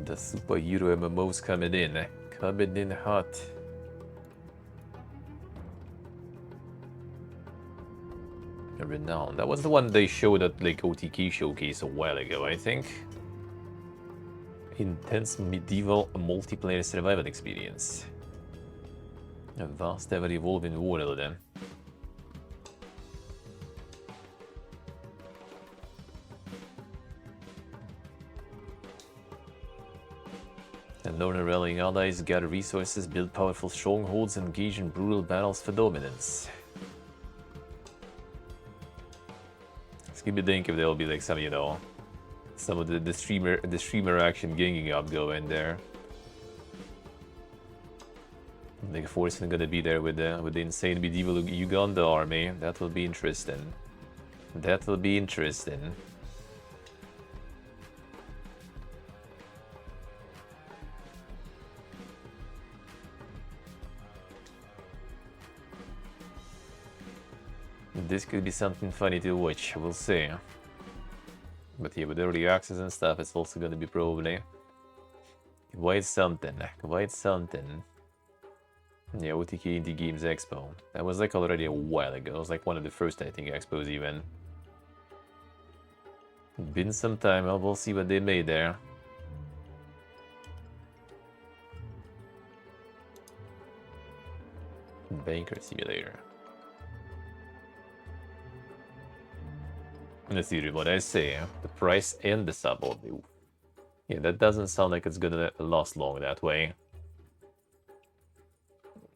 Speaker 1: The superhero MMOs coming in hot. Renown. That was the one they showed at like OTK showcase a while ago, I think. Intense medieval multiplayer survival experience. A vast ever evolving world then. And learn rallying allies, gather resources, build powerful strongholds, engage in brutal battles for dominance. Give me think if there'll be like some, you know, some of the streamer action ganging up going there. Like Forsen gonna be there with the insane medieval Uganda army. That will be interesting. That will be interesting. This could be something funny to watch, we'll see. But yeah, with early access and stuff, it's also gonna be probably quite something, quite something. Yeah, OTK Indie Games Expo. That was like already a while ago. It was like one of the first, I think, expos even. Been some time, we'll see what they made there. Banker Simulator. Let's see what I say. The price and the sub. Yeah, that doesn't sound like it's gonna last long that way.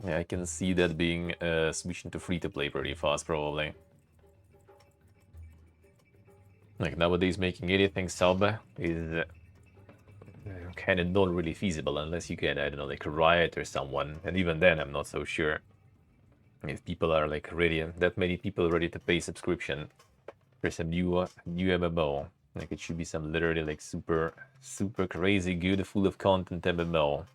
Speaker 1: Yeah, I can see that being switching to free-to-play pretty fast, probably. Like, nowadays, making anything sub is kind of not really feasible unless you get, I don't know, like Riot or someone. And even then, I'm not so sure if people are like ready, that many people ready to pay subscription for some new MMO. Like, it should be some literally like super crazy good, full of content MMO.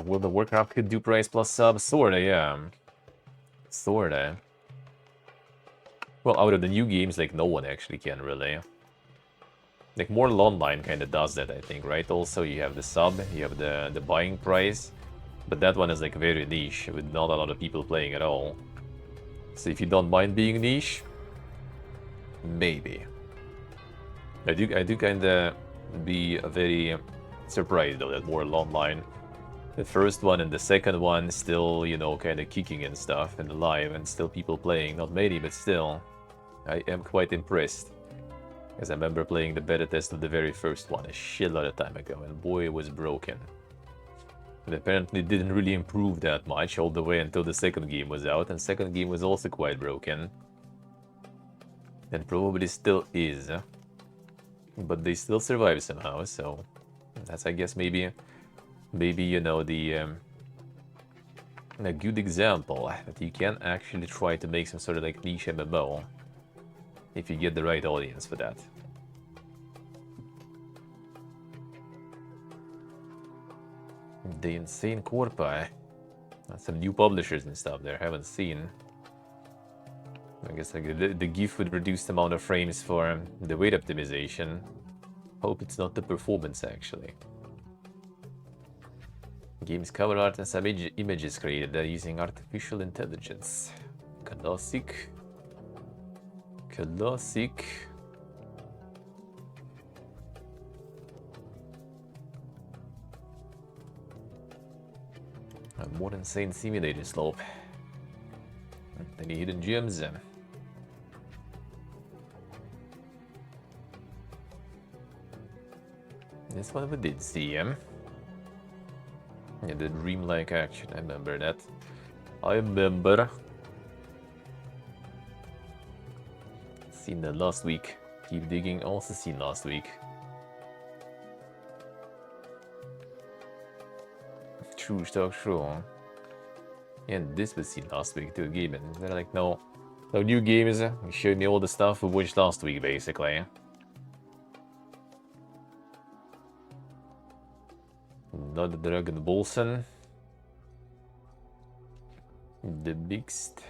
Speaker 1: World of Warcraft could do price plus sub, sorta, yeah. Sorta. Well, out of the new games, like, no one actually can, really. Like, Mortal Online kind of does that, I think, right? Also, you have the sub, you have the buying price, but that one is, like, very niche, with not a lot of people playing at all. So if you don't mind being niche, maybe. I do kind of be very surprised, though, that Mortal Online, the first one and the second one, still, you know, kind of kicking and stuff, and alive, and still people playing. Not many, but still. I am quite impressed. Because I remember playing the beta test of the very first one a shitload of time ago, and boy, it was broken. It apparently didn't really improve that much all the way until the second game was out, and second game was also quite broken. And probably still is. But they still survive somehow, so that's, I guess, maybe you know, a good example that you can actually try to make some sort of like niche MMO. If you get the right audience for that. The Insane Corpi. That's some new publishers and stuff there, haven't seen. I guess like the GIF would reduce the amount of frames for the weight optimization. Hope it's not the performance, actually. Game's cover art and some images created using artificial intelligence. Classic. Classic. A more insane simulator slope. Any hidden gems? This one we did see him. Yeah, the dreamlike action, I remember that. I remember. Seen that last week. Keep digging, also seen last week. True, stock, true. Yeah, and this was seen last week too, game, and they're like, no new games. You showed me all the stuff we watched last week, basically. Not the Dragon Ballson. The mixed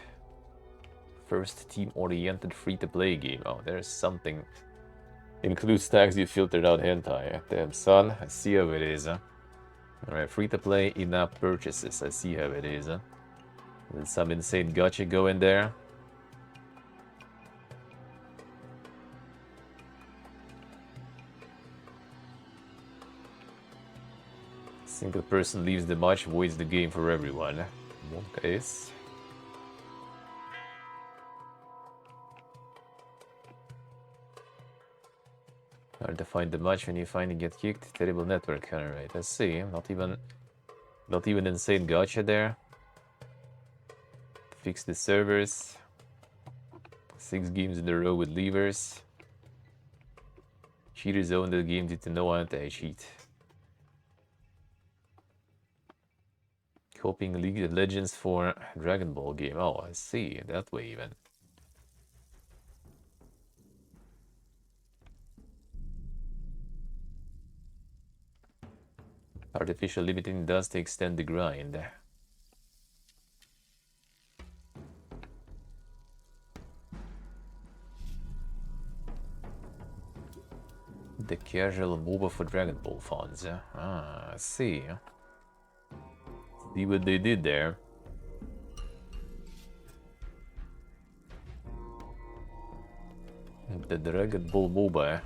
Speaker 1: first team-oriented free-to-play game. Oh, there's something. Includes tags you filtered out hentai. Damn, son, I see how it is. Alright, free-to-play in-app purchases. I see how it is. There's some insane gacha go in there. Single person leaves the match, voids the game for everyone. Okay. Hard to find the match when you finally get kicked. Terrible network. Alright, let's see. Not even insane gacha there. Fix the servers. 6 games in a row with levers. Cheaters own the game due to no anti-cheat. Copying League of Legends for Dragon Ball game. Oh, I see. That way even. Artificial limiting does to extend the grind. The casual MOBA for Dragon Ball fans. Ah, I see. See what they did there. The Dragon Ball MOBA.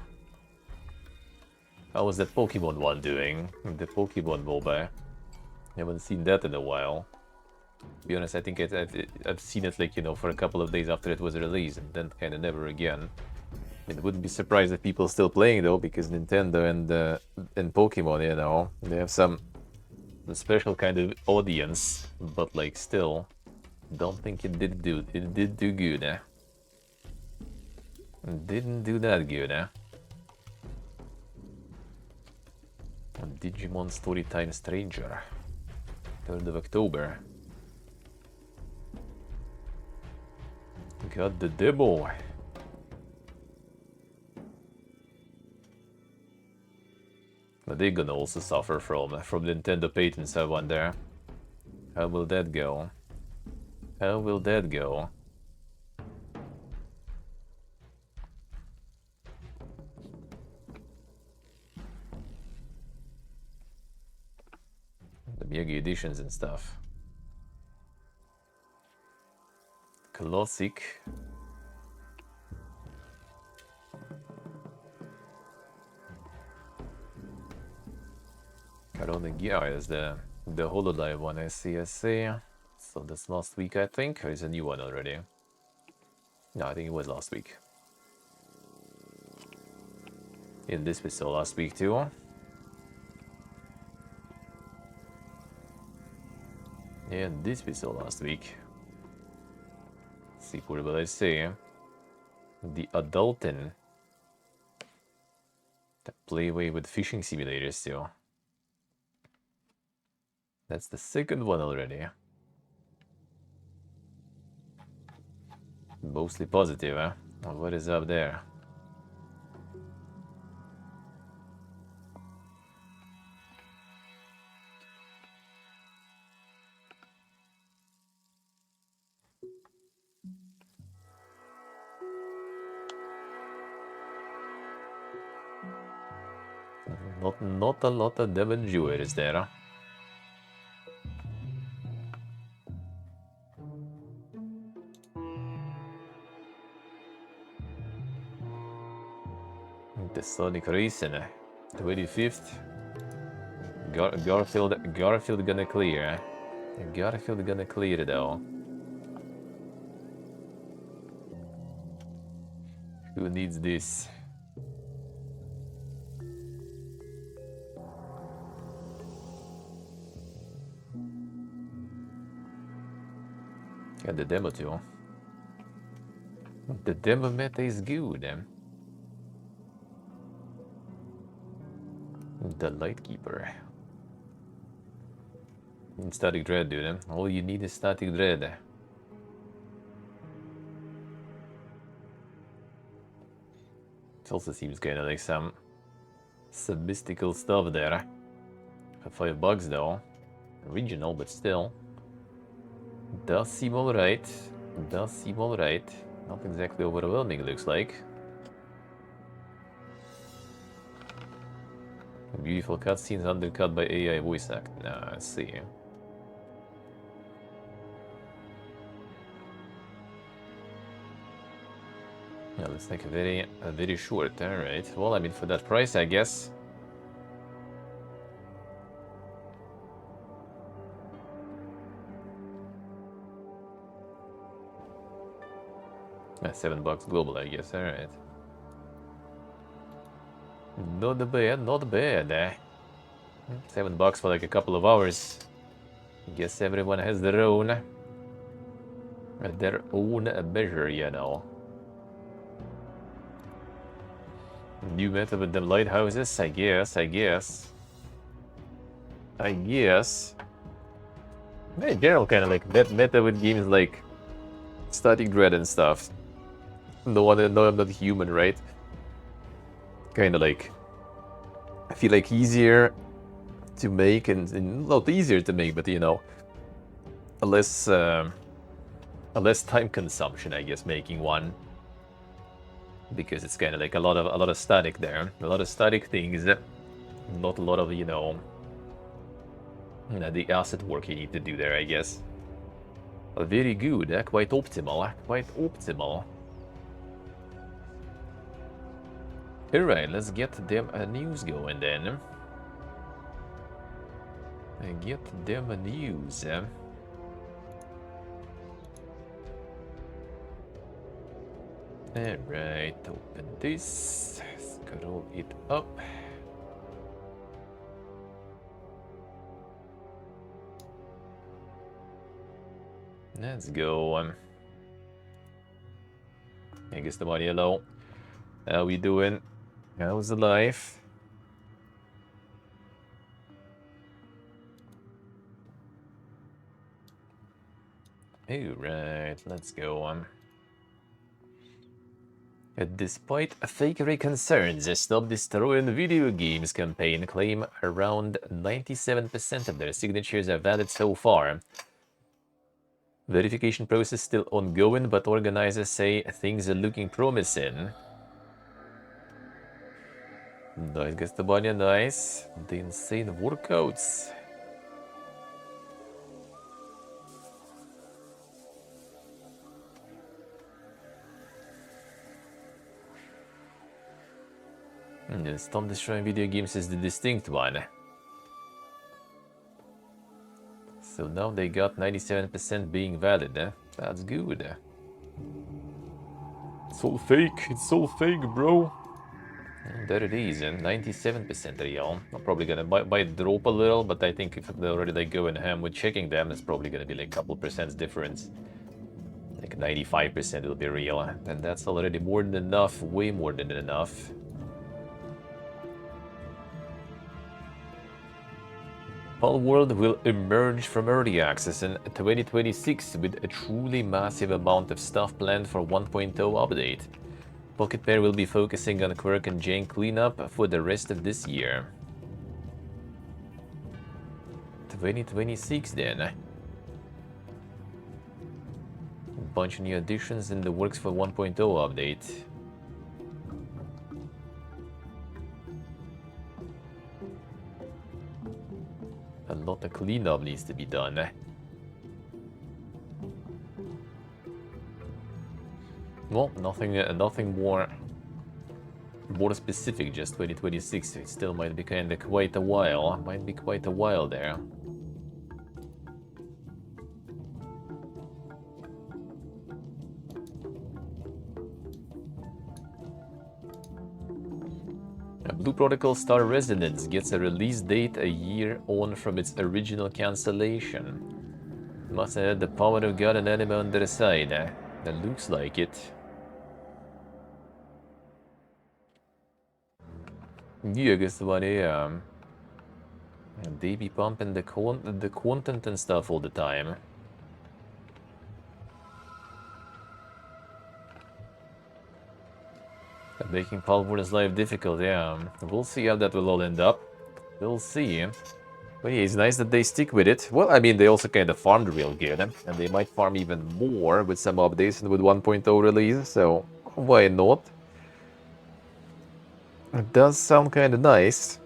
Speaker 1: How was that Pokemon one doing? The Pokemon MOBA. Haven't seen that in a while. To be honest, I think I've seen it, like, you know, for a couple of days after it was released, and then kind of never again. It wouldn't be surprised if people still playing though, because Nintendo and Pokemon, you know, they have some special kind of audience, but like still, don't think it did do good, eh? Didn't do that good, eh? Digimon Storytime Stranger, 3rd of October. Got the demo. But they're gonna also suffer from Nintendo patents, I wonder. How will that go? How will that go? The Miyagi editions and stuff. Classic. Karone Gear is the Hololive one, I see. So that's last week, I think, or is a new one already? No, I think it was last week. And this we saw last week too. And this we saw last week. See what will I say? The Adultin. The Playway with fishing simulators too. That's the second one already. Mostly positive, huh? What is up there? Not a lot of Devon Jewelers there, huh? The Sonic Racing, 25th. Garfield gonna clear. Garfield gonna clear though. Who needs this? Got the demo too. The demo meta is good. The Lightkeeper. Static Dread, dude. All you need is Static Dread. It also seems kind of like some mystical stuff there. For $5 though. Original, but still. Does seem alright. Does seem alright. Not exactly overwhelming, looks like. Beautiful cutscenes undercut by AI voice act. I see. Yeah, looks like very short. Alright. Well, I mean, for that price, I guess. $7 global, I guess. Alright. Not bad, not bad. $7 for like a couple of hours. Guess everyone has their own measure, you know. New meta with the lighthouses, I guess. In general, kind of like that meta with games like Static Dread and stuff. No, I'm not human, right? Kind of like, I feel like easier to make and not easier to make, but you know, a less time consumption, I guess, making one, because it's kind of like a lot of static there, a lot of static things, not a lot of, you know, the asset work you need to do there, I guess. Very good, quite optimal, quite optimal. Alright, let's get them news going then. Get them news. Alright, open this. Scroll it up. Let's go. I guess the money hello. How we doing? How's the life? Alright, let's go. Despite fakery concerns, Stop Destroying Video Games campaign claim around 97% of their signatures are valid so far. Verification process still ongoing, but organizers say things are looking promising. Nice, gets the bunny, nice. The insane workouts. Stop Destroying Video Games is the distinct one. So now they got 97% being valid, eh? That's good. It's all fake, bro. And there it is, and 97% real. I'm probably gonna might drop a little, but I think if they're already like going ham with checking them, it's probably gonna be like a couple percent difference. Like 95% will be real, and that's already more than enough, way more than enough. Palworld will emerge from early access in 2026 with a truly massive amount of stuff planned for 1.0 update. Pocket Pair will be focusing on quirk and jank cleanup for the rest of this year. 2026 then. A bunch of new additions in the works for 1.0 update. A lot of cleanup needs to be done. Well, nothing more specific, just 2026. It still might be kinda quite a while. Might be quite a while there. Blue Protocol Star Resonance gets a release date a year on from its original cancellation. Must have had the power of God and anime on their side. That looks like it. Yeah, I guess the one they be pumping the content and stuff all the time. Making Palworld's life difficult, yeah. We'll see how that will all end up. We'll see. But yeah, it's nice that they stick with it. Well, I mean, they also kind of farmed real good, and they might farm even more with some updates and with 1.0 release, so why not? It does sound kind of nice.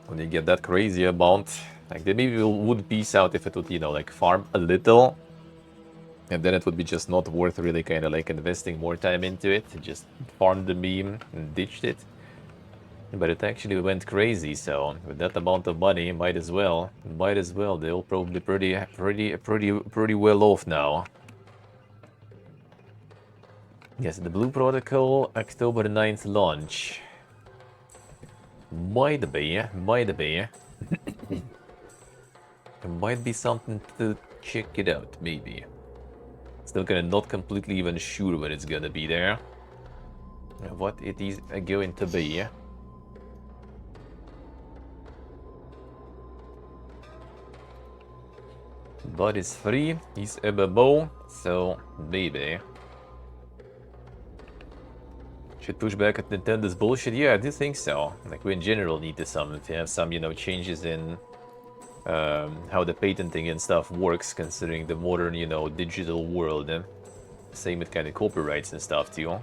Speaker 1: When you get that crazy amount, like they maybe would peace out if it would, you know, like farm a little. And then it would be just not worth really kind of like investing more time into it. Just farmed the meme and ditched it. But it actually went crazy, so with that amount of money, might as well. They'll probably pretty well off now. Yes, the Blue Protocol October 9th launch. Might be. It might be something to check it out, maybe. Still kinda not completely even sure when it's gonna be there. What it is going to be. But it's free, it's MMO, so maybe. Should push back at Nintendo's bullshit? Yeah, I do think so. Like, we in general need to have some, you know, changes in how the patenting and stuff works, considering the modern, you know, digital world. Same with kind of copyrights and stuff too.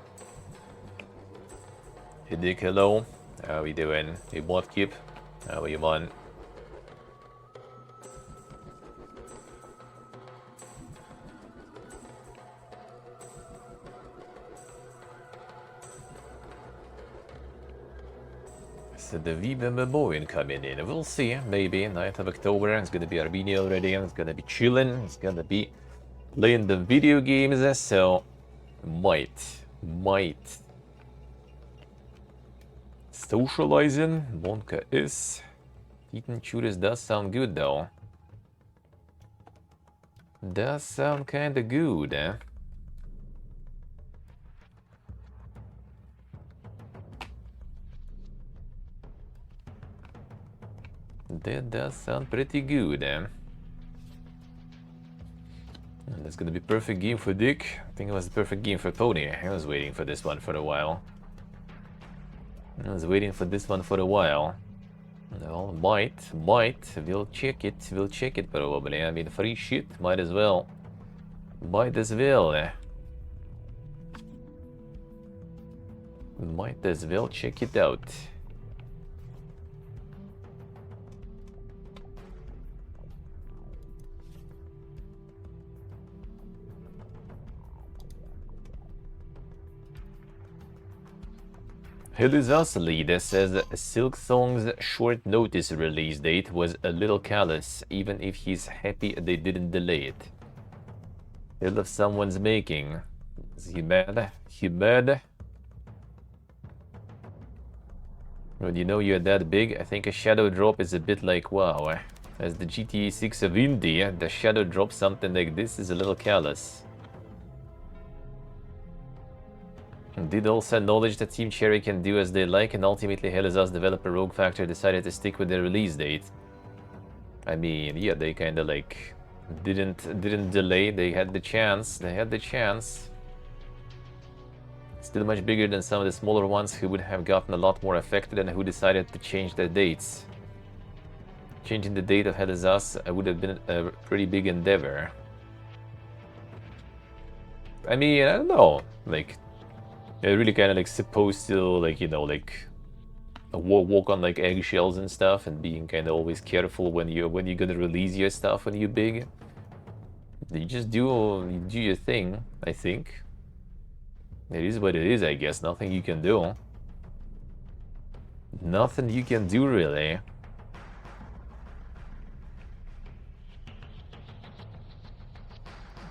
Speaker 1: Hey Dick, hello. How we doing? Hey Botkeep. How are you, man? So the VMMO incoming in. We'll see, maybe. 9th of October. It's gonna be Armenia already. It's gonna be chilling. It's gonna be playing the video games. So Might. Socializing, Monka is. Eating shooters does sound good though. Does sound kinda good, eh? That does sound pretty good, eh? And that's gonna be perfect game for Dick. I think it was the perfect game for Pony. I was waiting for this one for a while. No, might. We'll check it probably. I mean, free shit, might as well. Might as well, eh? Might as well check it out. Hilizas leader says Silk Song's short notice release date was a little callous, even if he's happy they didn't delay it. Hill of someone's making. Is he mad? He mad? When you know you're that big, I think a shadow drop is a bit like wow. As the GTA 6 of India, the shadow drop something like this is a little callous. Did also acknowledge that Team Cherry can do as they like, and ultimately Helizas developer Rogue Factor decided to stick with their release date. I mean, yeah, they kind of like didn't delay. They had the chance. Still much bigger than some of the smaller ones who would have gotten a lot more affected and who decided to change their dates. Changing the date of Helizas would have been a pretty big endeavor. I mean, I don't know, like. They're really kind of like supposed to, like, you know, like walk on like eggshells and stuff, and being kind of always careful when you're gonna release your stuff when you're big. You just do your thing. I think it is what it is. I guess nothing you can do. Nothing you can do really.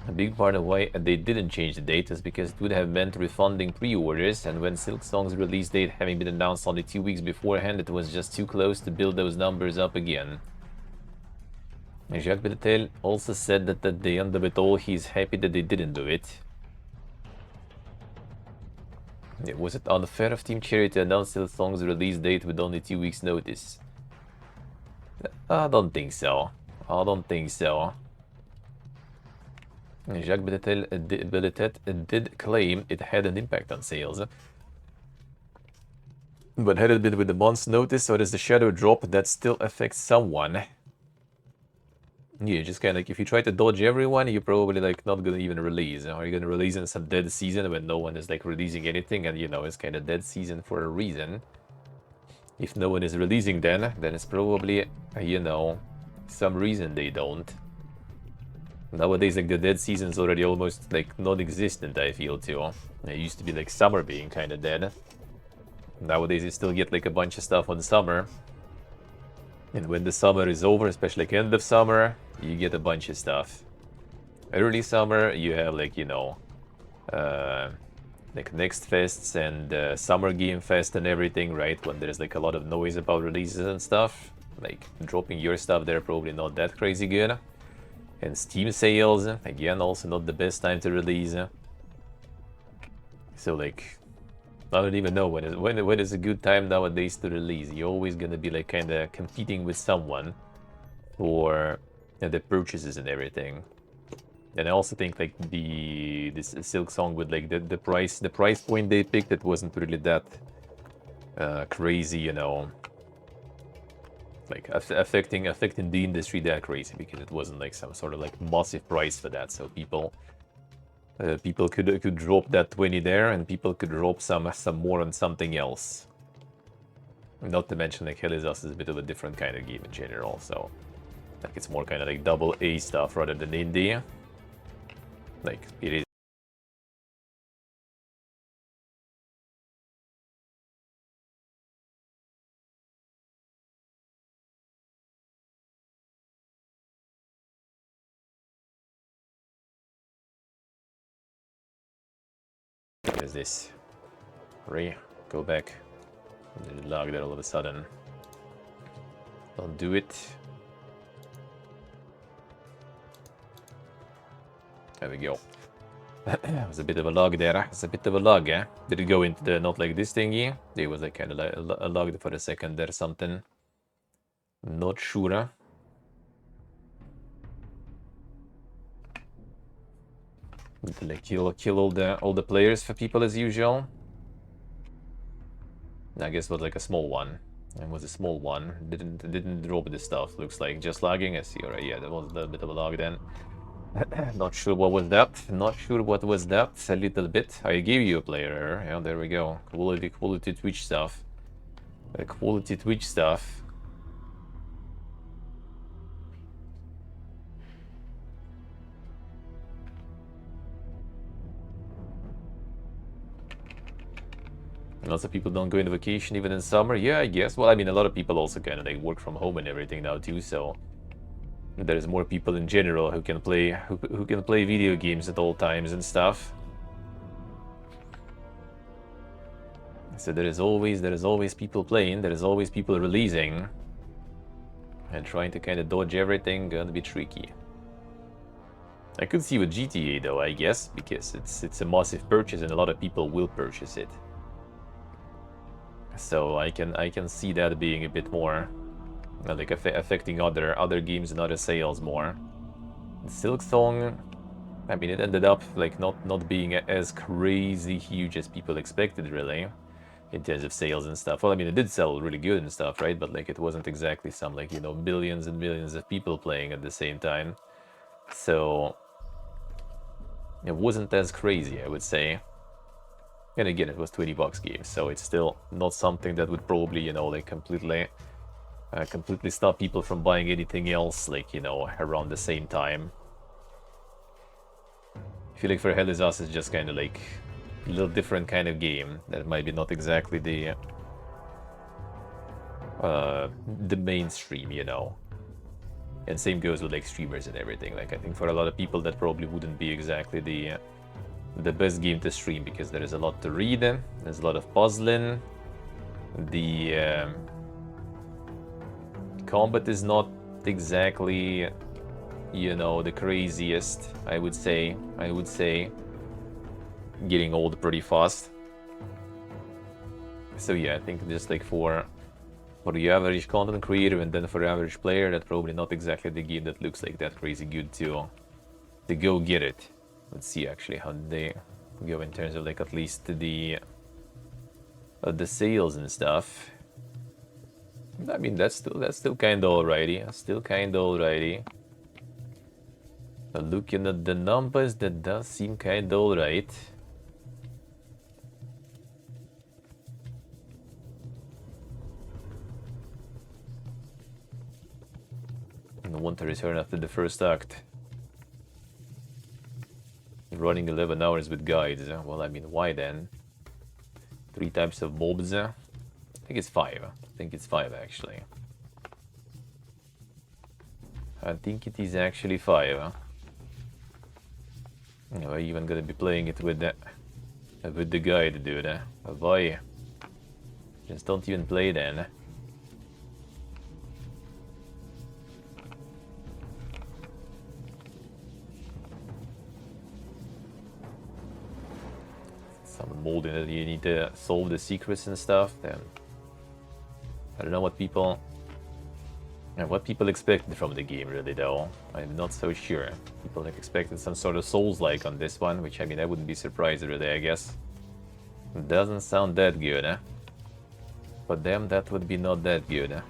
Speaker 1: A big part of why they didn't change the date is because it would have meant refunding pre-orders, and when Silk Song's release date having been announced only 2 weeks beforehand, it was just too close to build those numbers up again. Jacques Belletel also said that at the end of it all, he's happy that they didn't do it. Was it unfair of Team Cherry to announce Silk Song's release date with only 2 weeks notice? I don't think so. Jacques Belletet did claim it had an impact on sales. But had it been with a month's notice, or does the shadow drop, that still affects someone? Yeah, just kind of like, if you try to dodge everyone, you're probably like not gonna even release. Or you're gonna release in some dead season when no one is like releasing anything, and you know, it's kind of dead season for a reason. If no one is releasing then it's probably, you know, some reason they don't. Nowadays, like, the dead season's already almost, like, non-existent, I feel, too. It used to be, like, summer being kind of dead. Nowadays, you still get, like, a bunch of stuff on summer. And when the summer is over, especially, like, end of summer, you get a bunch of stuff. Early summer, you have, like, you know, like, Next Fests and Summer Game Fest and everything, right? When there's, like, a lot of noise about releases and stuff. Like, dropping your stuff there, probably not that crazy good. And Steam sales, again, also not the best time to release. So, like, I don't even know when is a good time nowadays to release. You're always gonna be like kind of competing with someone for the purchases and everything. And I also think like this Silk Song with like the price point they picked, it wasn't really that crazy, you know. Like affecting the industry that crazy, because it wasn't like some sort of like massive price for that. So people could drop that 20 there, and people could drop some more on something else. Not to mention like Helizas is a bit of a different kind of game in general, so like it's more kind of like double A stuff rather than indie. Like it is. What is this? Ray, go back. There's a lag there all of a sudden. Don't do it. There we go. It was a bit of a log there. It's a bit of a log, eh? Did it go into the not like this thingy? There was like kind of like a log for a second there, something. Not sure. Need to like kill all the players for people as usual. I guess it was like a small one. It was a small one. Didn't drop the stuff. Looks like just lagging. I see. Alright, yeah, that was a little bit of a log then. Not sure what was that. Not sure what was that. A little bit. I gave you a player error. Yeah, there we go. Quality Twitch stuff. Quality Twitch stuff. Lots of people don't go into vacation even in summer. Yeah, I guess. Well, I mean, a lot of people also kind of like work from home and everything now too. So there's more people in general who can play video games at all times and stuff. So there is always people playing. There is always people releasing, and trying to kind of dodge everything gonna be tricky. I could see with GTA though, I guess, because it's a massive purchase and a lot of people will purchase it. So I can see that being a bit more like affecting other games and other sales more. Silksong, I mean, it ended up like not being as crazy huge as people expected, really, in terms of sales and stuff. Well, I mean, it did sell really good and stuff, right? But like, it wasn't exactly some like, you know, billions and millions of people playing at the same time. So it wasn't as crazy, I would say. And again, it was $20 game, so it's still not something that would probably, you know, like completely stop people from buying anything else, like, you know, around the same time. I feel like for Hell Is Us, it's just kind of like a little different kind of game that might be not exactly the mainstream, you know. And same goes with like streamers and everything. Like, I think for a lot of people that probably wouldn't be exactly the best game to stream, because there is a lot to read, there's a lot of puzzling, the combat is not exactly, you know, the craziest, I would say, getting old pretty fast. So yeah, I think just like for the average content creator and then for the average player, that's probably not exactly the game that looks like that crazy good to go get it. Let's see actually how they go in terms of like at least the sales and stuff. I mean, that's still kind of alrighty. But looking at the numbers, that does seem kind of alright. And want to return after the first act. Running 11 hours with guides. Well, I mean, why then? 3 types of mobs. I think it's 5. I think it's 5 actually. I think it is actually 5. I'm even gonna be playing it with the guide, dude. Why? Just don't even play then. Some molding that you need to solve the secrets and stuff, then I don't know what people expected from the game, really, though. I'm not so sure. People like expected some sort of Souls-like on this one, which, I mean, I wouldn't be surprised, really, I guess. It doesn't sound that good, eh? For them, that would be not that good, eh?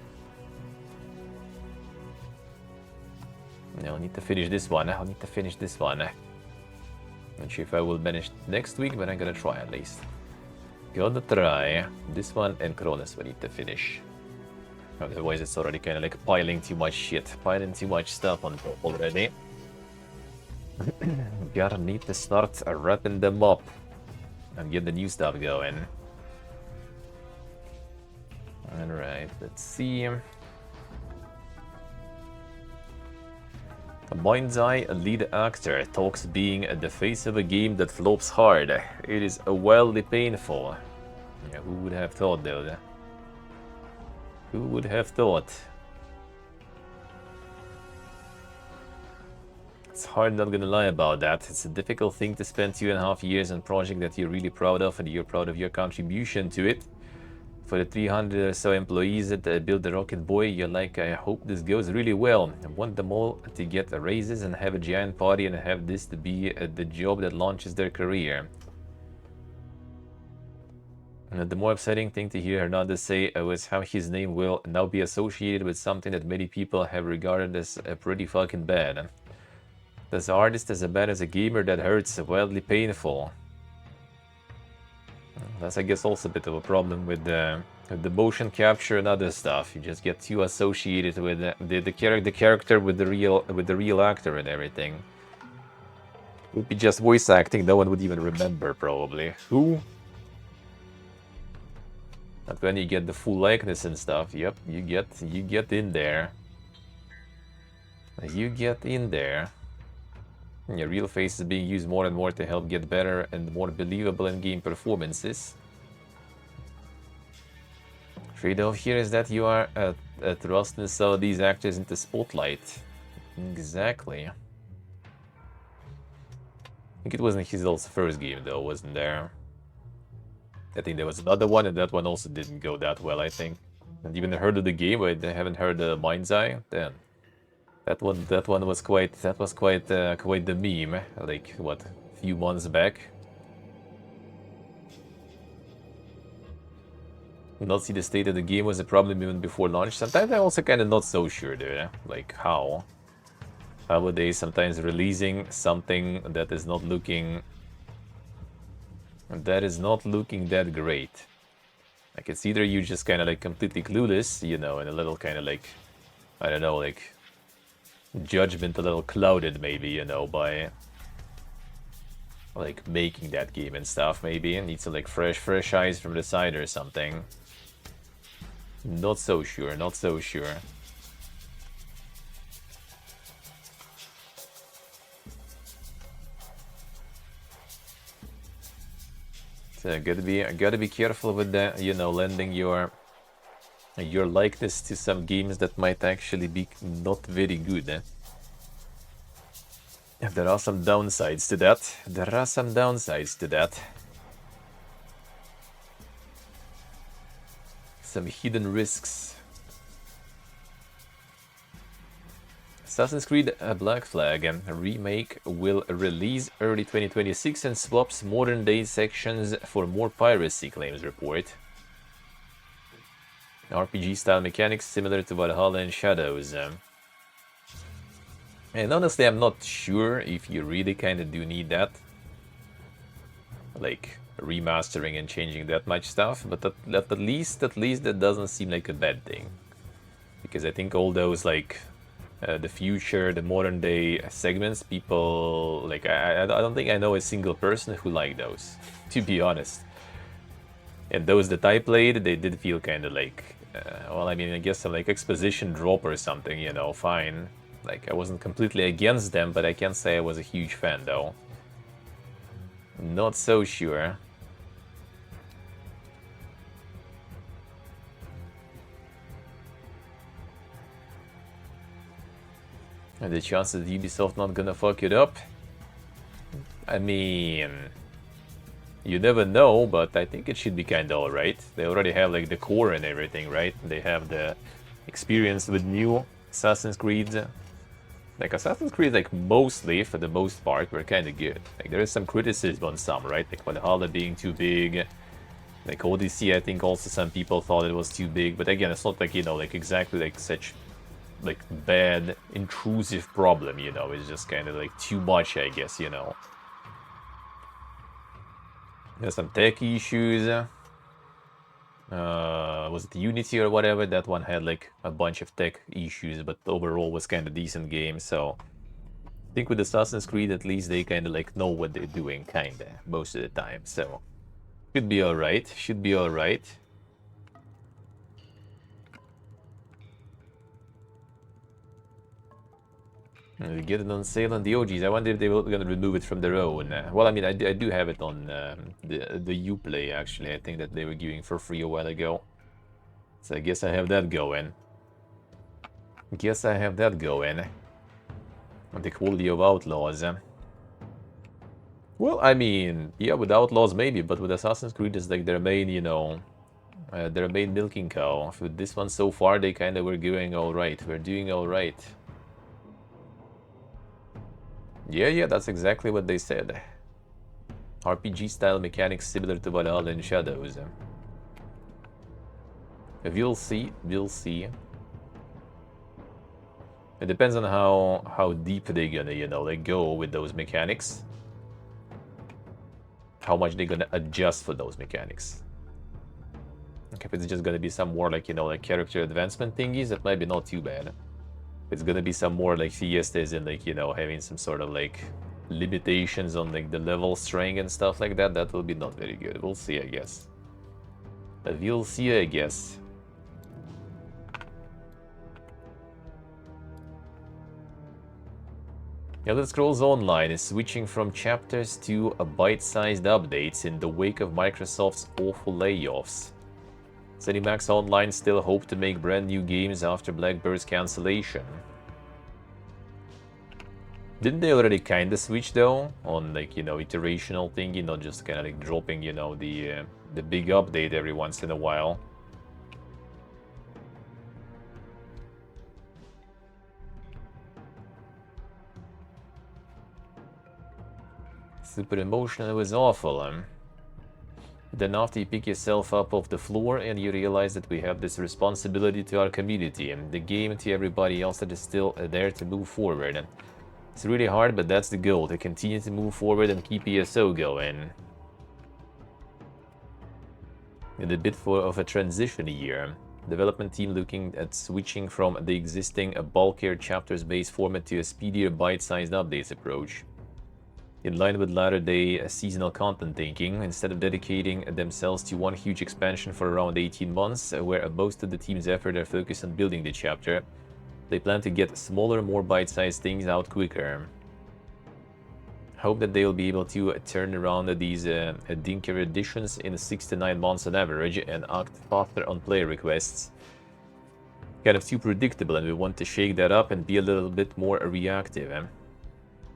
Speaker 1: No, I need to finish this one. I need to finish this one. Not sure if I will manage next week, but I'm gonna try at least. Gonna try. This one and Cronus we need to finish. Otherwise it's already kind of like piling too much shit. Piling too much stuff on top already. Gotta need to start wrapping them up. And get the new stuff going. Alright, let's see. A mind's eye lead actor talks being the face of a game that flops hard. It is wildly painful. Yeah, who would have thought though? Who would have thought? It's hard, not gonna lie about that. It's a difficult thing to spend 2.5 years on a project that you're really proud of and you're proud of your contribution to it. For the 300 or so employees that built the Rocket Boy, you're like, I hope this goes really well. I want them all to get raises and have a giant party and have this to be the job that launches their career. And the more upsetting thing to hear Hernandez say was how his name will now be associated with something that many people have regarded as pretty fucking bad. As an artist, as bad as a gamer, that hurts, wildly painful. That's, I guess, also a bit of a problem with the motion capture and other stuff. You just get too associated with the character with the real actor and everything. It would be just voice acting. No one would even remember, probably. Who? But when you get the full likeness and stuff, yep, you get in there. You get in there. Your real face is being used more and more to help get better and more believable in-game performances. Trade-off here is that you are thrusting some of these actors into spotlight. Exactly. I think it wasn't his first game though, wasn't there? I think there was another one, and that one also didn't go that well, I think. And even heard of the game, but I haven't heard the Mind's Eye. Then that one was quite the meme. Like what, a few months back. Not see the state that the game was a problem even before launch. Sometimes I'm also kind of not so sure there. Like how are they sometimes releasing something that is not looking that great? Like it's either you just kind of like completely clueless, you know, and a little kind of like, I don't know, like judgment a little clouded maybe, you know, by like making that game and stuff maybe, and needs some like fresh eyes from the side or something. Not so sure, not so sure. So gotta be careful with that, you know, lending your likeness to some games that might actually be not very good. There are some downsides to that. There are some downsides to that. Some hidden risks. Assassin's Creed Black Flag remake will release early 2026 and swaps modern day sections for more piracy, claims report. RPG style mechanics similar to Valhalla and Shadows. And honestly, I'm not sure if you really kind of do need that. Like remastering and changing that much stuff, but at least that doesn't seem like a bad thing. Because I think all those like the future, the modern day segments, people like I don't think I know a single person who liked those, to be honest. And those that I played, they did feel kind of like, well, I mean, I guess like exposition drop or something, you know, fine. Like, I wasn't completely against them, but I can't say I was a huge fan, though. Not so sure. And the chances that Ubisoft not gonna fuck it up? I mean, you never know, but I think it should be kinda alright. They already have like the core and everything, right? They have the experience with new Assassin's Creed. Like Assassin's Creed, like mostly, for the most part, were kinda good. Like there is some criticism on some, right? Like Valhalla being too big. Like Odyssey, I think also some people thought it was too big. But again, it's not like, you know, like exactly like such like bad, intrusive problem, you know. It's just kind of like too much, I guess, you know. There's some tech issues. Was it Unity or whatever? That one had like a bunch of tech issues, but overall was kind of decent game. So I think with Assassin's Creed, at least they kind of like know what they're doing, kinda most of the time. So should be all right. Should be all right. Get it on sale on the OGs. I wonder if they were gonna remove it from their own. Well, I mean, I do have it on the Uplay, actually. I think that they were giving for free a while ago. So I guess I have that going. Guess I have that going. The quality of Outlaws. Well, I mean, yeah, with Outlaws maybe, but with Assassin's Creed it's like their main, you know, their main milking cow. With this one so far, they kind of were doing alright. We're doing alright. Yeah, that's exactly what they said. RPG-style mechanics similar to Valhalla and Shadows. We'll see, we'll see. It depends on how deep they're gonna, you know, like go with those mechanics. How much they're gonna adjust for those mechanics. Okay, if it's just gonna be some more like, you know, like character advancement thingies, that might be not too bad. If it's gonna be some more like fiestas and like, you know, having some sort of like limitations on like the level strength and stuff like that, that will be not very good. We'll see, I guess. But we'll see, I guess. Elder Scrolls Online is switching from chapters to bite-sized updates in the wake of Microsoft's awful layoffs. ZeniMax Online still hope to make brand new games after Blackbird's cancellation. Didn't they already kinda switch though? On like, you know, iterational thingy, not just kinda like dropping, you know, the big update every once in a while. Super emotional, it was awful. Then after you pick yourself up off the floor and you realize that we have this responsibility to our community and the game, to everybody else that is still there to move forward. And it's really hard, but that's the goal, to continue to move forward and keep ESO going. In a bit of a transition year, development team looking at switching from the existing bulkier chapters-based format to a speedier bite-sized updates approach. In line with latter-day seasonal content thinking, instead of dedicating themselves to one huge expansion for around 18 months, where most of the team's effort are focused on building the chapter, they plan to get smaller, more bite-sized things out quicker. Hope that they'll be able to turn around these dinker editions in 6 to 9 months on average and act faster on player requests. Kind of too predictable, and we want to shake that up and be a little bit more reactive.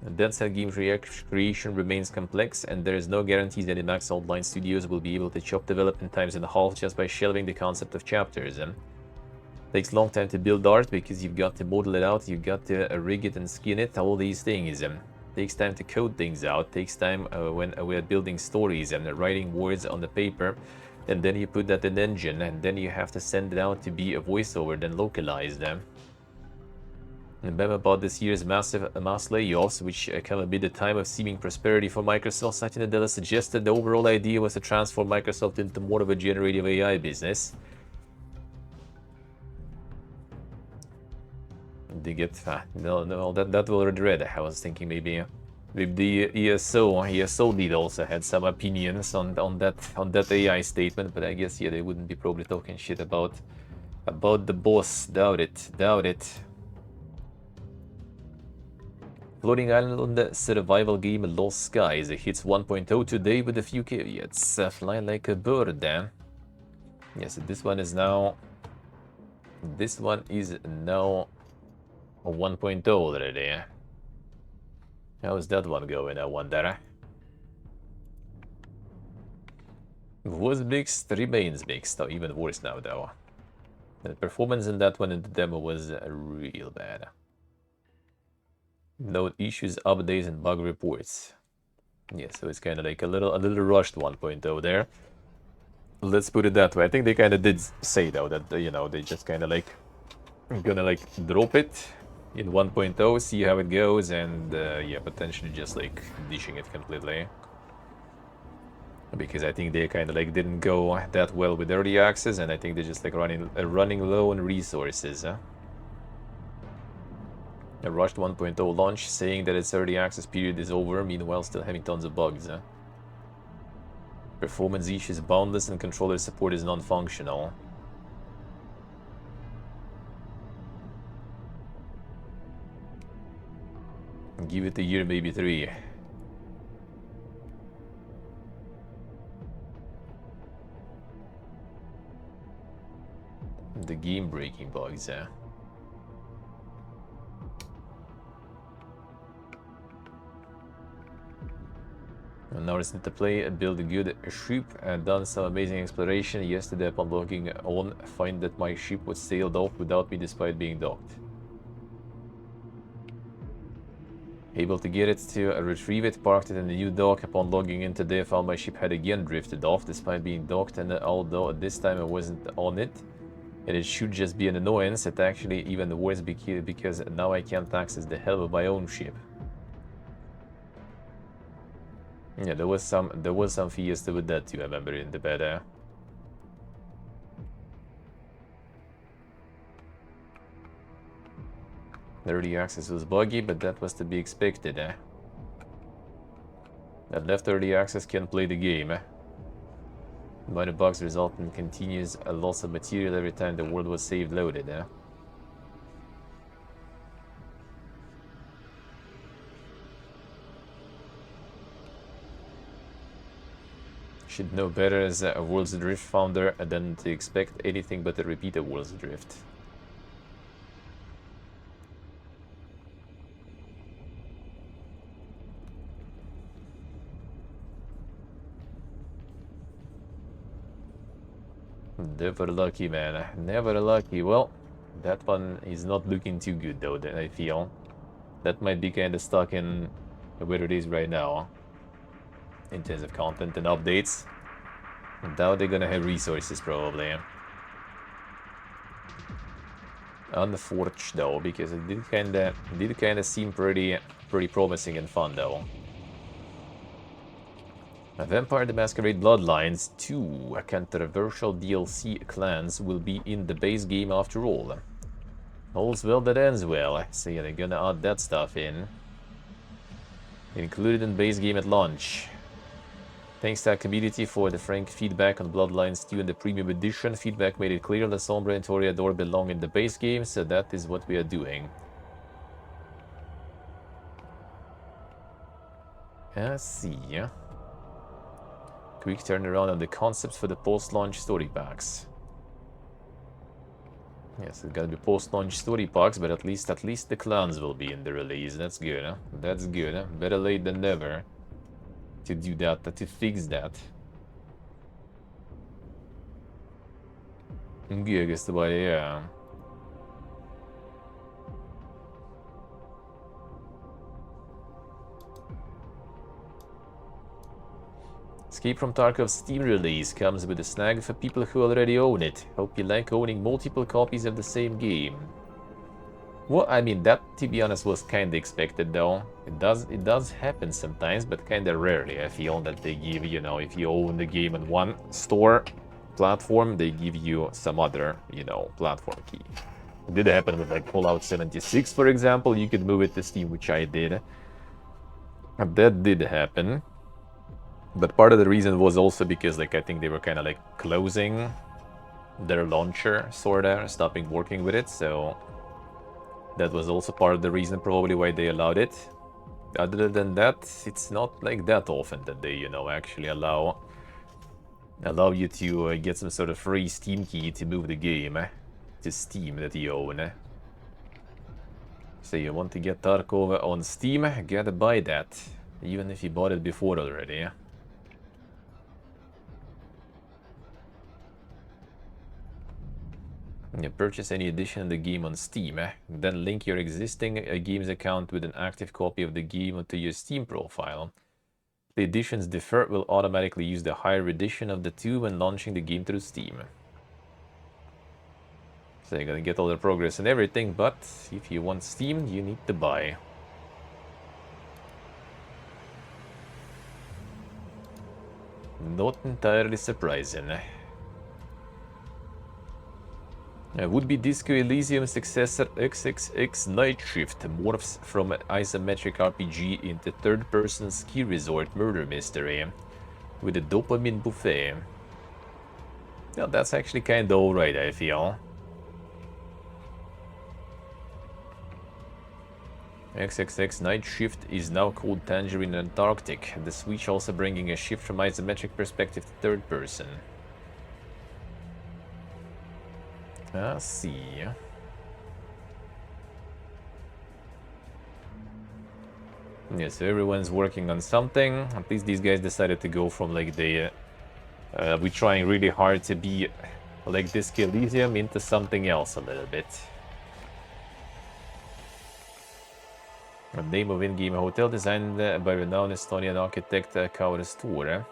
Speaker 1: And that said, game creation remains complex, and there is no guarantee that ZeniMax Online Studios will be able to chop development times in half just by shelving the concept of chapters. Takes a long time to build art because you've got to model it out, you've got to rig it and skin it, all these things. Takes time to code things out, takes time when we're building stories and writing words on the paper, and then you put that in engine, and then you have to send it out to be a voiceover, then localize them. And then about this year's mass layoffs, which came amid a time of seeming prosperity for Microsoft, Satya Nadella suggested the overall idea was to transform Microsoft into more of a generative AI business. They get no, that will read. I was thinking maybe the ESO lead also had some opinions on that AI statement, but I guess yeah, they wouldn't be probably talking shit about the boss. Doubt it. Floating Island survival game Lost Skies hits 1.0 today with a few caveats. Fly like a bird. Yes, this one is now a 1.0 already. How's that one going, I wonder? Was mixed, remains mixed, or even worse now though. The performance in that one in the demo was real bad. No issues, updates, and bug reports. Yeah, so it's kind of like a little rushed 1.0 there. Let's put it that way. I think they kind of did say though that you know, they just kind of like gonna like drop it in 1.0, see how it goes, and yeah, potentially just like dishing it completely. Because I think they kind of like didn't go that well with early access, and I think they're just like running low on resources. A rushed 1.0 launch, saying that its early access period is over, meanwhile still having tons of bugs. Performance issues boundless and controller support is non-functional. Give it a year, maybe 3. The game-breaking bugs, And now it's need to play and build a good ship and done some amazing exploration. Yesterday upon logging on, find that my ship was sailed off without me despite being docked. Able to get it to retrieve it, parked it in the new dock. Upon logging in today, I found my ship had again drifted off despite being docked, and although this time I wasn't on it, and it should just be an annoyance, it actually even worse because now I can't access the hell of my own ship. Yeah, there was some fiesta with that too, I remember in the beta. The early access was buggy, but that was to be expected, That left early access can't play the game, Minor bugs result in continuous loss of material every time the world was saved loaded, Should know better as a World's Drift founder than to expect anything but a repeat of World's Drift. Never lucky, man. Never lucky. Well, that one is not looking too good, though, I feel. That might be kind of stuck in where it is right now. In terms of content and updates. Now they're gonna have resources, probably. Unfortunate, though, because it did kinda seem pretty promising and fun, though. Vampire the Masquerade Bloodlines 2, a controversial DLC clans will be in the base game after all. All's well that ends well, so yeah, they're gonna add that stuff in. Included in base game at launch. Thanks to our community for the frank feedback on Bloodlines 2 and the premium edition. Feedback made it clear that Sombra and Toreador belong in the base game, so that is what we are doing. Let's see. Quick turnaround on the concepts for the post-launch story packs. Yes, it's gotta be post-launch story packs, but at least the clans will be in the release. That's good, That's good, Better late than never. To do that, to fix that. Good, I guess the body, yeah. Escape from Tarkov's Steam release comes with a snag for people who already own it. Hope you like owning multiple copies of the same game. Well, I mean, that, to be honest, was kinda expected, though. It does happen sometimes, but kinda rarely. I feel that they give, you know, if you own the game on one store platform, they give you some other, you know, platform key. It did happen with, like, Fallout 76, for example. You could move it to Steam, which I did. That did happen. But part of the reason was also because, like, I think they were kind of, like, closing their launcher, sorta, stopping working with it, so that was also part of the reason probably why they allowed it. Other than that, it's not like that often that they, you know, actually allow you to get some sort of free Steam key to move the game to Steam that you own. So you want to get Tarkov on Steam, gotta buy that, even if you bought it before already. You purchase any edition of the game on Steam, then link your existing games account with an active copy of the game onto your Steam profile. If the editions differ, it will automatically use the higher edition of the two when launching the game through Steam. So you're gonna get all the progress and everything, but if you want Steam, you need to buy. Not entirely surprising. Would-be Disco Elysium successor XXX Night Shift morphs from an isometric RPG into third-person ski resort murder mystery with a dopamine buffet. Now that's actually kinda alright, I feel. XXX Night Shift is now called Tangerine Antarctic. The Switch also bringing a shift from isometric perspective to third person. I see. Yeah, so everyone's working on something. At least these guys decided to go from like the we're trying really hard to be like this Elysium into something else a little bit. The name of in-game hotel designed by renowned Estonian architect Kaur Store.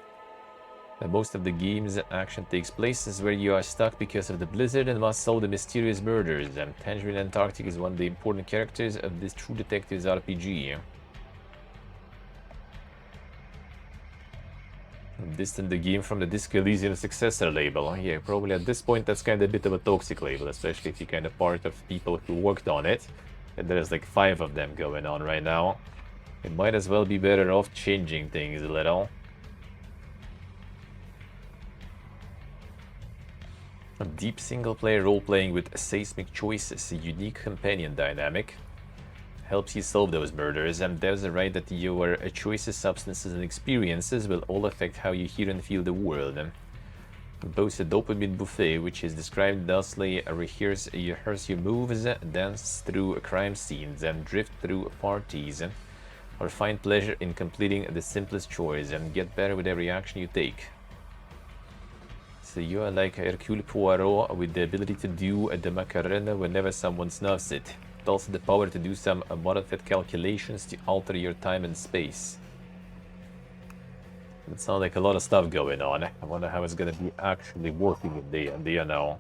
Speaker 1: Most of the game's action takes places where you are stuck because of the blizzard and must solve the mysterious murders. Tangerine Antarctic is one of the important characters of this True Detectives RPG. Distant the game from the Disco Elysium successor label. Yeah, probably at this point that's kind of a bit of a toxic label, especially if you're kind of part of people who worked on it. And there's like 5 of them going on right now. It might as well be better off changing things a little. A deep single-player role-playing with seismic choices, a unique companion dynamic. Helps you solve those murders, and there's a right that your choices, substances, and experiences will all affect how you hear and feel the world. Boasts a dopamine buffet, which is described thusly: rehearse your moves, dance through crime scenes, and drift through parties, or find pleasure in completing the simplest chores, and get better with every action you take. So you are like Hercule Poirot with the ability to do the Macarena whenever someone snuffs it. Also the power to do some modified calculations to alter your time and space. It sounds like a lot of stuff going on. I wonder how it's gonna be actually working in D&D, you know.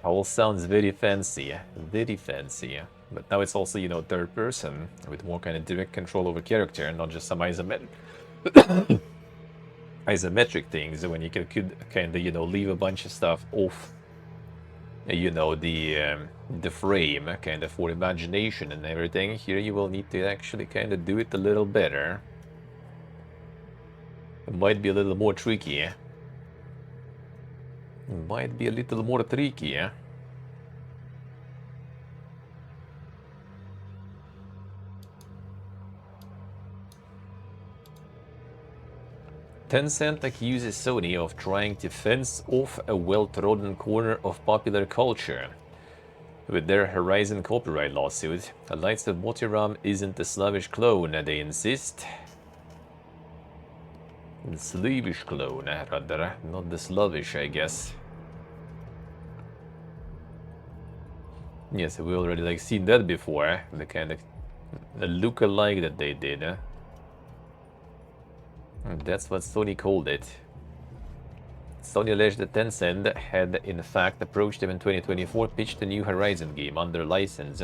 Speaker 1: All sounds very fancy, very fancy. But now it's also, you know, third person with more kind of direct control over character, not just some isometric things when you could kind of, you know, leave a bunch of stuff off, you know, the frame kind of for imagination and everything. Here you will need to actually kind of do it a little better. It might be a little more tricky. Might be a little more tricky. Tencent accuses Sony of trying to fence off a well-trodden corner of popular culture. With their Horizon copyright lawsuit, Lights of Motiram isn't a Slavish clone, they insist. The Slavish clone, rather, not the Slavish, I guess. Yes, we already like seen that before, the kind of look-alike that they did. And that's what Sony called it. Sony alleged that Tencent had in fact approached them in 2024, pitched a new Horizon game under license,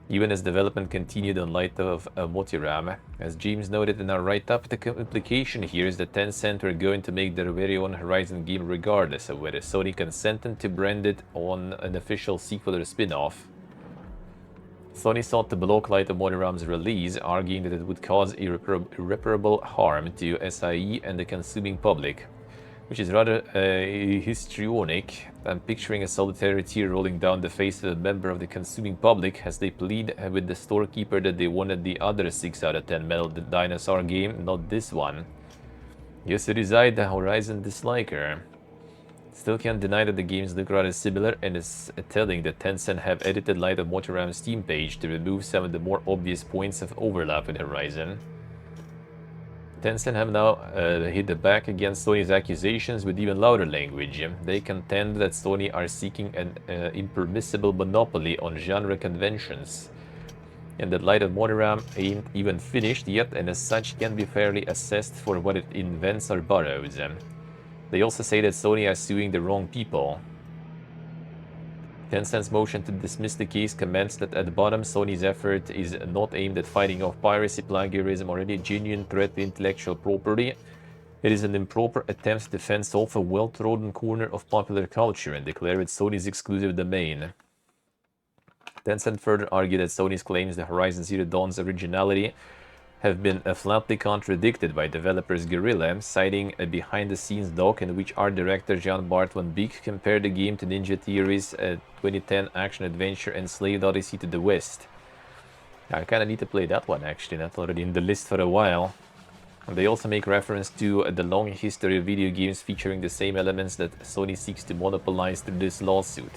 Speaker 1: even as development continued on Light of Motiram. As James noted in our write-up, the implication here is that Tencent were going to make their very own Horizon game regardless of whether Sony consented to brand it on an official sequel or spin-off. Sony sought to block Light of Motiram's release, arguing that it would cause irreparable harm to SIE and the consuming public, which is rather histrionic. I'm picturing a solitary tear rolling down the face of a member of the consuming public as they plead with the storekeeper that they wanted the other 6 out of 10 Metal Dinosaur game, not this one. Yes, it is I, the Horizon disliker. Still can't deny that the games look rather similar, and is telling that Tencent have edited Light of Motiram's Steam page to remove some of the more obvious points of overlap with Horizon. Tencent have now hit back against Sony's accusations with even louder language. They contend that Sony are seeking an impermissible monopoly on genre conventions, and that Light of Motiram ain't even finished yet, and as such can be fairly assessed for what it invents or borrows. They also say that Sony are suing the wrong people. Tencent's motion to dismiss the case comments that at the bottom, Sony's effort is not aimed at fighting off piracy, plagiarism, or any genuine threat to intellectual property. It is an improper attempt to fence off a well-trodden corner of popular culture and declare it Sony's exclusive domain. Tencent further argued that Sony's claims the Horizon Zero Dawn's originality have been flatly contradicted by developers Guerrilla, citing a behind-the-scenes doc in which art director Jean-Bart van Beek compared the game to Ninja Theory's 2010 action-adventure Enslaved Odyssey to the West. I kind of need to play that one, actually. That's already in the list for a while. And they also make reference to the long history of video games featuring the same elements that Sony seeks to monopolize through this lawsuit.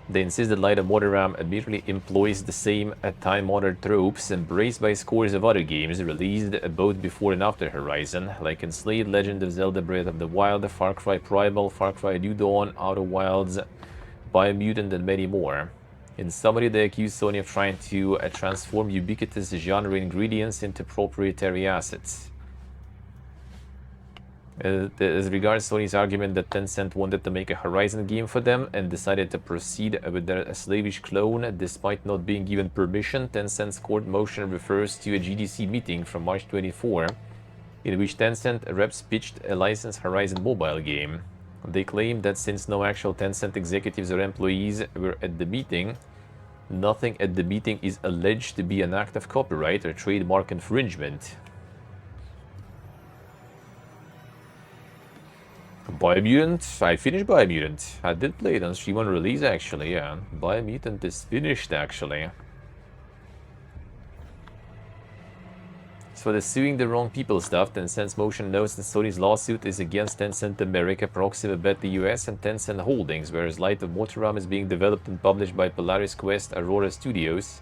Speaker 1: They insist that Light of Motoram admittedly employs the same time-honored tropes embraced by scores of other games released both before and after Horizon, like Enslaved, Legend of Zelda Breath of the Wild, Far Cry Primal, Far Cry New Dawn, Outer Wilds, Biomutant, and many more. In summary, they accuse Sony of trying to transform ubiquitous genre ingredients into proprietary assets. As regards Sony's argument that Tencent wanted to make a Horizon game for them and decided to proceed with their slavish clone despite not being given permission, Tencent's court motion refers to a GDC meeting from March 24, in which Tencent reps pitched a licensed Horizon mobile game. They claim that since no actual Tencent executives or employees were at the meeting, nothing at the meeting is alleged to be an act of copyright or trademark infringement. Biomutant, I finished Biomutant. I did play it on stream on release, actually, yeah. Biomutant is finished, actually. So for the suing the wrong people stuff, Tencent's motion notes that Sony's lawsuit is against Tencent America, Proxima Bet the US, and Tencent Holdings, whereas Light of Motoram is being developed and published by Polaris Quest Aurora Studios,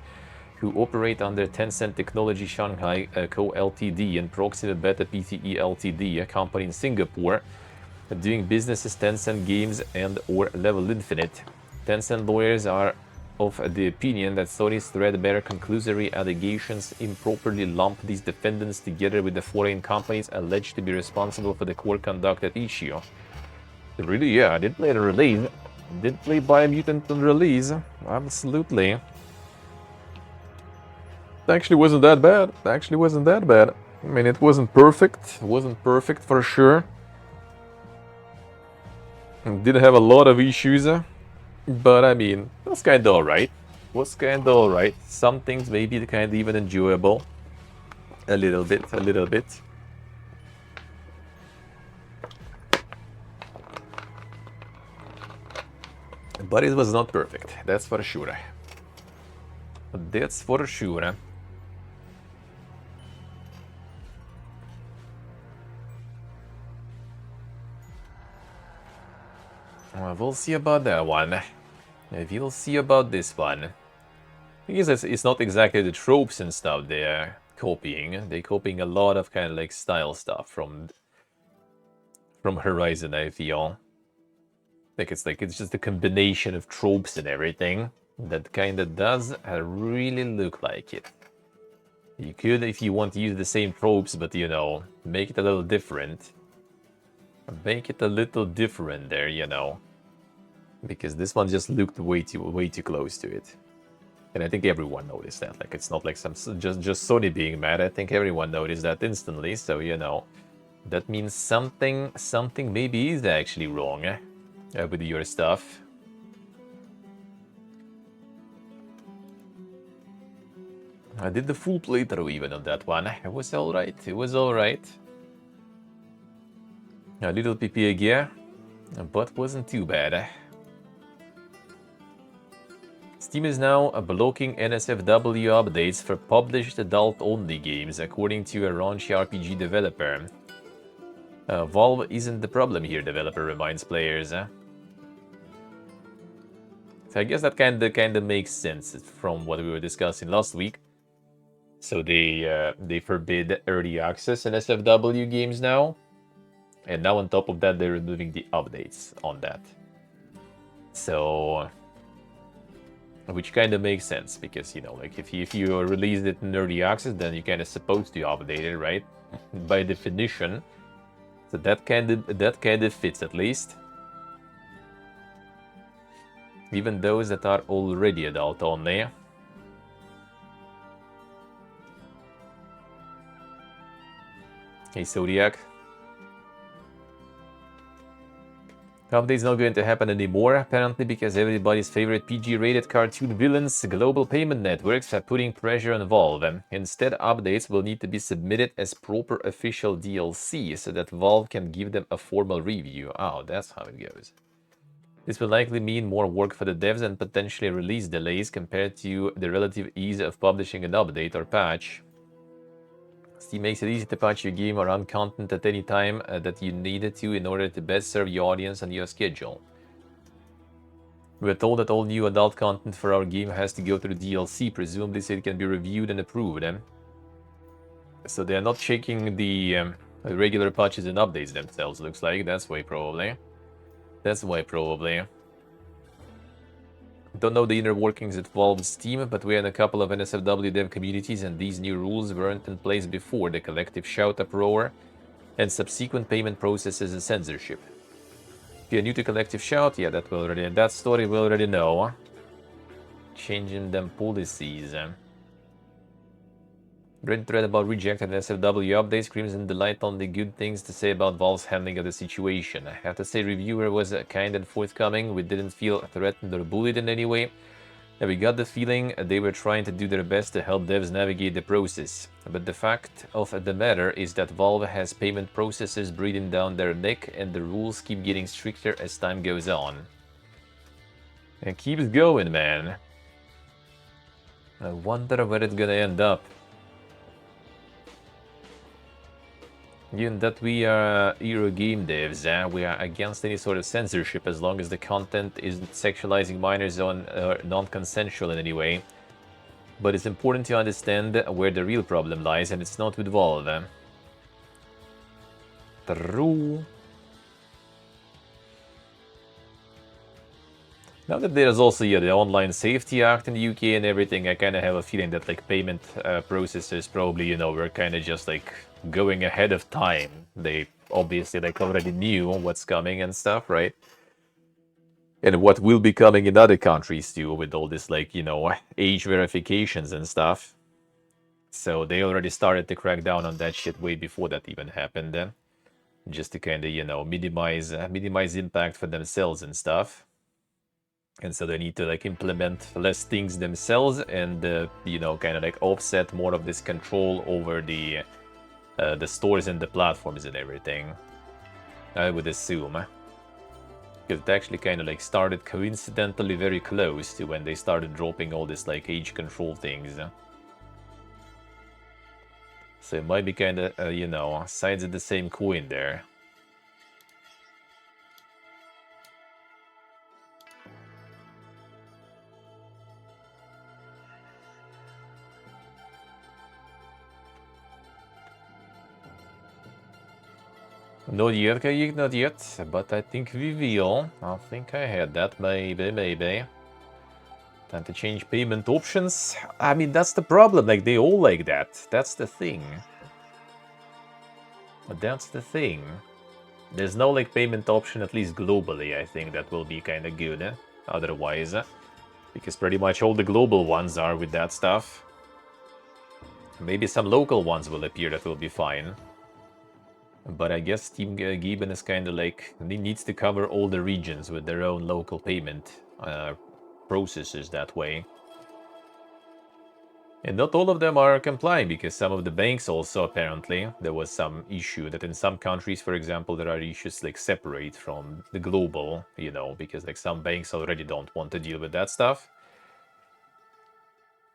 Speaker 1: who operate under Tencent Technology Shanghai Co. Ltd. And Proxima Beta Pte. Ltd., a company in Singapore, doing business as Tencent Games and or Level Infinite. Tencent lawyers are of the opinion that Sony's threadbare conclusory allegations improperly lump these defendants together with the foreign companies alleged to be responsible for the core conduct at issue. Really, yeah, I did play the release. Did play Biomutant on release. Absolutely. It actually wasn't that bad. I mean, it wasn't perfect. It wasn't perfect for sure. Did have a lot of issues, but I mean, it was kind of alright. Some things maybe kind of even enjoyable. A little bit. But it was not perfect, that's for sure. Well, we'll see about that one. We'll see about this one. I guess it's not exactly the tropes and stuff they're copying. They're copying a lot of kind of like style stuff from Horizon, I feel. It's just a combination of tropes and everything that kind of does really look like it. You could, if you want to use the same tropes, but you know, make it a little different. Make it a little different there, you know. Because this one just looked way too close to it. And I think everyone noticed that. Like, it's not like just Sony being mad. I think everyone noticed that instantly. So, you know, that means something maybe is actually wrong with your stuff. I did the full playthrough even on that one. It was alright. A little PP gear, but wasn't too bad. Steam is now blocking NSFW updates for published adult-only games, according to a raunchy RPG developer. Valve isn't the problem here, developer reminds players. So I guess that kind of makes sense from what we were discussing last week. So they forbid early access in SFW games now, and now on top of that they're removing the updates on that. So, which kind of makes sense because, you know, like if you release it in early access, then you're kind of supposed to update it, right? By definition. So that kind of fits at least. Even those that are already adult only. Hey Zodiac. Update's not going to happen anymore, apparently because everybody's favorite PG-rated cartoon villains, global payment networks, are putting pressure on Valve. Instead, updates will need to be submitted as proper official DLC so that Valve can give them a formal review. Oh, that's how it goes. This will likely mean more work for the devs and potentially release delays compared to the relative ease of publishing an update or patch. Steam makes it easy to patch your game or run content at any time that you need it to in order to best serve your audience on your schedule. We're told that all new adult content for our game has to go through DLC, presumably so it can be reviewed and approved. So they're not checking the regular patches and updates themselves, looks like. That's why probably. That's why probably. Don't know the inner workings at Valve's team, but we're in a couple of NSFW dev communities and these new rules weren't in place before the collective shout uproar and subsequent payment processes and censorship. If you're new to collective shout, yeah, that story we already know. Changing them policies. Reddit thread about rejected SFW updates screams in delight only good things to say about Valve's handling of the situation. I have to say reviewer was kind and forthcoming. We didn't feel threatened or bullied in any way. And we got the feeling they were trying to do their best to help devs navigate the process. But the fact of the matter is that Valve has payment processes breathing down their neck and the rules keep getting stricter as time goes on. It keeps going, man. I wonder where it's gonna end up. Given that we are Euro game devs, we are against any sort of censorship as long as the content isn't sexualizing minors or non-consensual in any way. But it's important to understand where the real problem lies, and it's not with Valve. True. Now that there's also the Online Safety Act in the UK and everything, I kind of have a feeling that like payment processors probably, were kind of just like going ahead of time. They obviously like already knew what's coming and stuff, right? And what will be coming in other countries too, with all this like, age verifications and stuff. So they already started to crack down on that shit way before that even happened then. Just to kind of, minimize impact for themselves and stuff. And so they need to like implement less things themselves and, kind of like offset more of this control over the stores and the platforms and everything. I would assume. Because it actually kind of like started coincidentally very close to when they started dropping all this like age control things. So it might be kind of, sides of the same coin there. Not yet, Kayik, not yet, but I think we will. I think I had that, maybe. Time to change payment options. I mean, that's the problem, like, they all like that. That's the thing. That's the thing. There's no, like, payment option, at least globally, I think that will be kind of good, otherwise. Because pretty much all the global ones are with that stuff. Maybe some local ones will appear that will be fine. But I guess Team Gibbon is kind of like, needs to cover all the regions with their own local payment processes that way. And not all of them are complying, because some of the banks also, apparently, there was some issue that in some countries, for example, there are issues like separate from the global, because like some banks already don't want to deal with that stuff.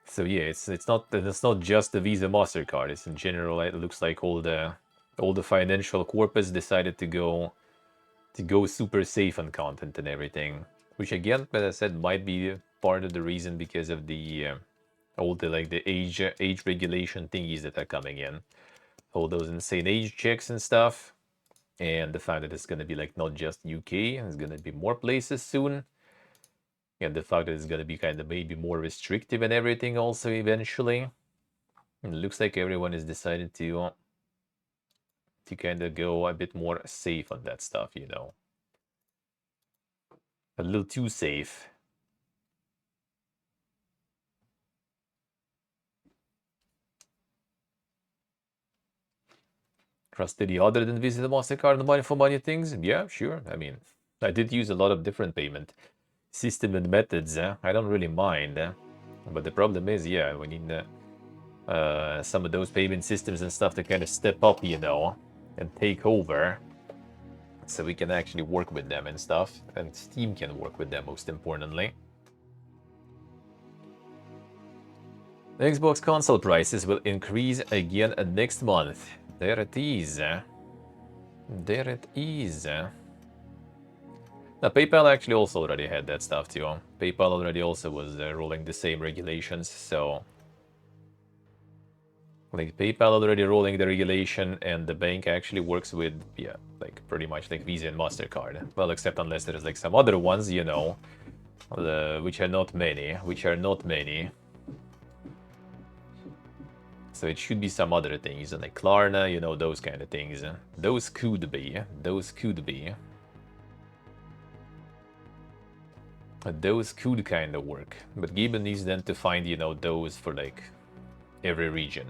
Speaker 1: So yeah, it's not just the Visa MasterCard. It's in general, it looks like all the financial corpus decided to go super safe on content and everything, which again, as I said, might be part of the reason because of the all the like the age regulation thingies that are coming in, all those insane age checks and stuff, and the fact that it's going to be like not just UK, it's going to be more places soon, and the fact that it's going to be kind of maybe more restrictive and everything also eventually. It looks like everyone has decided to kind of go a bit more safe on that stuff, A little too safe. Trust any other than Visa, MasterCard, and money for money things? Yeah, sure. I mean, I did use a lot of different payment system and methods. I don't really mind. But the problem is, yeah, we need some of those payment systems and stuff to kind of step up, and take over. So we can actually work with them and stuff, and Steam can work with them most importantly. The Xbox console prices will increase again next month. There it is. There it is. Now, PayPal actually also already had that stuff too. PayPal already also was rolling the same regulations, so... Like, PayPal already rolling the regulation, and the bank actually works with, yeah, like, pretty much like Visa and MasterCard. Well, except unless there's like some other ones, you know, which are not many, So it should be some other things, like Klarna, you know, those kind of things. Those could be. Those could kind of work. But Gibbon needs then to find, you know, those for like every region.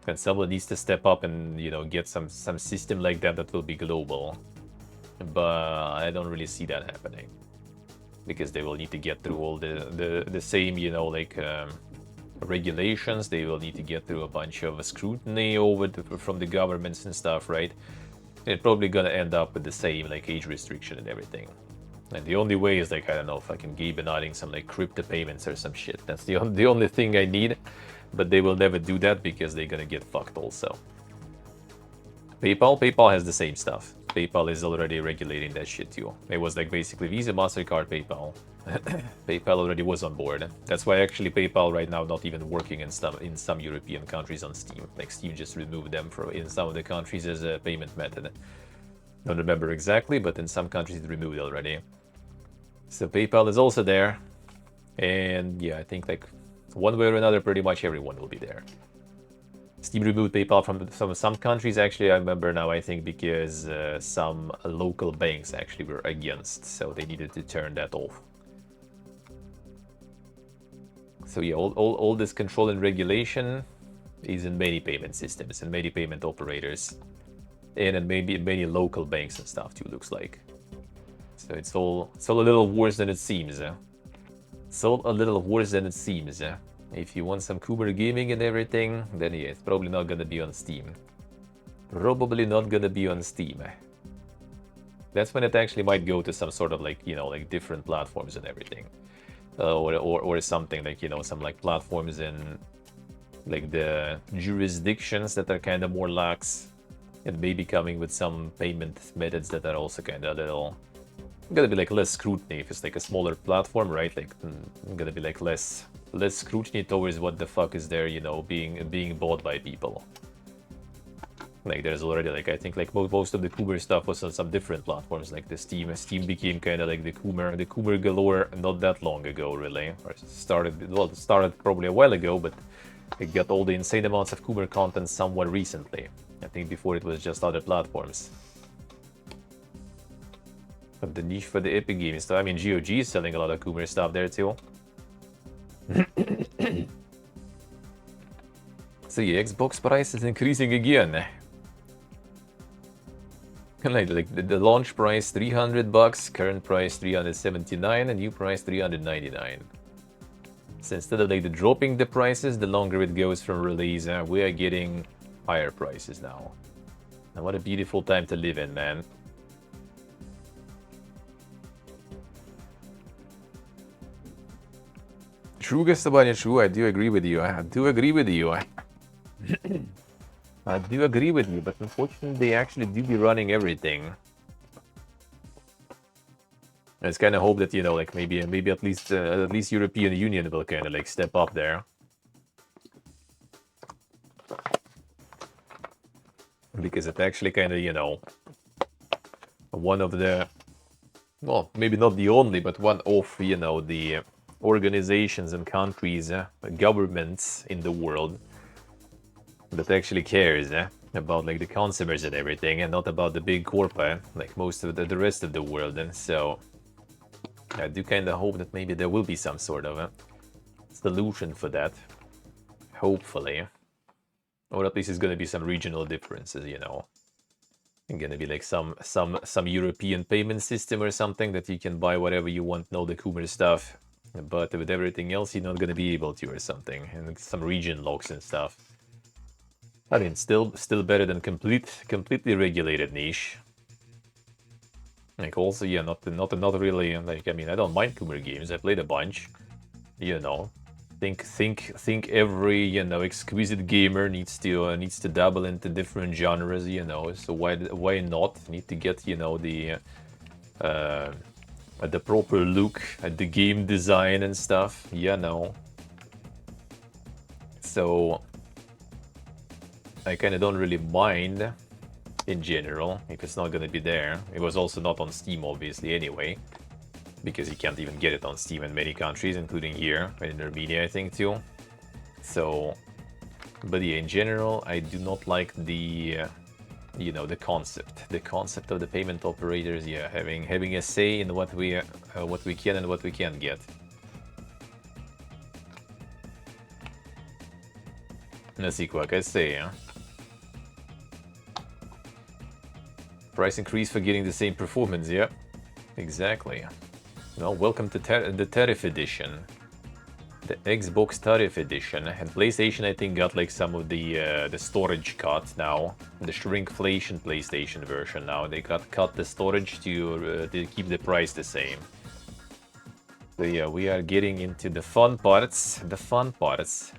Speaker 1: And someone needs to step up and, you know, get some system like that will be global. But I don't really see that happening. Because they will need to get through all the same, you know, like regulations. They will need to get through a bunch of scrutiny from the governments and stuff, right? It's probably gonna end up with the same, like, age restriction and everything. And the only way is, like, I don't know, fucking Gibbon adding some, like, crypto payments or some shit. That's the only thing I need. But they will never do that because they're gonna get fucked also. PayPal has the same stuff. PayPal is already regulating that shit too. It was like basically Visa, MasterCard, PayPal. PayPal already was on board. That's why actually PayPal right now not even working in some European countries on Steam. Like Steam just removed them in some of the countries as a payment method. Don't remember exactly, but in some countries it removed already. So PayPal is also there. And yeah, I think like one way or another, pretty much everyone will be there. Steam removed PayPal from some countries, actually, I remember now, I think, because some local banks actually were against, so they needed to turn that off. So yeah, all this control and regulation is in many payment systems and many payment operators. And in maybe many local banks and stuff too, looks like. So it's all a little worse than it seems. It's all a little worse than it seems. If you want some cooler gaming and everything, then yeah, it's probably not gonna be on Steam. Probably not gonna be on Steam. That's when it actually might go to some sort of like, you know, like different platforms and everything. Or something like, you know, some like platforms in like the jurisdictions that are kind of more lax. And maybe coming with some payment methods that are also kind of a little... Gonna be like less scrutiny if it's like a smaller platform, right? Like gonna be like less scrutiny towards what the fuck is there, you know, being bought by people. Like there's already like, I think like most of the Coomer stuff was on some different platforms, like the Steam. Steam became kind of like the Coomer galore not that long ago, really. Or started probably a while ago, but it got all the insane amounts of Coomer content somewhat recently. I think before it was just other platforms. But the niche for the Epic Games, I mean, GOG is selling a lot of Coomer stuff there too. So yeah, Xbox price is increasing again. Like the launch price $300, current price $379, and new price $399. So instead of like dropping the prices, the longer it goes from release, we are getting higher prices now. And what a beautiful time to live in, man. True, Gastabania, true. I do agree with you. I do agree with you. I do agree with you, but unfortunately, they actually do be running everything. I just kind of hope that, you know, like maybe at least European Union will kind of like step up there. Because it's actually kind of, you know, one of the, well, maybe not the only, but one of, you know, the organizations and countries, governments in the world that actually cares about like the consumers and everything, and not about the big corporate like most of the rest of the world. And so I do kind of hope that maybe there will be some sort of a solution for that, hopefully, or at least it's going to be some regional differences, you know. It's going to be like some European payment system or something that you can buy whatever you want, all the Coomer stuff. But with everything else, you're not going to be able to or something. And some region locks and stuff. I mean, still better than completely regulated niche. Like also, yeah, not really like, I mean, I don't mind Coomer games. I played a bunch, you know. Think every, you know, exquisite gamer needs to dabble into different genres, you know. So why not? Need to get, you know, the proper look at the game design and stuff, you know. So I kind of don't really mind in general if it's not gonna be there. It was also not on Steam, obviously, anyway, because you can't even get it on Steam in many countries, including here in Armenia, I think, too. So, but yeah, in general, I do not like the you know, the concept of the payment operators, yeah, having a say in what we can and what we can't get. Let's see what I say, huh? Price increase for getting the same performance, yeah, exactly. Well, welcome to the Tariff Edition. The Xbox Tariff Edition. And PlayStation, I think, got like some of the storage cut now. The shrinkflation PlayStation version now. They cut the storage to keep the price the same. So yeah, we are getting into the fun parts. The fun parts.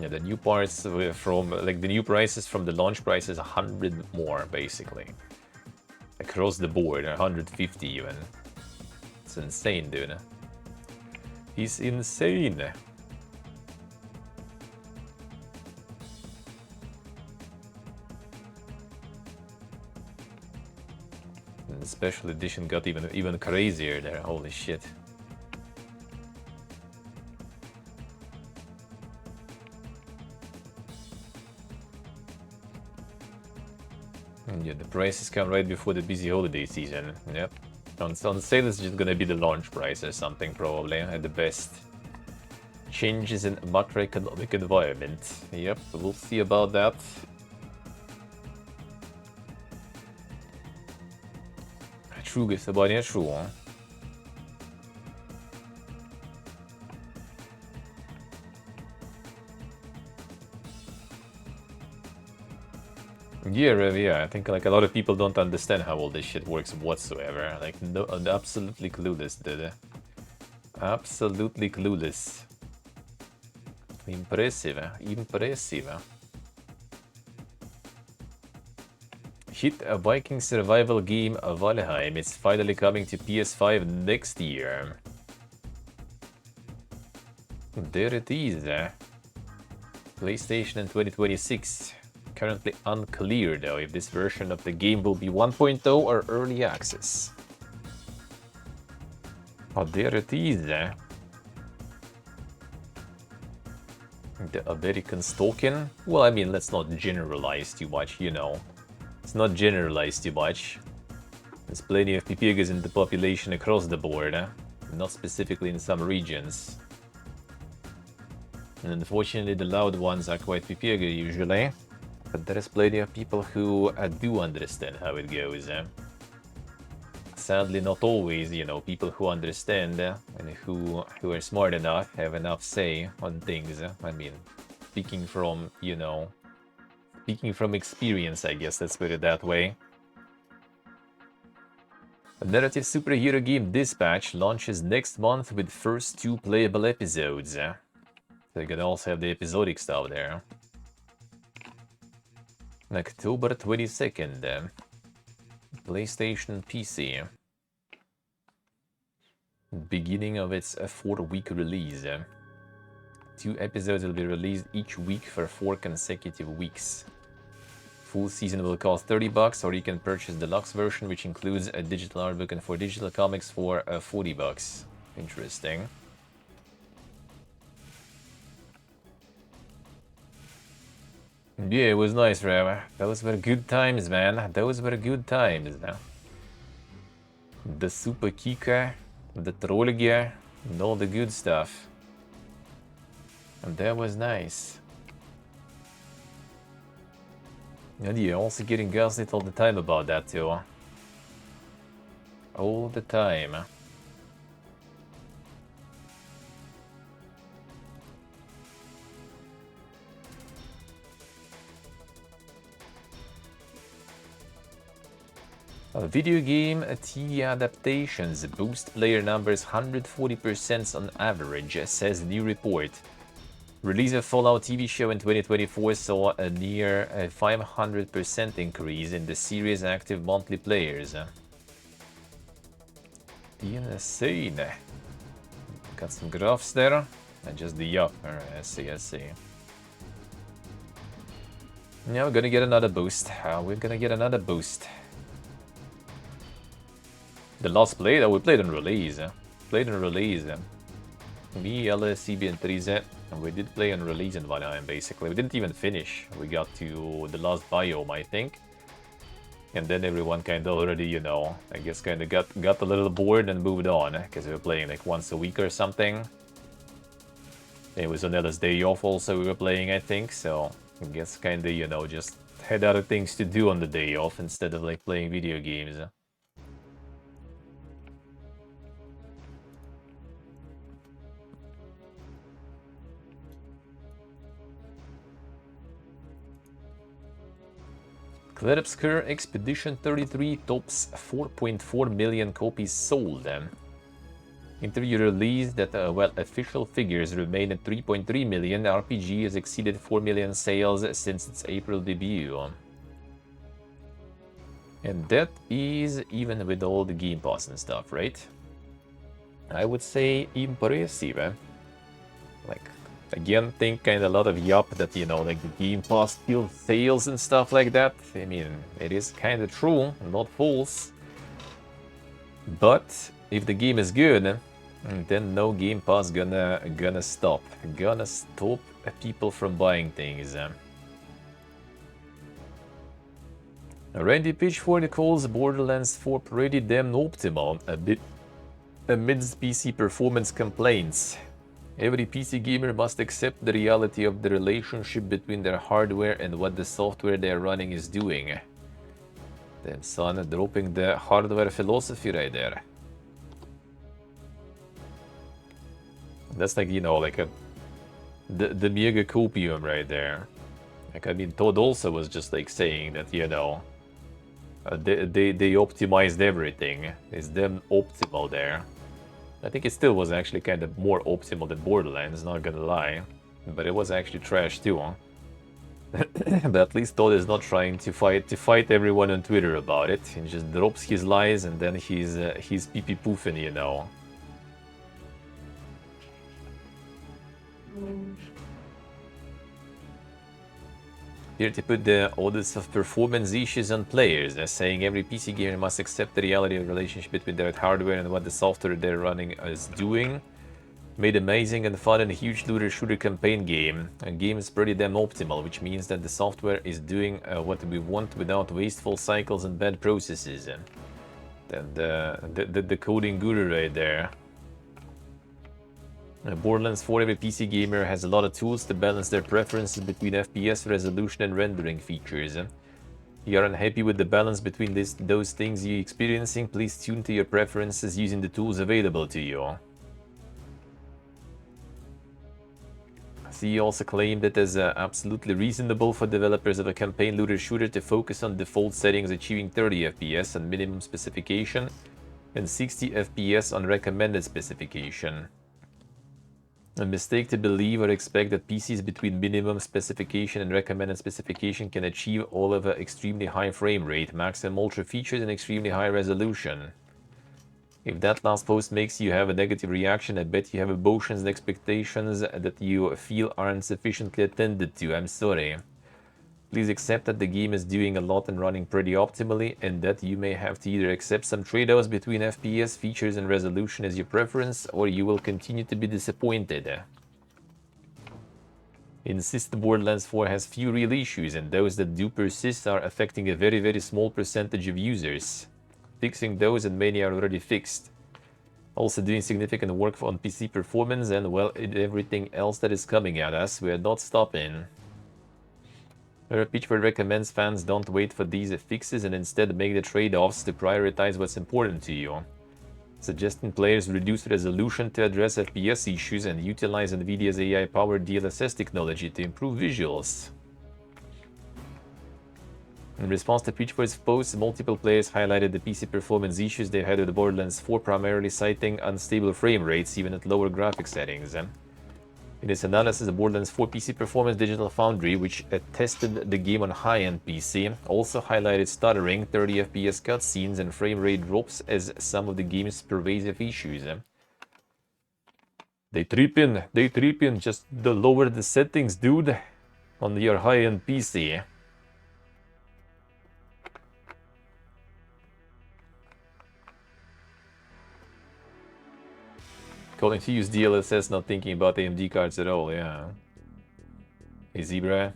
Speaker 1: Yeah, the new parts from, like, the new prices from the launch price is 100 more, basically. Across the board, 150 even. It's insane, dude. He's insane. And the special edition got even crazier there, holy shit. And yeah, the prices come right before the busy holiday season. Yep. On sale it's just gonna be the launch price or something, probably, at the best. Changes in macroeconomic environment. Yep, we'll see about that. True, it's about it, true, huh? Yeah, I think like a lot of people don't understand how all this shit works whatsoever. Like, no, absolutely clueless, dude. Absolutely clueless. Impressive, impressive. Hit a Viking survival game, Valheim. It's finally coming to PS5 next year. There it is. PlayStation in 2026. Currently unclear, though, if this version of the game will be 1.0 or early access. Oh, there it is. The American token? Well, I mean, let's not generalize too much, you know. Let's not generalize too much. There's plenty of Pipigas in the population across the board, not specifically in some regions. And unfortunately, the loud ones are quite Pipiga usually. But there's plenty of people who do understand how it goes. Sadly, not always, you know, people who understand and who are smart enough, have enough say on things. I mean, speaking from, you know, speaking from experience, I guess, let's put it that way. A narrative superhero game Dispatch launches next month with first 2 playable episodes. So you can also have the episodic stuff there. October 22nd. PlayStation PC. Beginning of its 4-week release. 2 episodes will be released each week for 4 consecutive weeks. Full season will cost $30, or you can purchase the deluxe version, which includes a digital art book and 4 digital comics for $40. Interesting. Yeah, it was nice, Rev. Those were good times, man. Those were good times. The Super Kika, the Trollige, and all the good stuff. And that was nice. And yeah, also getting gaslit all the time about that too. All the time. Video game TV adaptations boost player numbers 140% on average, says new report. Release of Fallout TV show in 2024 saw a near 500% increase in the series' active monthly players. Insane. Got some graphs there. And just the up. I see. Yeah, we're gonna get another boost. We're gonna get another boost. The last play that we played on release. Me, Ellis, CB, and Trize. And we did play on release in Valheim, basically. We didn't even finish. We got to the last biome, I think. And then everyone kind of already, you know, I guess kind of got a little bored and moved on. Because we were playing like once a week or something. It was on Ella's day off also we were playing, I think. So I guess kind of, you know, just had other things to do on the day off instead of like playing video games. Clarabskur Expedition 33 tops 4.4 million copies sold. Interview released that, while official figures remain at 3.3 million, RPG has exceeded 4 million sales since its April debut. And that is even with all the Game Pass and stuff, right? I would say impressive. Like, again, think kind of a lot of yup that, you know, like the Game Pass still sales and stuff like that. I mean, it is kind of true, not false. But if the game is good, then no Game Pass gonna stop. Gonna stop people from buying things. Randy Pitchford calls Borderlands 4 pretty damn optimal amidst PC performance complaints. Every PC gamer must accept the reality of the relationship between their hardware and what the software they're running is doing. Damn son, dropping the hardware philosophy right there. That's like, you know, like the mega copium right there. Like, I mean, Todd also was just like saying that, you know, they optimized everything. It's them optimal there. I think it still was actually kind of more optimal than Borderlands, not gonna lie. But it was actually trash too, huh? But at least Todd is not trying to fight everyone on Twitter about it. He just drops his lies and then he's pee-pee-poofing, you know. Here to put the audits of performance issues on players, saying every PC gamer must accept the reality of the relationship between their hardware and what the software they're running is doing. Made amazing and fun and huge looter shooter campaign game. A game is pretty damn optimal, which means that the software is doing what we want without wasteful cycles and bad processes. And the coding guru right there. Borderlands 4, every PC gamer has a lot of tools to balance their preferences between FPS, resolution and rendering features. You are unhappy with the balance between those things you're experiencing, please tune to your preferences using the tools available to you. He also claimed it as absolutely reasonable for developers of a campaign looter shooter to focus on default settings achieving 30 FPS on minimum specification and 60 FPS on recommended specification. A mistake to believe or expect that PCs between minimum specification and recommended specification can achieve all of an extremely high frame rate, maximum ultra features and extremely high resolution. If that last post makes you have a negative reaction, I bet you have emotions and expectations that you feel aren't sufficiently attended to. I'm sorry. Please accept that the game is doing a lot and running pretty optimally, and that you may have to either accept some trade-offs between FPS, features and resolution as your preference, or you will continue to be disappointed. Insist Borderlands 4 has few real issues, and those that do persist are affecting a very, very small percentage of users. Fixing those, and many are already fixed. Also doing significant work on PC performance, and well, everything else that is coming at us, we are not stopping. Pitchford recommends fans don't wait for these fixes and instead make the trade-offs to prioritize what's important to you. Suggesting players reduce resolution to address FPS issues and utilize NVIDIA's AI-powered DLSS technology to improve visuals. In response to Preachboy's posts, multiple players highlighted the PC performance issues they had with Borderlands 4, primarily citing unstable frame rates even at lower graphics settings. In its analysis of Borderlands 4 PC performance, Digital Foundry, which tested the game on high-end PC, also highlighted stuttering, 30 FPS cutscenes, and frame rate drops as some of the game's pervasive issues. They tripping, just the lower the settings, dude, on your high-end PC. Calling to use DLSS, not thinking about AMD cards at all, yeah. Hey, Zebra.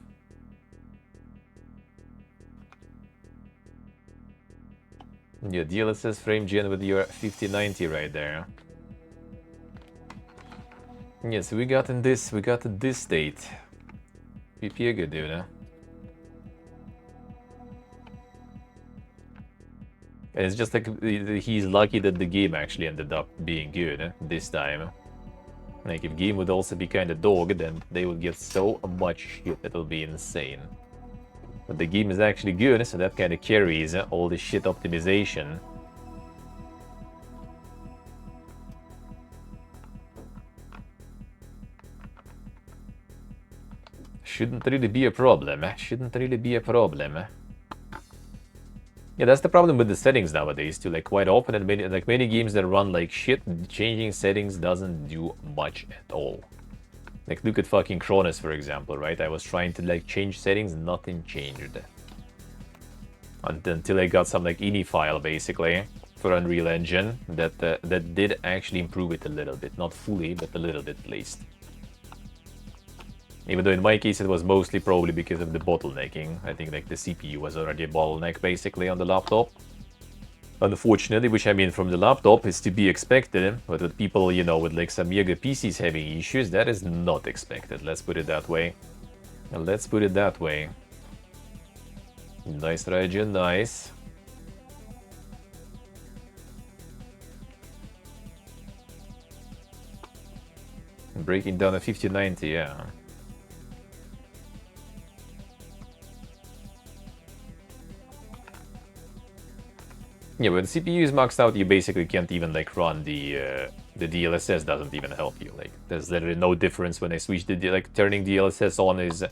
Speaker 1: Yeah, DLSS frame gen with your 5090 right there. Yeah, so we got in this state. PP good, dude, huh? And it's just like he's lucky that the game actually ended up being good this time. Like if game would also be kind of dog, then they would get so much shit that will be insane. But the game is actually good, so that kind of carries all the shit optimization. Shouldn't really be a problem. Shouldn't really be a problem. Yeah, that's the problem with the settings nowadays too. Like quite often, and many games that run like shit, changing settings doesn't do much at all. Like look at fucking Cronus, for example, right? I was trying to like change settings, nothing changed. Until I got some like ini file basically for Unreal Engine that that did actually improve it a little bit, not fully, but a little bit at least. Even though in my case it was mostly probably because of the bottlenecking. I think like the CPU was already a bottleneck basically on the laptop. Unfortunately, which I mean from the laptop is to be expected, but with people, you know, with like some mega PCs having issues, that is not expected. Let's put it that way. Let's put it that way. Nice, Rajan, nice. Breaking down a 5090, yeah. Yeah, when the CPU is maxed out, you basically can't even like run the DLSS doesn't even help you. Like there's literally no difference when I switch the like turning DLSS on is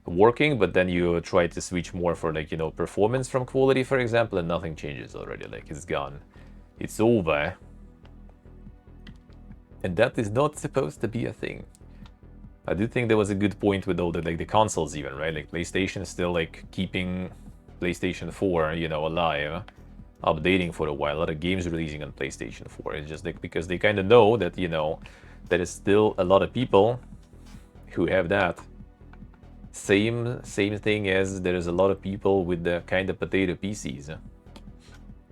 Speaker 1: working, but then you try to switch more for like, you know, performance from quality, for example, and nothing changes already. Like it's gone, it's over, and that is not supposed to be a thing. I do think there was a good point with all the like the consoles even, right? Like PlayStation is still like keeping PlayStation 4, you know, alive, updating for a while. A lot of games releasing on PlayStation 4. It's just like because they kind of know that, you know, there is still a lot of people who have that same thing as there is a lot of people with the kind of potato PCs.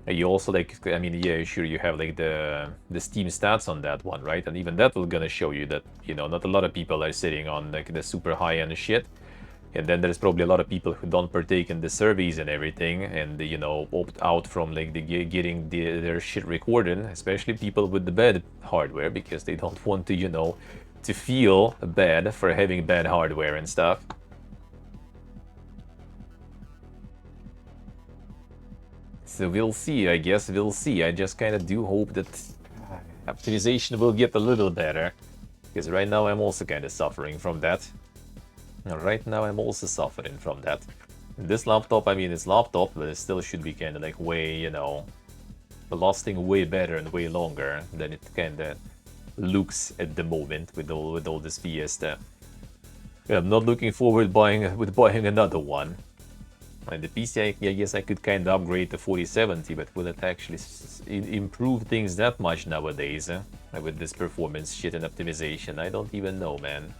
Speaker 1: And you also like, I mean, yeah, sure, you have like the Steam stats on that one, right? And even that will gonna show you that, you know, not a lot of people are sitting on like the super high-end shit. And then there's probably a lot of people who don't partake in the surveys and everything, and you know, opt out from like getting their shit recorded, especially people with the bad hardware, because they don't want to, you know, to feel bad for having bad hardware and stuff. So we'll see, I guess we'll see. I just kind of do hope that optimization will get a little better, because right now I'm also kind of suffering from that. Right now I'm also suffering from that. This laptop, I mean, it's laptop, but it still should be kind of like way, you know, lasting way better and way longer than it kind of looks at the moment with all this Fiesta. Yeah, I'm not looking forward buying another one. And the PC, I guess I could kind of upgrade to 4070, but will it actually improve things that much nowadays with this performance shit and optimization? I don't even know, man.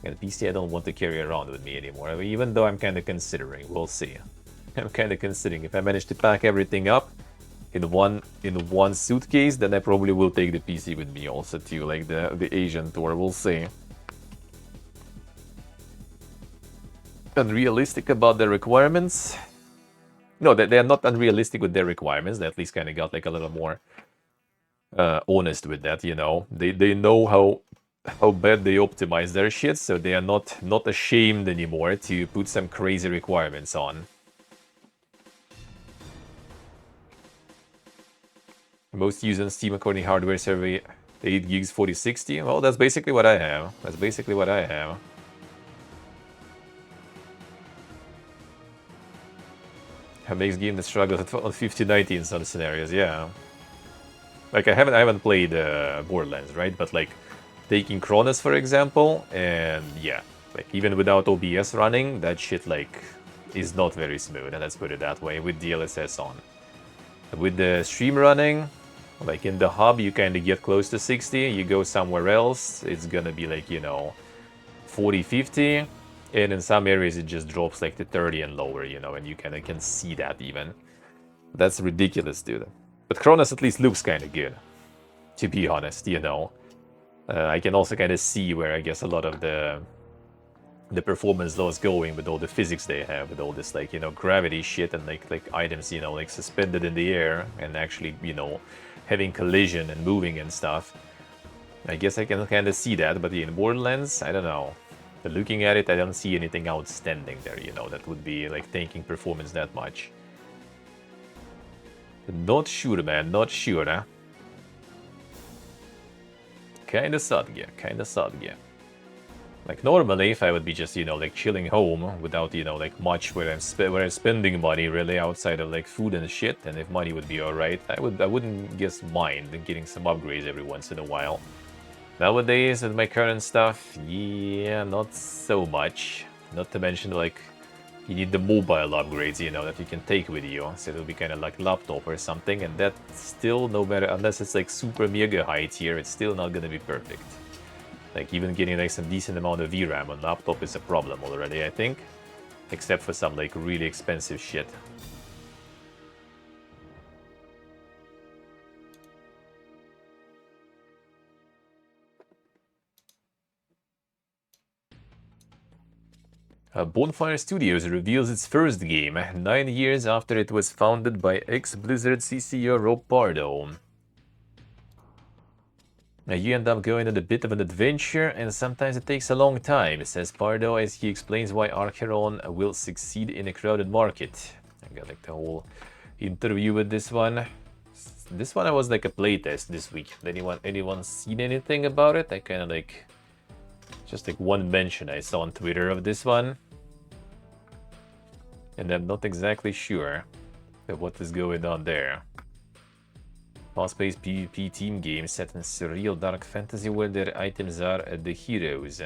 Speaker 1: And the PC I don't want to carry around with me anymore, I mean, even though I'm kind of considering. We'll see. I'm kind of considering if I manage to pack everything up in one suitcase, then I probably will take the PC with me also to like the Asian tour. We'll see. Unrealistic about their requirements? No, they are not unrealistic with their requirements. They at least kind of got like a little more honest with that, you know. They know how bad they optimize their shit, so they are not ashamed anymore to put some crazy requirements on. Most used on Steam according to hardware survey, 8 gigs 4060. Well, that's basically what I have. That's basically what I have. It makes game that struggles on 5090 in some scenarios, yeah. Like I haven't played Borderlands, right? But like taking Cronus for example, and yeah, like even without OBS running, that shit like is not very smooth, and let's put it that way, with DLSS on. With the stream running, like in the hub, you kind of get close to 60. You go somewhere else, it's gonna be like, you know, 40, 50. And in some areas, it just drops like to 30 and lower, you know, and you kind of can see that even. That's ridiculous, dude. But Cronus at least looks kind of good, to be honest, you know. I can also kind of see where I guess a lot of the performance loss going with all the physics they have, with all this like, you know, gravity shit and like items, you know, like suspended in the air and actually, you know, having collision and moving and stuff. I guess I can kind of see that, but in Borderlands, I don't know. But looking at it, I don't see anything outstanding there, you know, that would be like taking performance that much. Not sure, man, not sure, huh? Kinda sadge, kinda sadge. Like normally, if I would be just, you know, like chilling home without, you know, like much where I'm spending money really outside of like food and shit, and if money would be alright, I wouldn't guess mind getting some upgrades every once in a while. Nowadays, with my current stuff, yeah, not so much. Not to mention, like, you need the mobile upgrades, you know, that you can take with you. So it'll be kind of like laptop or something, and that still, no matter, unless it's like super mega high tier, it's still not gonna be perfect. Like, even getting like some decent amount of VRAM on laptop is a problem already, I think. Except for some like really expensive shit. Bonfire Studios reveals its first game, 9 years after it was founded by ex-Blizzard CCO Rob Pardo. You end up going on a bit of an adventure, and sometimes it takes a long time, says Pardo as he explains why Archeron will succeed in a crowded market. I got like the whole interview with this one. This one I was like a playtest this week. Anyone seen anything about it? I kind of like... just like one mention I saw on Twitter of this one. And I'm not exactly sure what is going on there. Fast-paced PvP team game set in surreal dark fantasy where their items are the heroes.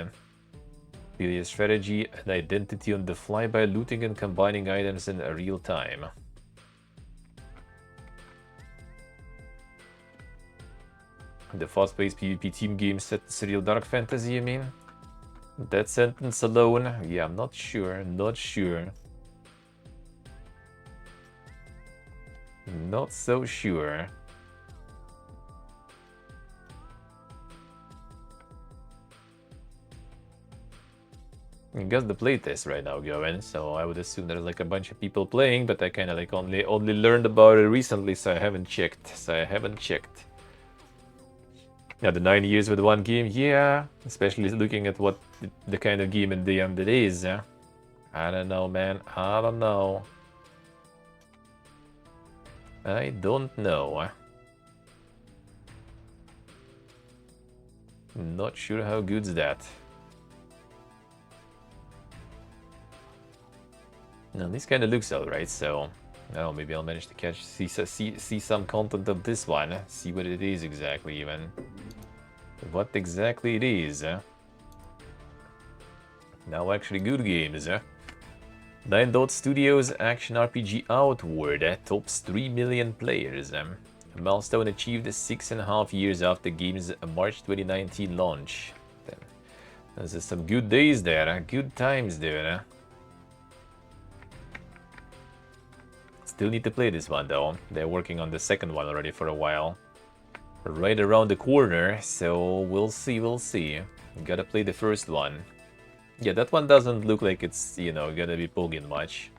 Speaker 1: Build a strategy and identity on the fly by looting and combining items in real time. The fast-paced PvP team game set in surreal dark fantasy, you mean? That sentence alone, yeah, I'm not sure, not sure. Not so sure. I got the playtest right now going, so I would assume there's like a bunch of people playing, but I kind of like only learned about it recently, so I haven't checked. Yeah, the 9 years with one game, yeah, especially looking at what the kind of game and the end it is. I don't know, man. I don't know. I don't know. Not sure how good's that. No, this kind of looks alright, so I don't know, maybe I'll manage to see some content of this one. See what it is exactly, even. What exactly it is. Now actually good games. 9 Dot Studios Action RPG Outward tops 3 million players. A milestone achieved 6.5 years after the game's March 2019 launch. Those are some good days there, good times there. Still need to play this one though. They're working on the second one already for a while. Right around the corner, so we'll see. Gotta play the first one. Yeah, that one doesn't look like it's, you know, gonna be pogging much.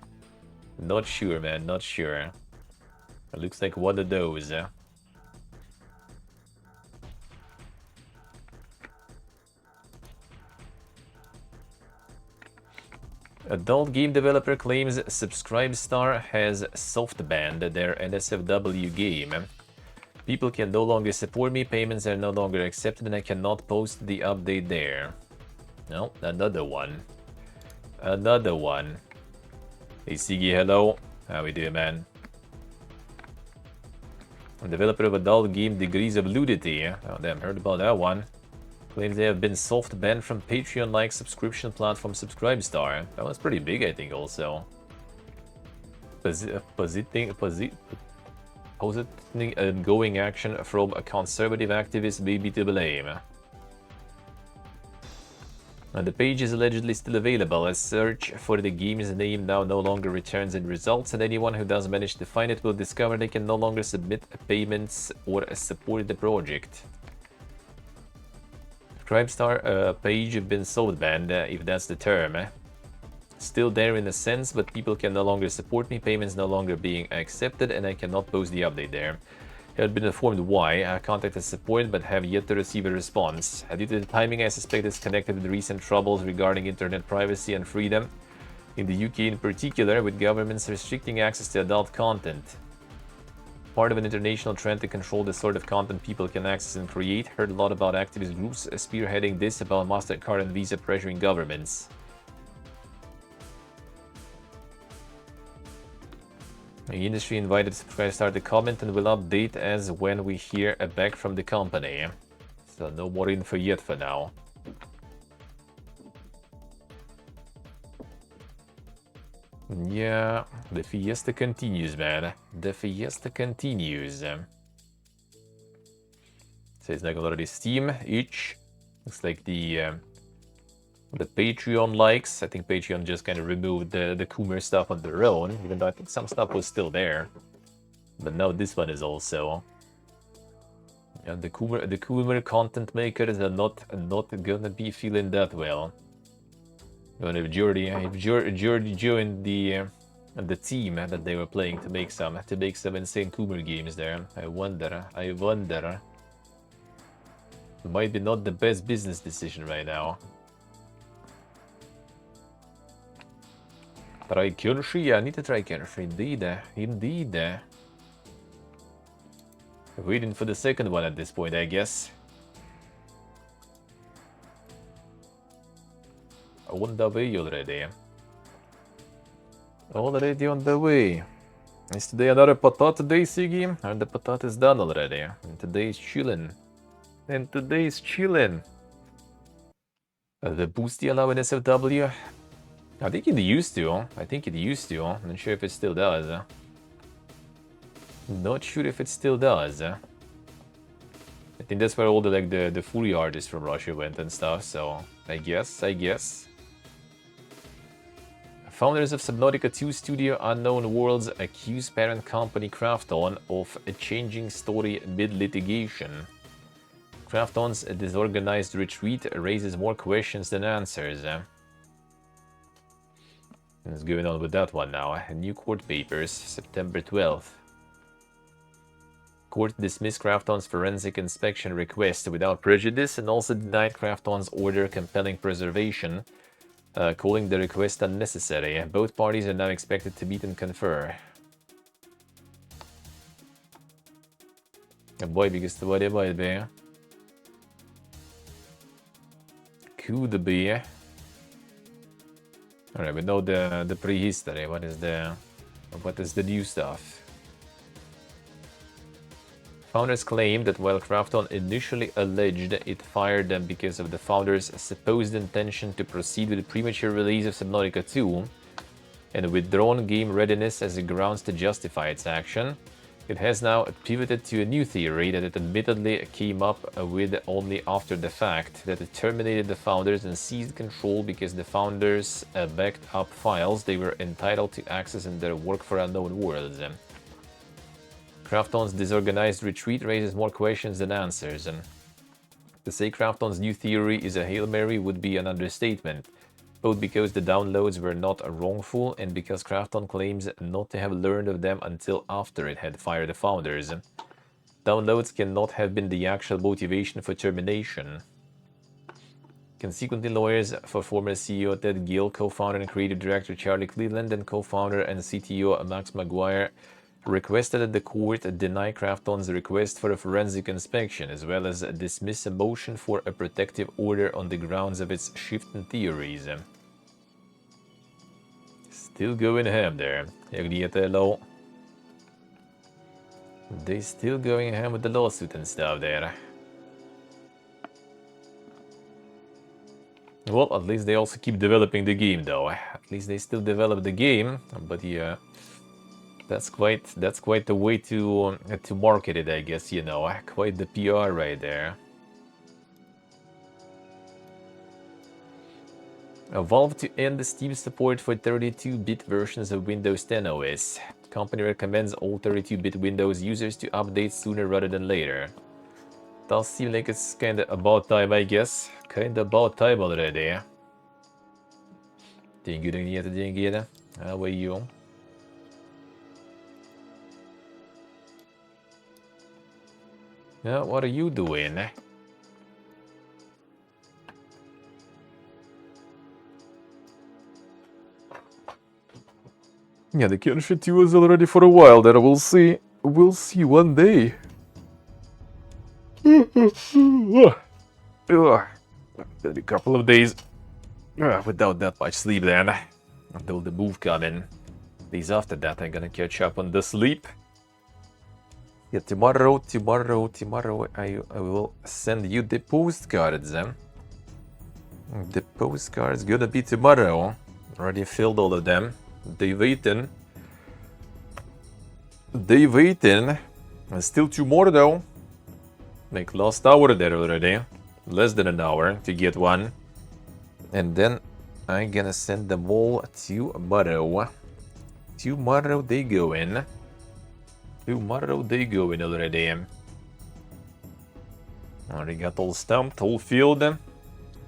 Speaker 1: Not sure, man, not sure. It looks like one of those. Adult game developer claims Subscribestar has soft banned their NSFW game. People can no longer support me, payments are no longer accepted, and I cannot post the update there. No, another one. Another one. Hey Siggy, hello. How we doing, man? Developer of adult game Degrees of Ludity. Oh damn, heard about that one. Claims they have been soft banned from Patreon-like subscription platform Subscribestar. That was pretty big, I think, also. Positing ongoing action from a conservative activist may be to blame. And the page is allegedly still available. A search for the game's name now no longer returns any results, and anyone who does manage to find it will discover they can no longer submit payments or support the project. Subscribestar page have been soft banned, if that's the term. Still there in a sense, but people can no longer support me, payments no longer being accepted, and I cannot post the update there. I have been informed why. I contacted support but have yet to receive a response. Due to the timing, I suspect it's connected with recent troubles regarding internet privacy and freedom, in the UK in particular, with governments restricting access to adult content. Part of an international trend to control the sort of content people can access and create. Heard a lot about activist groups spearheading this, about MasterCard and Visa pressuring governments. The industry invited Subscribestar to comment and will update as when we hear back from the company. So no more info yet for now. Yeah, the fiesta continues, man. The fiesta continues. So it's not already Steam each. Looks like the Patreon likes. I think Patreon just kind of removed the Coomer stuff on their own, even though I think some stuff was still there. But now this one is also. And the Coomer content makers are not gonna be feeling that well. But if Jordy joined the team that they were playing to make some insane Coomer games there, I wonder. It might be not the best business decision right now. Try Kyunshi? Yeah, I need to try Kyunshi. Indeed. Waiting for the second one at this point, I guess. On the way already. Already on the way. Is today another potato day, Siggy? And the potato is done already. And today is chillin'. The boosty allow in SFW? I think it used to. I'm not sure if it still does. Not sure if it still does. I think that's where all the Fury artists from Russia went and stuff, so I guess. Founders of Subnautica 2 studio Unknown Worlds accuse parent company Krafton of a changing story mid-litigation. Krafton's disorganized retreat raises more questions than answers. What's going on with that one now? New court papers, September 12th. Court dismissed Krafton's forensic inspection request without prejudice and also denied Krafton's order compelling preservation, calling the request unnecessary. Both parties are now expected to meet and confer. Oh boy, because what it might be. Could be. Alright, we know the prehistory. What is the new stuff? Founders claim that while Krafton initially alleged it fired them because of the founders' supposed intention to proceed with the premature release of Subnautica 2 and withdrawn game readiness as a grounds to justify its action, it has now pivoted to a new theory that it admittedly came up with only after the fact, that it terminated the founders and seized control because the founders backed up files they were entitled to access in their work for Unknown Worlds. Krafton's disorganized retreat raises more questions than answers. To say Krafton's new theory is a Hail Mary would be an understatement, both because the downloads were not wrongful and because Krafton claims not to have learned of them until after it had fired the founders. Downloads cannot have been the actual motivation for termination. Consequently, lawyers for former CEO Ted Gill, co-founder and creative director Charlie Cleveland, and co-founder and CTO Max Maguire requested that the court deny Crafton's request for a forensic inspection, as well as dismiss a motion for a protective order on the grounds of its shifting theories. Still going ham there. Hello. They still going ham with the lawsuit and stuff there. Well, at least they also keep developing the game, though. At least they still develop the game, but yeah, that's quite the way to market it, I guess. You know, quite the PR right there. Valve to end the Steam support for 32-bit versions of Windows 10 OS. Company recommends all 32-bit Windows users to update sooner rather than later. Does seem like it's kinda about time, I guess. Kinda about time already. Dingy. How are you? Yeah, what are you doing? Yeah, the Kenshin 2 is already for a while there. We'll see. We'll see one day. A couple of days without that much sleep then. Until the move come in. Days after that I'm gonna catch up on the sleep. Yeah, tomorrow I will send you the postcards. The postcards gonna be tomorrow. Already filled all of them. They waiting. And still 2 more though. Like last hour there already. Less than an hour to get one. And then I'm gonna send them all tomorrow. Tomorrow they go in. Already. Already got all stamped, all filled.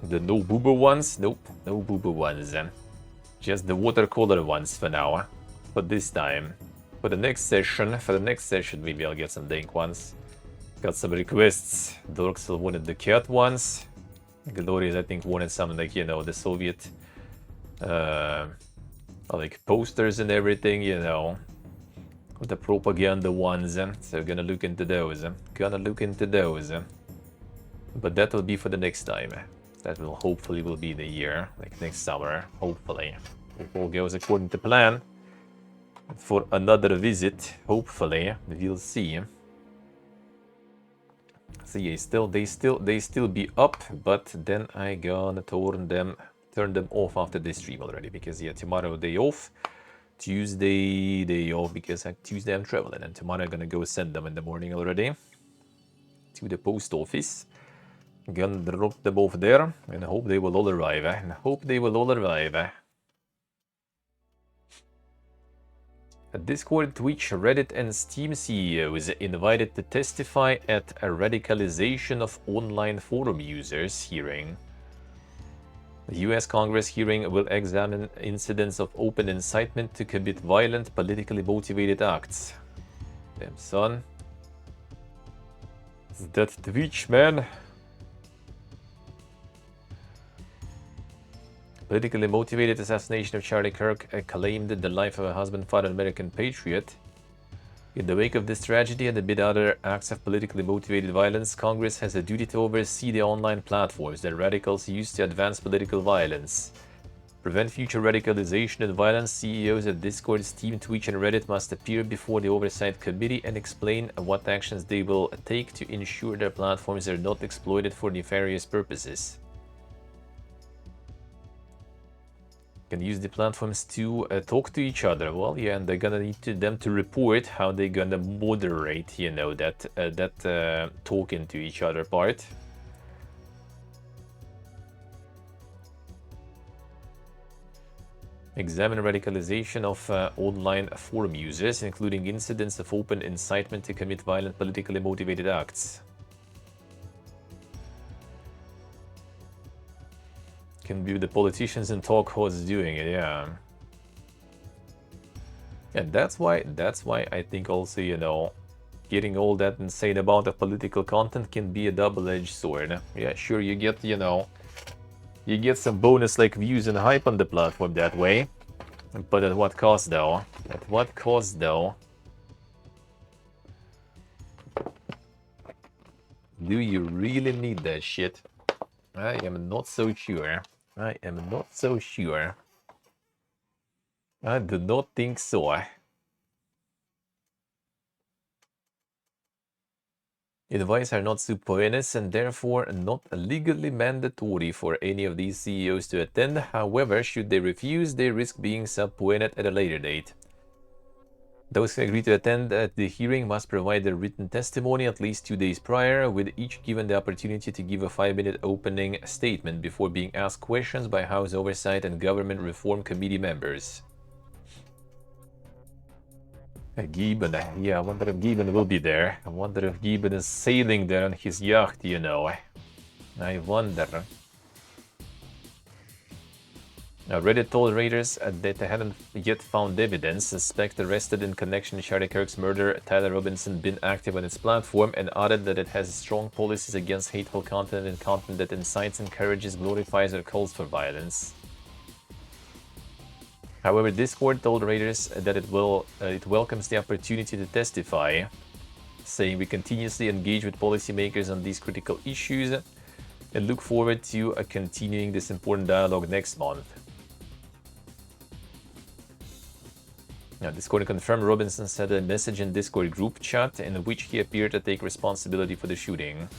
Speaker 1: The no booba ones? Nope, no booba ones. Just the watercolor ones for now. For this time. For the next session, maybe I'll get some dank ones. Got some requests. Dorksel wanted the cat ones. Glorious, I think, wanted some, like, you know, the Soviet like posters and everything, you know. The propaganda ones. So gonna look into those. But that will be for the next time. That will hopefully will be the year, like next summer, hopefully. If all goes according to plan. For another visit, hopefully, we'll see. So yeah, they still be up, but then I gonna turn them off after this stream already, because yeah, tomorrow day off. Tuesday day off, because Tuesday I'm traveling, and tomorrow I'm gonna go send them in the morning already to the post office. Gonna drop them off there and hope they will all arrive. Discord, Twitch, Reddit and Steam CEOs invited to testify at a radicalization of online forum users hearing. The US Congress hearing will examine incidents of open incitement to commit violent, politically motivated acts. Damn son. That Twitch, man. Politically motivated assassination of Charlie Kirk claimed the life of a husband, father, American patriot. In the wake of this tragedy and amid other acts of politically motivated violence, Congress has a duty to oversee the online platforms that radicals use to advance political violence. Prevent future radicalization and violence, CEOs at Discord, Steam, Twitch and Reddit must appear before the Oversight Committee and explain what actions they will take to ensure their platforms are not exploited for nefarious purposes. Can use the platforms to talk to each other. Well, yeah, and they're gonna need them to report how they're gonna moderate, you know, that talking to each other part. Examine radicalization of online forum users, including incidents of open incitement to commit violent, politically motivated acts. Can be the politicians and talk who's doing it, yeah. And that's why I think also, you know, getting all that insane amount of political content can be a double-edged sword. Yeah, sure, you get, you know, you get some bonus like views and hype on the platform that way. But at what cost though? At what cost though? Do you really need that shit? I am not so sure. I am not so sure. I do not think so. Advice are not subpoenas and therefore not legally mandatory for any of these CEOs to attend. However, should they refuse, they risk being subpoenaed at a later date. Those who agree to attend at the hearing must provide their written testimony at least 2 days prior, with each given the opportunity to give a 5-minute opening statement before being asked questions by House Oversight and Government Reform Committee members. Gieben, yeah, I wonder if Gieben will be there. I wonder if Gieben is sailing there on his yacht, you know. I wonder. Reddit told Raiders that they hadn't yet found evidence. Suspect arrested in connection to Charlie Kirk's murder, Tyler Robinson, been active on its platform, and added that it has strong policies against hateful content and content that incites, encourages, glorifies, or calls for violence. However, Discord told Raiders that it welcomes the opportunity to testify, saying we continuously engage with policymakers on these critical issues and look forward to continuing this important dialogue next month. Now, Discord confirmed Robinson sent a message in Discord group chat in which he appeared to take responsibility for the shooting.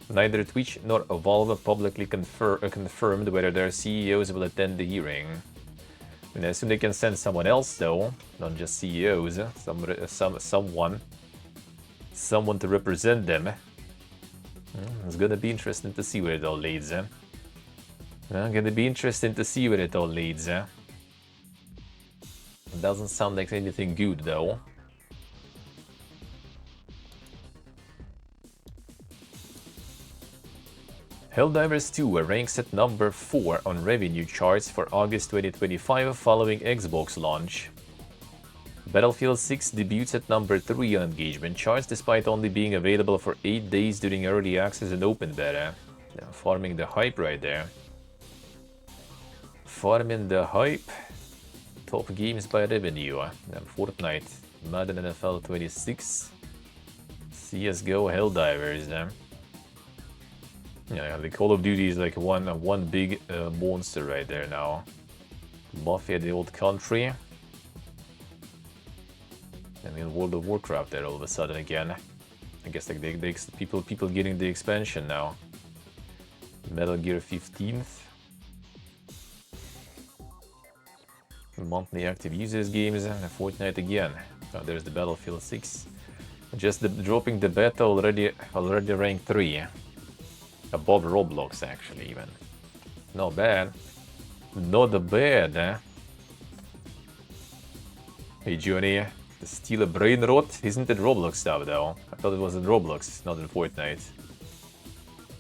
Speaker 1: Neither Twitch nor Valve publicly confirmed whether their CEOs will attend the hearing. I mean, I assume they can send someone else, though, not just CEOs. Someone to represent them. It's gonna be interesting to see where it all leads. Gonna be interesting to see where it all leads. It doesn't sound like anything good, though. Helldivers 2 ranks at number 4 on revenue charts for August 2025 following Xbox launch. Battlefield 6 debuts at number 3 on engagement charts despite only being available for 8 days during early access and open beta. Farming the hype right there. Farming the hype. Top games by revenue. Fortnite, Madden NFL 26, CSGO, Helldivers. Yeah, the Call of Duty is like one big monster right there now. Mafia, the old country. And in World of Warcraft there all of a sudden again. I guess like people getting the expansion now. Metal Gear 15th. Monthly active users games and Fortnite again. Oh, there's the Battlefield 6. Just dropping the beta already ranked 3. Above Roblox actually even. Not bad. Not bad, eh? Hey Johnny, to steal a brain rot? Isn't it Roblox stuff though? I thought it was in Roblox, not in Fortnite.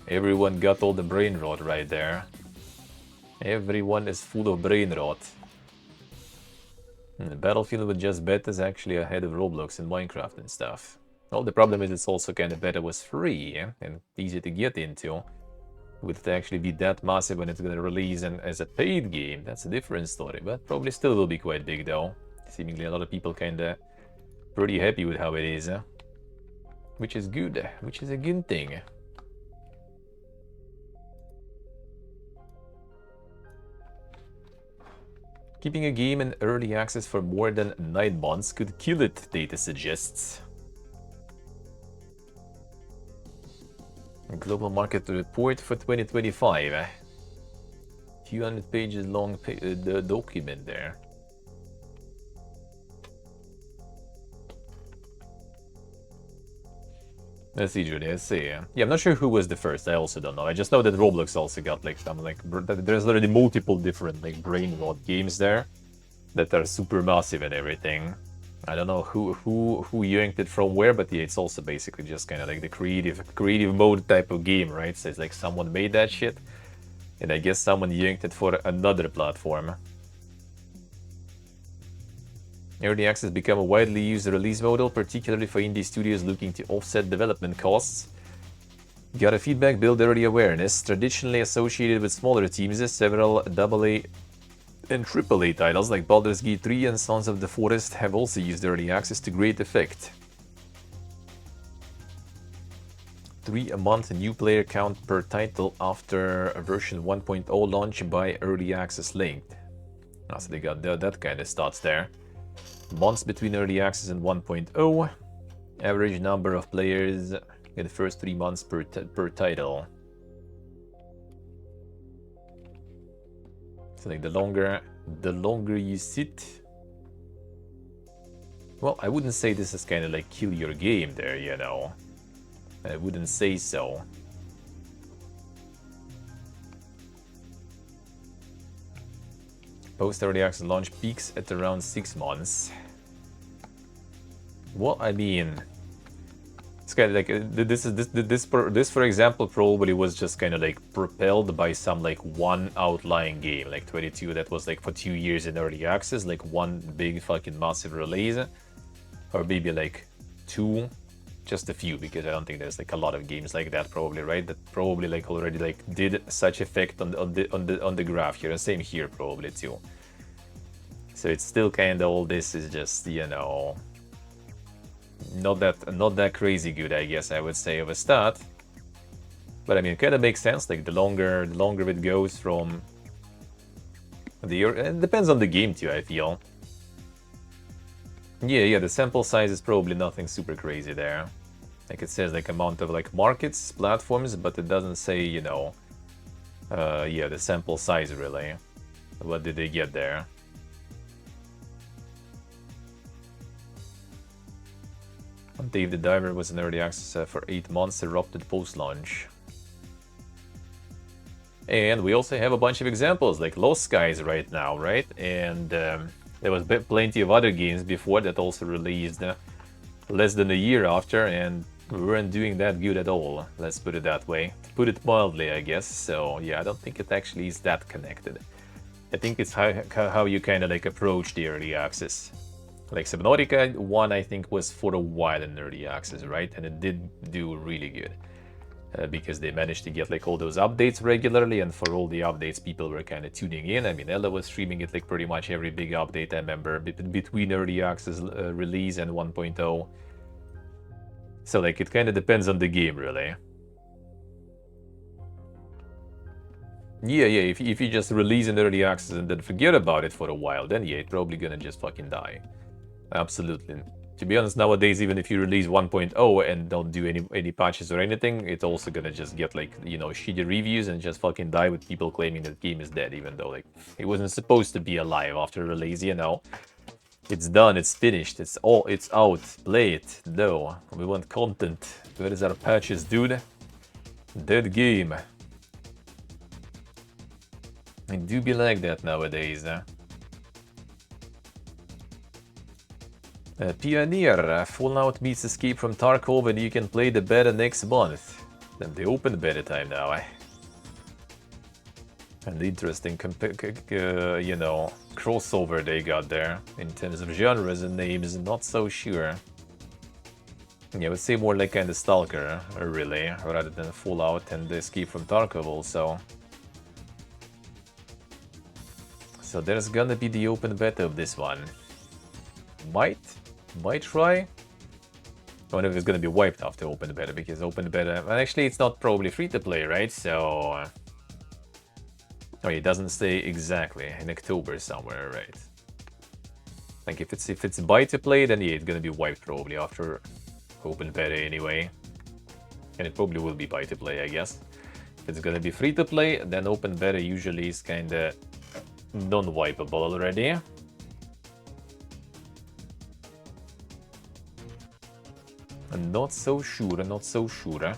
Speaker 1: Everyone got all the brain rot right there. Everyone is full of brain rot. The Battlefield with just beta is actually ahead of Roblox and Minecraft and stuff. Well, the problem is it's also kind of beta was free and easy to get into. Will it actually be that massive when it's going to release and as a paid game? That's a different story, but probably still will be quite big though. Seemingly a lot of people kind of pretty happy with how it is. Which is good, which is a good thing. Keeping a game in early access for more than 9 months could kill it, data suggests. A global market report for 2025. 200 pages long the document there. Let's see, Judy, let's see. Yeah, I'm not sure who was the first, I also don't know. I just know that Roblox also got like some there's already multiple different like brain rot games there that are super massive and everything. I don't know who yanked it from where, but yeah, it's also basically just kind of like the creative mode type of game, right? So it's like someone made that shit, and I guess someone yanked it for another platform. Early access become a widely used release model, particularly for indie studios looking to offset development costs. Got a feedback, build early awareness. Traditionally associated with smaller teams, several AA And AAA titles like Baldur's Gate 3 and Sons of the Forest have also used early access to great effect. 3 a month new player count per title after a version 1.0 launch by early access linked. So they got that kind of stats there. Months between early access and 1.0. Average number of players in the first 3 months per title. So like the longer you sit. Well, I wouldn't say this is kind of like kill your game there, you know. I wouldn't say so. Post early access launch peaks at around 6 months. Well, I mean, it's kind of like this for example probably was just kind of like propelled by some like one outlying game like 22 that was like for 2 years in early access, like one big fucking massive release, or maybe like 2, just a few, because I don't think there's like a lot of games like that probably, right? That probably like already like did such effect on the graph here, and same here probably too. So it's still kind of all this is just, you know, not that crazy good, I guess I would say, of a stat. But I mean, it kind of makes sense. Like the longer it goes from the, it depends on the game too, I feel. Yeah, the sample size is probably nothing super crazy there. Like it says like amount of like markets, platforms, but it doesn't say, you know, yeah, the sample size really. What did they get there? Dave the Diver was in early access for 8 months, erupted post-launch. And we also have a bunch of examples like Lost Skies right now, right? And there was plenty of other games before that also released less than a year after, and we weren't doing that good at all, let's put it that way. To put it mildly, I guess. So yeah, I don't think it actually is that connected. I think it's how you kind of like approach the early access. Like Subnautica 1, I think, was for a while in early access, right? And it did do really good. Because they managed to get like all those updates regularly, and for all the updates people were kind of tuning in. I mean, Ella was streaming it like pretty much every big update I remember between early access release and 1.0. So like it kind of depends on the game really. Yeah, if you just release in early access and then forget about it for a while, then yeah, it's probably gonna just fucking die. Absolutely. To be honest, nowadays, even if you release 1.0 and don't do any patches or anything, it's also gonna just get like, you know, shitty reviews and just fucking die with people claiming that the game is dead, even though like it wasn't supposed to be alive after release, you know. It's done, it's finished, it's out, play it. No, we want content. Where is our patches, dude? Dead game. It do be like that nowadays, huh? Pioneer, Fallout meets Escape from Tarkov, and you can play the beta next month. Then the open beta time now, eh? And interesting, you know, crossover they got there. In terms of genres and names, not so sure. Yeah, I would say more like kind of Stalker, really, rather than Fallout and Escape from Tarkov also. So there's gonna be the open beta of this one. Might try. I wonder if it's gonna be wiped after open beta, because open beta, well, actually it's not probably free to play, right? So oh, it doesn't say exactly, in October somewhere, right? Like if it's buy to play, then yeah, it's gonna be wiped probably after open beta anyway. And it probably will be buy to play, I guess. If it's gonna be free to play, then open beta usually is kinda non-wipeable already. Not so sure, not so sure.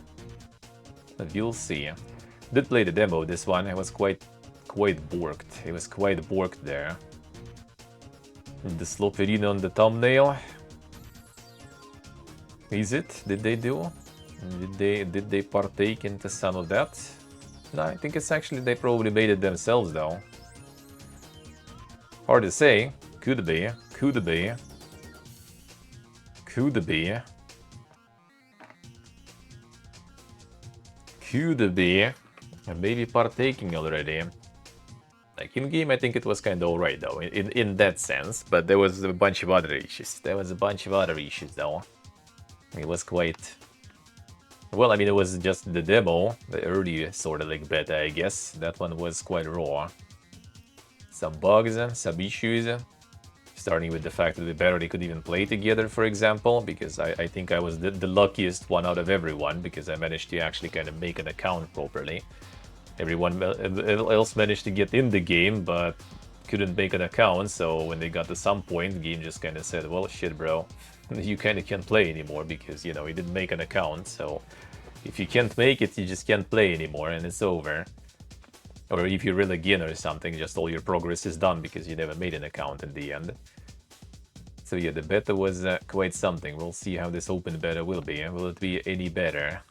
Speaker 1: But you'll see. Did play the demo, this one. It was quite borked. It was quite borked there. The Sloperino on the thumbnail. Is it? Did they do? Did they partake into some of that? No, I think it's actually they probably made it themselves though. Hard to say. Could be. Could be. Could be. Could be. Maybe partaking already. Like in game, I think it was kind of alright though, in that sense. But there was a bunch of other issues. Though. It was quite. Well, I mean, it was just the demo, the early sort of like beta, I guess. That one was quite raw. Some bugs, some issues. Starting with the fact that we barely could even play together, for example, because I think I was the luckiest one out of everyone, because I managed to actually kind of make an account properly. Everyone else managed to get in the game, but couldn't make an account, so when they got to some point, the game just kind of said, well, shit, bro, you kind of can't play anymore, because, you know, you didn't make an account, so if you can't make it, you just can't play anymore, and it's over. Or if you're really again or something, just all your progress is done because you never made an account in the end. So yeah, the beta was quite something. We'll see how this open beta will be. Will it be any better?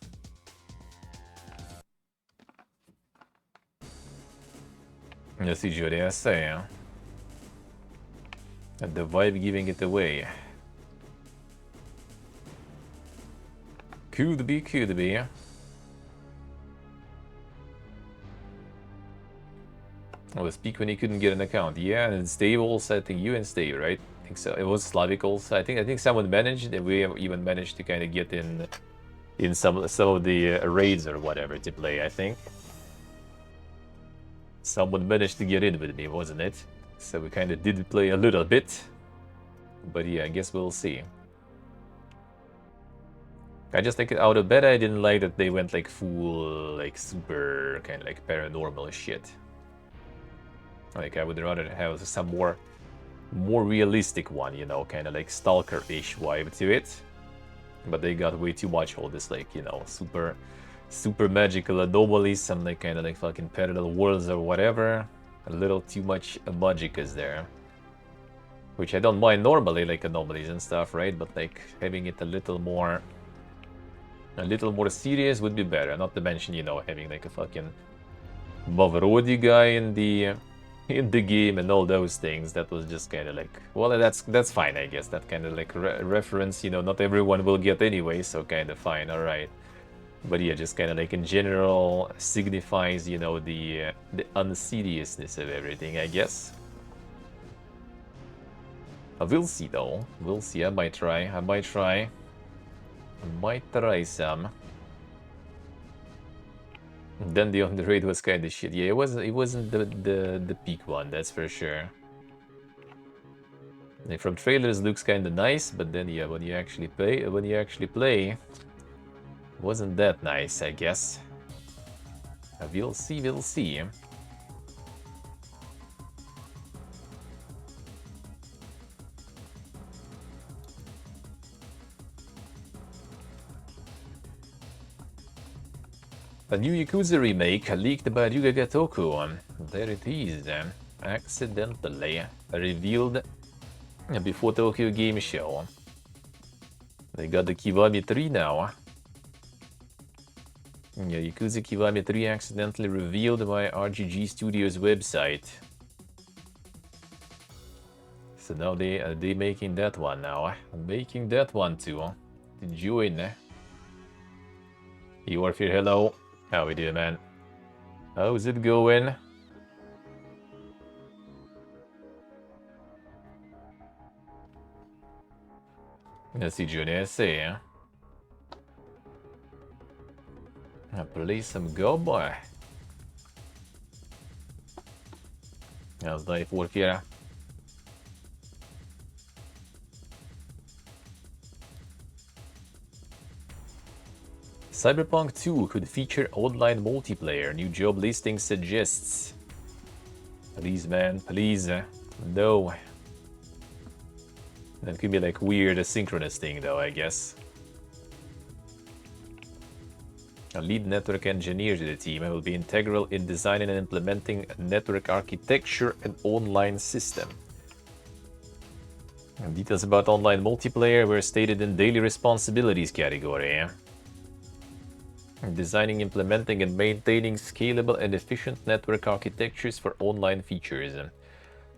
Speaker 1: Decidiu essa é. The vibe giving it away. Could be, could be. Oh, speak when he couldn't get an account. Yeah, and Stave also, I think you and Stave, right? I think so. It was Slavic also. I think someone managed, and we even managed to kind of get in some of the raids or whatever to play, I think. Someone managed to get in with me, wasn't it? So we kind of did play a little bit. But yeah, I guess we'll see. I just think out of beta, I didn't like that they went like full, like super kind of like paranormal shit. Like I would rather have some more realistic one, you know, kind of like Stalker-ish vibe to it. But they got way too much all this, like, you know, super magical anomalies, some like kind of like fucking parallel worlds or whatever. A little too much magicas there. Which I don't mind normally, like anomalies and stuff, right? But like having it a little more serious would be better. Not to mention, you know, having like a fucking Mavrodi guy in the game and all those things. That was just kind of like, well, that's fine, I guess. That kind of like reference, you know, not everyone will get anyway, so kind of fine, all right. But yeah, just kind of like in general signifies, you know, the unseriousness of everything, I guess. We'll see though. We'll see. I might try some. Then the raid was kind of shit. Yeah, it wasn't the peak one, that's for sure. And from trailers looks kind of nice, but then yeah, when you actually play, it wasn't that nice, I guess. We'll see. A new Yakuza remake leaked by Ryuga Toku. There it is, accidentally revealed before Tokyo Game Show. They got the Kiwami 3 now. Yeah, Yakuza Kiwami 3 accidentally revealed by RGG Studios website. So now they making that one now. Making that one too. Did you in? You are here, hello. How we doing, man? How's it going? Let's see, Junior, say. Play some Go Boy. How's life work here? Cyberpunk 2 could feature online multiplayer. New job listing suggests. Please, man, please. No. That could be like weird asynchronous thing though, I guess. A lead network engineer to the team will be integral in designing and implementing a network architecture and online system. And details about online multiplayer were stated in daily responsibilities category. Designing, implementing, and maintaining scalable and efficient network architectures for online features.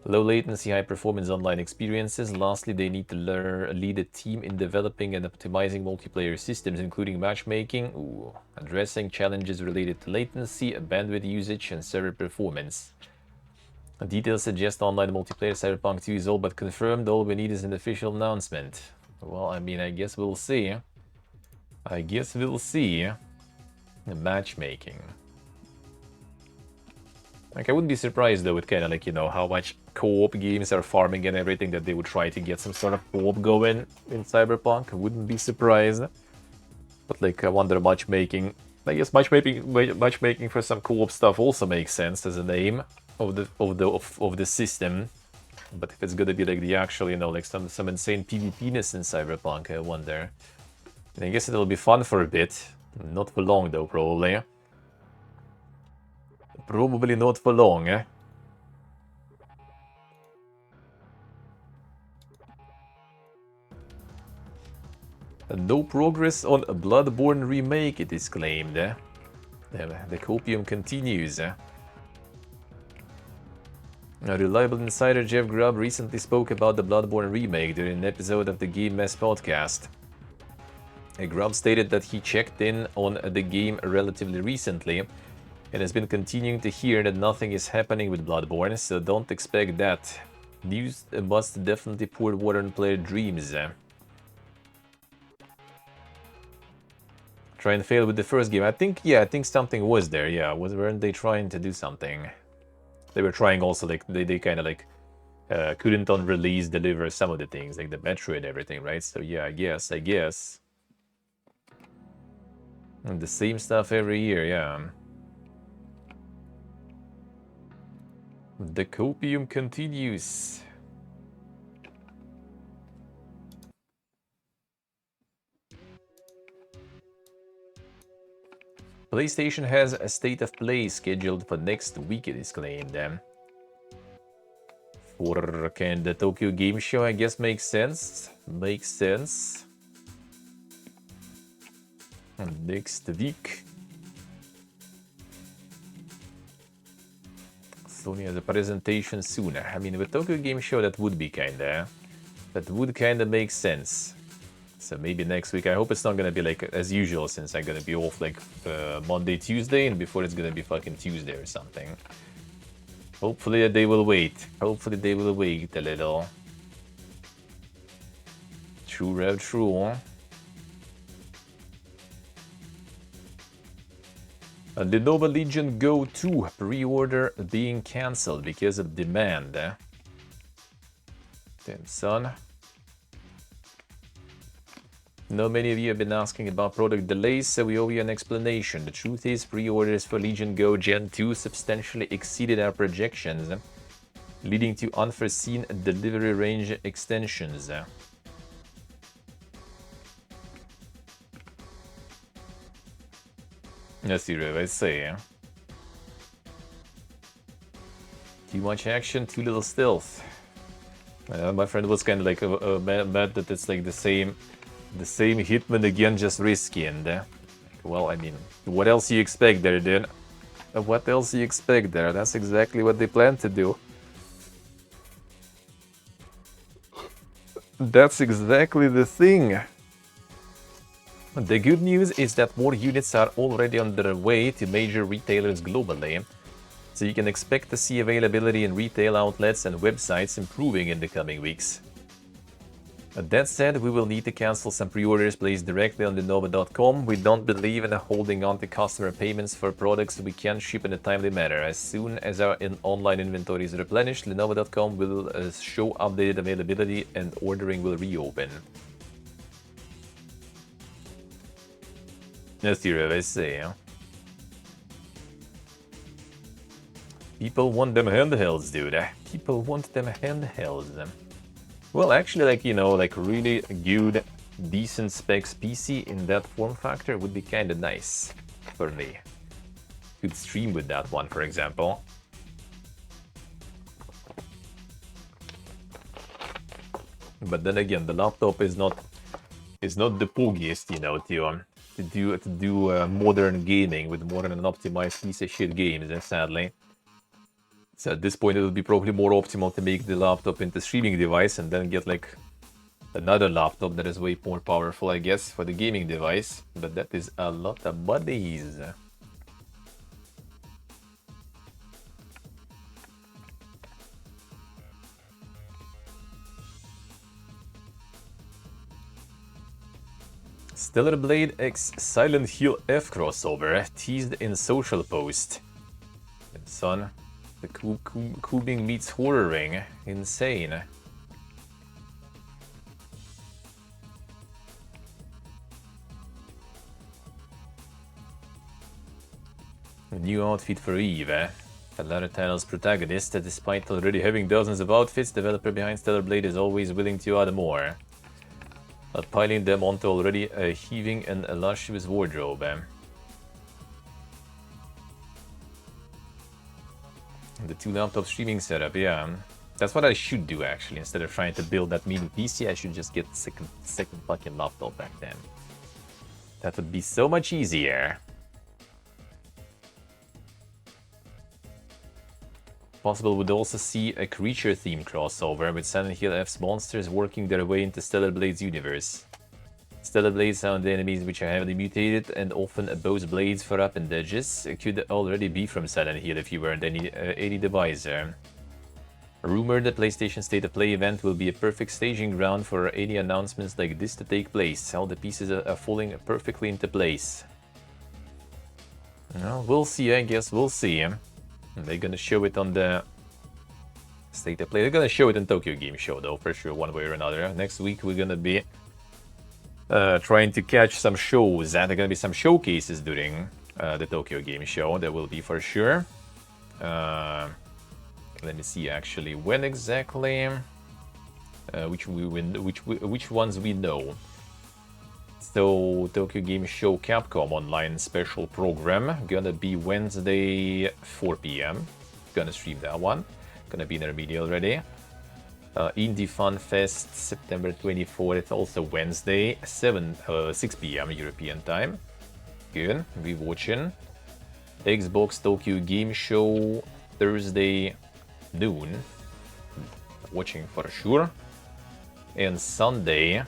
Speaker 1: Low latency, high performance online experiences. Lastly, they need to lead a team in developing and optimizing multiplayer systems, including matchmaking, addressing challenges related to latency, bandwidth usage, and server performance. Details suggest online multiplayer Cyberpunk 2 is all but confirmed. All we need is an official announcement. Well, I mean, I guess we'll see. I guess we'll see. The matchmaking. Like, I wouldn't be surprised though with kind of like, you know, how much co-op games are farming and everything, that they would try to get some sort of co-op going in Cyberpunk. I wouldn't be surprised. But like, I wonder matchmaking. I guess matchmaking for some co-op stuff also makes sense as a name of the system. But if it's gonna be like the actual, you know, like some insane PvP-ness in Cyberpunk, I wonder. And I guess it'll be fun for a bit. Not for long though, probably. Probably not for long, eh? No progress on a Bloodborne remake, it is claimed. The copium continues. A reliable insider, Jeff Grubb, recently spoke about the Bloodborne remake during an episode of the Game Mess podcast. Grubb stated that he checked in on the game relatively recently and has been continuing to hear that nothing is happening with Bloodborne, so don't expect that. News must definitely pour water on player dreams. Try and fail with the first game. I think something was there, yeah. Weren't they trying to do something? They were trying also, like, they kind of like couldn't on release deliver some of the things, like the Metro and everything, right? So yeah, I guess. And the same stuff every year, yeah. The copium continues. PlayStation has a state of play scheduled for next week, it is claimed. For kind of the Tokyo Game Show, I guess makes sense. Makes sense. And next week. Sony has a presentation sooner. I mean, with Tokyo Game Show, that would be kinda make sense. So maybe next week. I hope it's not gonna be like as usual, since I'm gonna be off like Monday, Tuesday, and before it's gonna be fucking Tuesday or something. Hopefully they will wait. Hopefully they will wait a little. True, Rev, true. The Nova Legion Go 2 pre-order being cancelled because of demand. Damn, son. Know many of you have been asking about product delays, so we owe you an explanation. The truth is, pre-orders for Legion Go Gen 2 substantially exceeded our projections, leading to unforeseen delivery range extensions. Yes, I say. Too much action, too little stealth. My friend was kind of like mad that it's like the same Hitman again, just reskinned. Well, I mean, what else you expect there, then? What else you expect there? That's exactly what they plan to do. That's exactly the thing. The good news is that more units are already on their way to major retailers globally, so you can expect to see availability in retail outlets and websites improving in the coming weeks. That said, we will need to cancel some pre-orders placed directly on Lenovo.com. We don't believe in holding on to customer payments for products we can't ship in a timely manner. As soon as our online inventory is replenished, Lenovo.com will show updated availability and ordering will reopen. That's the I say, huh? People want them handhelds, dude. People want them handhelds. Well, actually, like, you know, like really good, decent specs PC in that form factor would be kind of nice for me. Could stream with that one, for example. But then again, the laptop is not the poogiest, you know, to do modern gaming with more than an optimized piece of shit games, and sadly. So at this point, it would be probably more optimal to make the laptop into streaming device and then get like another laptop that is way more powerful, I guess, for the gaming device. But that is a lot of buddies. Stellar Blade X Silent Hill F crossover teased in social post. And son, the Kubing meets Horror Ring. Insane. A new outfit for Eve. The latter title's protagonist, despite already having dozens of outfits, developer behind Stellar Blade is always willing to add more. Piling them onto already a heaving and illustrious wardrobe. The 2 laptop streaming setup, yeah. That's what I should do actually. Instead of trying to build that mini PC, I should just get the second fucking laptop back then. That would be so much easier. Possible would also see a creature theme crossover with Silent Hill F's monsters working their way into Stellar Blade's universe. Stellar Blades sound enemies which are heavily mutated and often boast blades for appendages. It could already be from Silent Hill if you weren't any deviser. Rumored that PlayStation State of Play event will be a perfect staging ground for any announcements like this to take place. All the pieces are falling perfectly into place. Well, we'll see, I guess, we'll see. They're gonna show it on the State of Play. They're gonna show it in Tokyo Game Show, though, for sure, one way or another. Next week, we're gonna be trying to catch some shows. And there are gonna be some showcases during the Tokyo Game Show. There will be for sure. Let me see, actually, when exactly. Which ones we know. So, Tokyo Game Show Capcom Online special program, gonna be Wednesday 4 PM. Gonna stream that one. Gonna be in our media already. Indie Fun Fest September 24th, also Wednesday 6 PM European time. Good, we watching. Xbox Tokyo Game Show Thursday noon. Watching for sure. And Sunday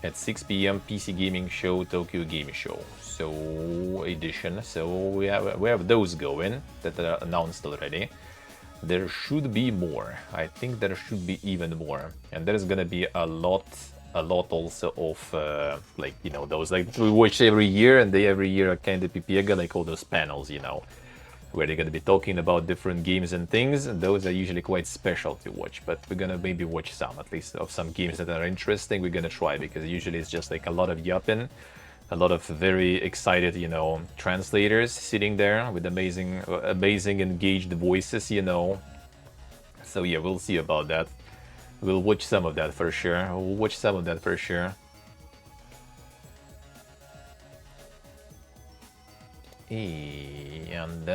Speaker 1: at 6 PM PC Gaming Show, Tokyo Game Show. So edition. So we have those going that are announced already. There should be more. I think there should be even more. And there's gonna be a lot also of like, you know, those like we watch every year, and they every year are kind of pipiega, like all those panels, you know, where they're gonna be talking about different games and things, and those are usually quite special to watch. But we're gonna maybe watch some, at least, of some games that are interesting. We're gonna try, because usually it's just like a lot of yapping, a lot of very excited, you know, translators sitting there with amazing engaged voices, you know. So yeah, we'll see about that. We'll watch some of that for sure. We'll watch some of that for sure. And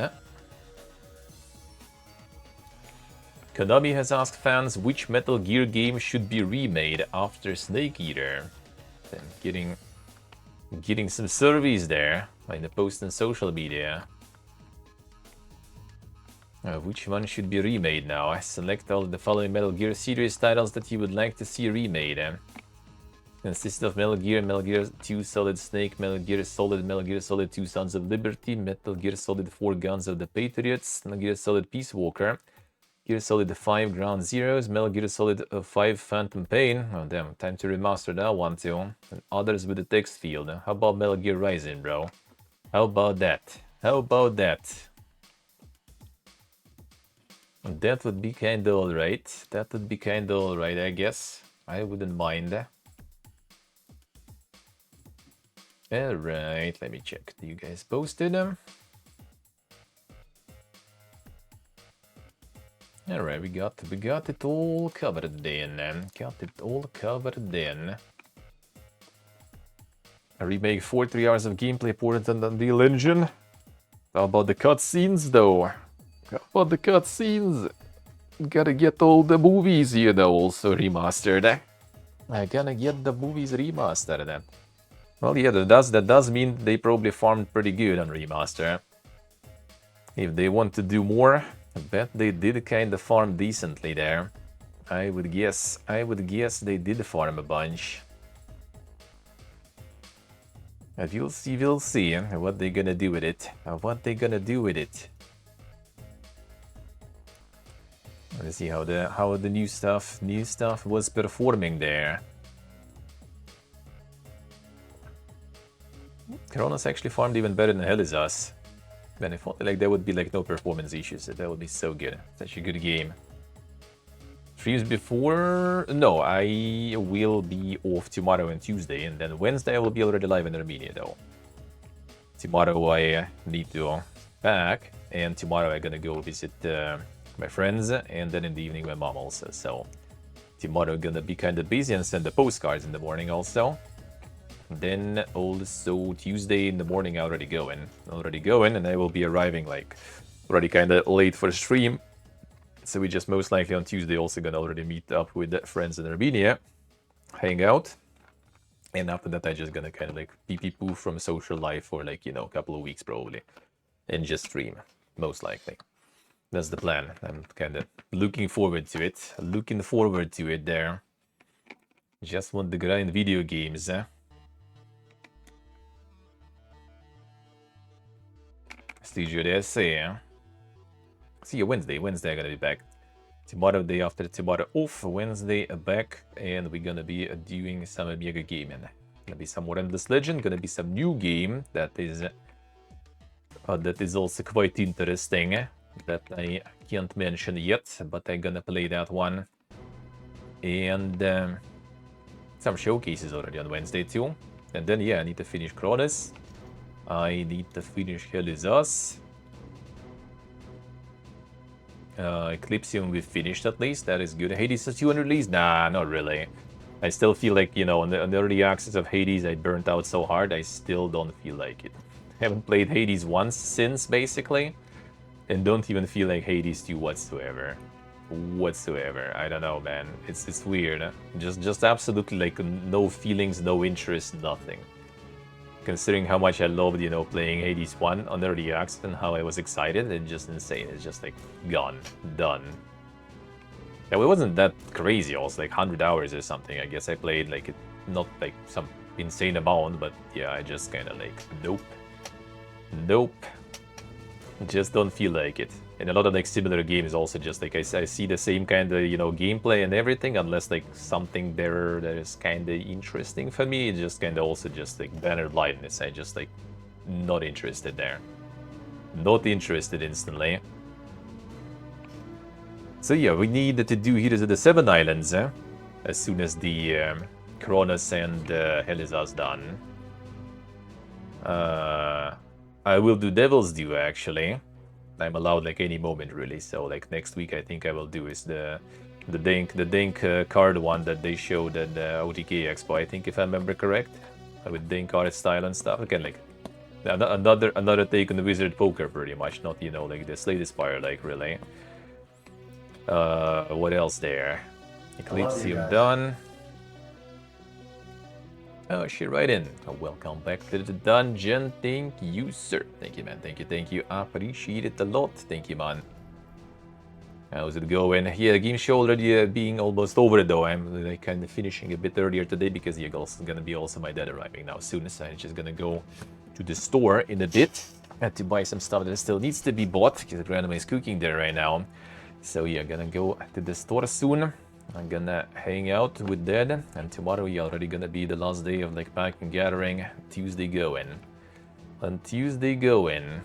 Speaker 1: Konami has asked fans which Metal Gear game should be remade after Snake Eater. Then getting some surveys there in the post on social media. Which one should be remade now? Select all the following Metal Gear series titles that you would like to see remade. Consists of Metal Gear 2 Solid Snake, Metal Gear Solid 2 Sons of Liberty, Metal Gear Solid 4 Guns of the Patriots, Metal Gear Solid Peace Walker, Gear Solid 5 Ground Zeroes, Metal Gear Solid 5 Phantom Pain. Oh damn, time to remaster that one too. And others with the text field. How about Metal Gear Rising, bro? How about that? How about that? That would be kinda alright. That would be kinda alright, I guess. I wouldn't mind. Alright, let me check. Do you guys posted them? Alright, we got it all covered then. Got it all covered then. A remake 3 hours of gameplay ported on the Unreal Engine. How about the cutscenes though? How about the cutscenes? Gotta get all the movies, you know, also remastered. I gotta get the movies remastered. Well, yeah, that does mean they probably farmed pretty good on remaster. If they want to do more, I bet they did kind of farm decently there. I would guess they did farm a bunch. But we'll see what they're gonna do with it. Let's see how the new stuff was performing there. Coronas actually farmed even better than Helizas. Man, I thought like there would be like no performance issues. That would be so good. Such a good game. Streams before... No, I will be off tomorrow and Tuesday, and then Wednesday I will be already live in Armenia though. Tomorrow I need to pack, and tomorrow I'm gonna go visit my friends, and then in the evening my mom also. So tomorrow gonna be kind of busy and send the postcards in the morning also. Then also Tuesday in the morning I already going, and I will be arriving like already kind of late for the stream. So we just most likely on Tuesday also gonna already meet up with friends in Armenia, hang out, and after that I just gonna kind of like pee-poo from social life for like, you know, a couple of weeks probably, and just stream, most likely. That's the plan. I'm kind of looking forward to it. There. Just want to grind video games, eh? Studio DS, see you Wednesday. Wednesday I'm gonna be back. Tomorrow, day after tomorrow off. Wednesday back, and we're gonna be doing some Amiga gaming. Gonna be some more Endless Legend. Gonna be some new game that is also quite interesting. That I can't mention yet, but I'm gonna play that one. And some showcases already on Wednesday too. And then yeah, I need to finish Cronus. I need to finish Hell Is Us. Eclipsium we finished at least, that is good. Hades is 200 release? Nah, not really. I still feel like, you know, on the early access of Hades I burnt out so hard, I still don't feel like it. Haven't played Hades once since, basically. And don't even feel like Hades 2 whatsoever. I don't know, man. It's weird. Just absolutely like no feelings, no interest, nothing. Considering how much I loved, you know, playing Hades 1 on early access and how I was excited, it's just insane. It's just like gone, done. Yeah, it wasn't that crazy. Also, like 100 hours or something. I guess I played like not like some insane amount, but yeah, I just kind of like nope. Just don't feel like it. And a lot of like similar games also just like I see the same kind of, you know, gameplay and everything, unless like something there that is kind of interesting for me. It's just kind of also just like banner blindness. I just like not interested there. Not interested instantly. So yeah, we need to do Heroes of the Seven Islands as soon as the Cronus and Hell Is Us done. I will do Devil's Due actually. I'm allowed like any moment really. So like next week I think I will do is the Dink card one that they showed at the OTK Expo. I think if I remember correct, with Dink art style and stuff. Again, like another take on the Wizard Poker pretty much. Not, you know, like the Slay the Spire like really. What else there? Eclipsium done. Oh, shit, right in. Oh, welcome back to the dungeon. Thank you, sir. Thank you, man. Thank you. Appreciate it a lot. Thank you, man. How's it going? Yeah, game show already being almost over, though. I'm like kind of finishing a bit earlier today because you're also gonna be also my dad arriving now soon. So I'm just gonna go to the store in a bit to buy some stuff that still needs to be bought because grandma is cooking there right now. So yeah, gonna go to the store soon. I'm gonna hang out with Dad, and tomorrow you're already gonna be the last day of like packing, gathering. Tuesday going. On Tuesday going.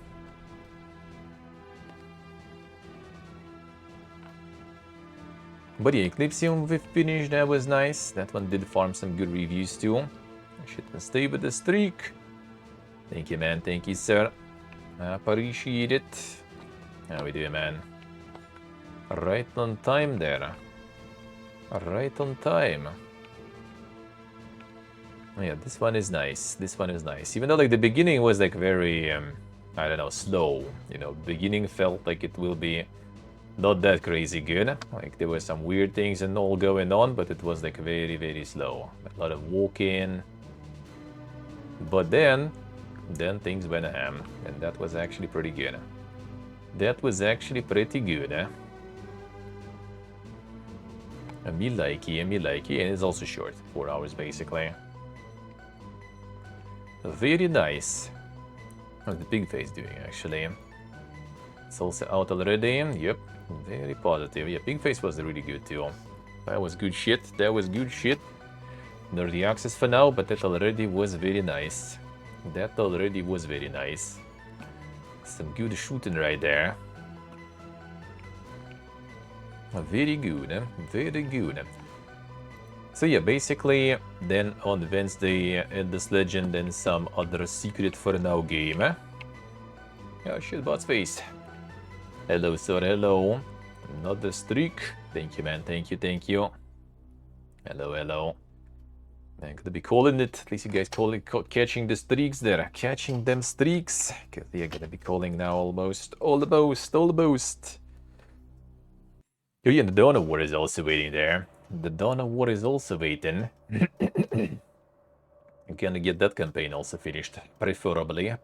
Speaker 1: But yeah, Eclipsium we finished, that was nice. That one did farm some good reviews too. I should stay with the streak. Thank you, man. Thank you, sir. Appreciate it. How we doing, man? Right on time there. Right on time. Oh, yeah, this one is nice. This one is nice. Even though like the beginning was like very, I don't know, slow. You know, beginning felt like it will be not that crazy good. Like there were some weird things and all going on, but it was like very, very slow. A lot of walking. But then things went ham, and that was actually pretty good. That was actually pretty good, eh? Me likey, and it's also short. 4 hours basically. Very nice. How's the big face doing actually? It's also out already. Yep, very positive. Yeah, big face was really good too. That was good shit. That was good shit. Early access for now, but that already was very nice. That already was very nice. Some good shooting right there. Very good, very good. So yeah, basically, then on Wednesday, this legend and some other secret for now game. Oh shit, bot's face. Hello, sir, hello. Another streak. Thank you, man, thank you, thank you. Hello, hello. I'm gonna be calling it, at least you guys call it catching the streaks there. Catching them streaks. Because they're gonna be calling now almost. Almost. Oh yeah, the Dawn of War is also waiting there. The Dawn of War is also waiting. I'm gonna get that campaign also finished. Preferably.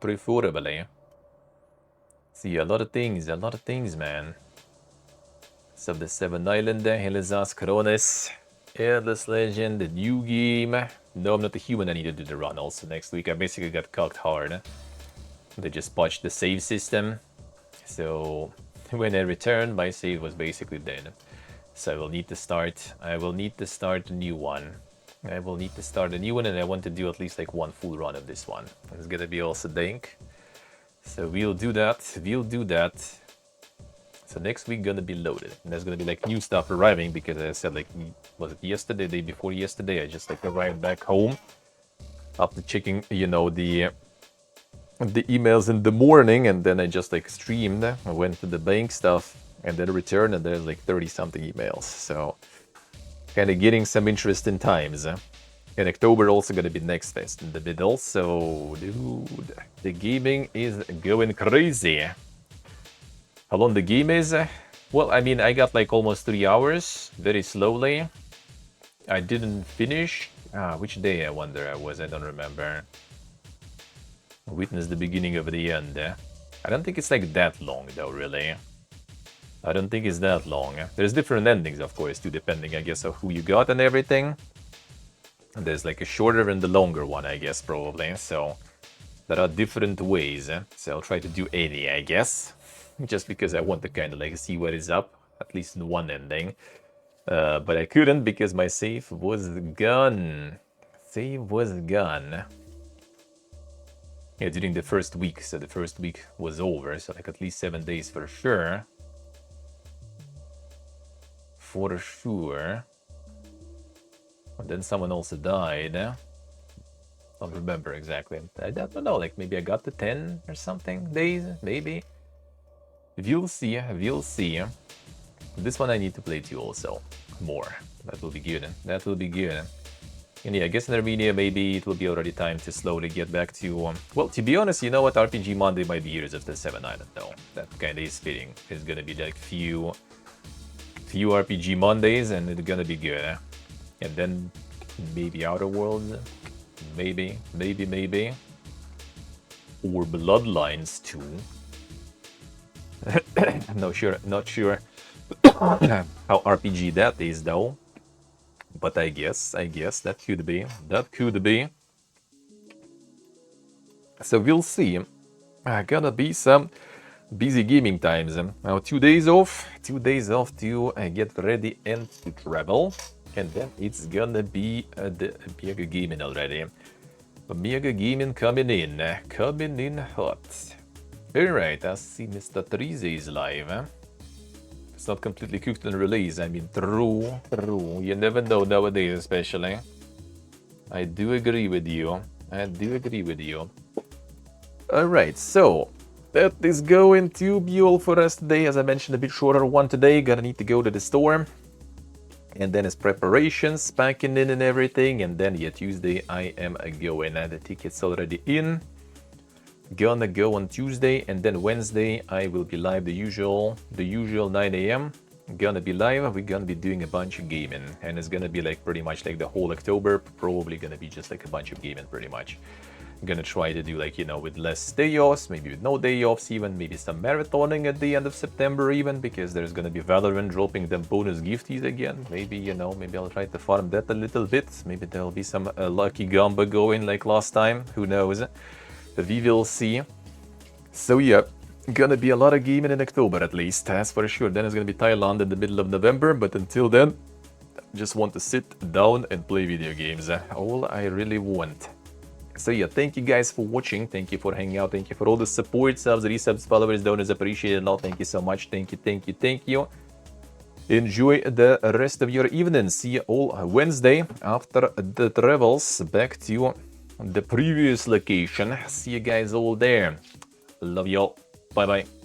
Speaker 1: See, a lot of things, man. So the Seven Island, Helizas, Coronis, Airless Legend, the new game. No, I'm not a human, I need to do the run also next week. I basically got cocked hard. They just patched the save system. So when I returned, my save was basically dead. So I will need to start a new one. And I want to do at least like one full run of this one. It's gonna be also dank. So we'll do that. So next week gonna be loaded. And there's gonna be like new stuff arriving because as I said, like, was it yesterday, day before yesterday, I just like arrived back home after checking, you know, the emails in the morning, and then I just like streamed. I went to the bank stuff and then returned, and there's like 30 something emails. So kind of getting some interesting times. And October also gonna be next fest in the middle. So dude, the gaming is going crazy. How long the game is? Well, I mean, I got like almost 3 hours, very slowly. I didn't finish. Which day I wonder I was, I don't remember. Witness the beginning of the end. I don't think it's like that long though, really. I don't think it's that long. There's different endings, of course, too, depending, I guess, of who you got and everything. There's like a shorter and the longer one, I guess, probably. So there are different ways. So I'll try to do any, I guess. Just because I want to kind of like see what is up, at least in one ending. But I couldn't because my save was gone. Yeah, during the first week, so the first week was over, so like at least 7 days for sure. And then someone also died. I don't remember exactly. I don't know, like maybe I got to 10 or something days, maybe. We'll see. This one I need to play too also. More. That will be good. And yeah, I guess in Armenia maybe it will be already time to slowly get back to... well, to be honest, you know what? RPG Monday might be years of the Seven Island though. That kind of is fitting. It's gonna be like few RPG Mondays and it's gonna be good. And then maybe Outer Worlds. Maybe. Or Bloodlines too. Not sure how RPG that is though. But I guess that could be. So we'll see. Gonna be some busy gaming times. Now 2 days off to get ready and to travel. And then it's gonna be the Mega Gaming already. Mega Gaming coming in hot. Alright, I see Mr. Trize is live. It's not completely cooked and released. I mean, true. You never know nowadays, especially. I do agree with you. Alright, so that is going to be all for us today. As I mentioned, a bit shorter one today. Gonna need to go to the store. And then it's preparations, packing in and everything. And then, yeah, Tuesday I am going. The ticket's already in. Gonna go on Tuesday, and then Wednesday I will be live the usual 9 a.m. Gonna be live. We're gonna be doing a bunch of gaming, and it's gonna be like pretty much like the whole October. Probably gonna be just like a bunch of gaming, pretty much. Gonna try to do like, you know, with less day offs, maybe with no day offs even, maybe some marathoning at the end of September even, because there's gonna be Valorant dropping them bonus gifties again. Maybe, you know, maybe I'll try to farm that a little bit. Maybe there'll be some lucky gamba going like last time. Who knows? We will see. So yeah, gonna be a lot of gaming in October at least, that's for sure. Then it's gonna be Thailand in the middle of November, but until then, just want to sit down and play video games. All I really want. So yeah, thank you guys for watching. Thank you for hanging out. Thank you for all the support, subs, resubs, followers, donors. Appreciate it all. Thank you so much. Thank you, thank you, thank you. Enjoy the rest of your evening. See you all Wednesday after the travels back to the previous location. See you guys all there. Love y'all. Bye bye.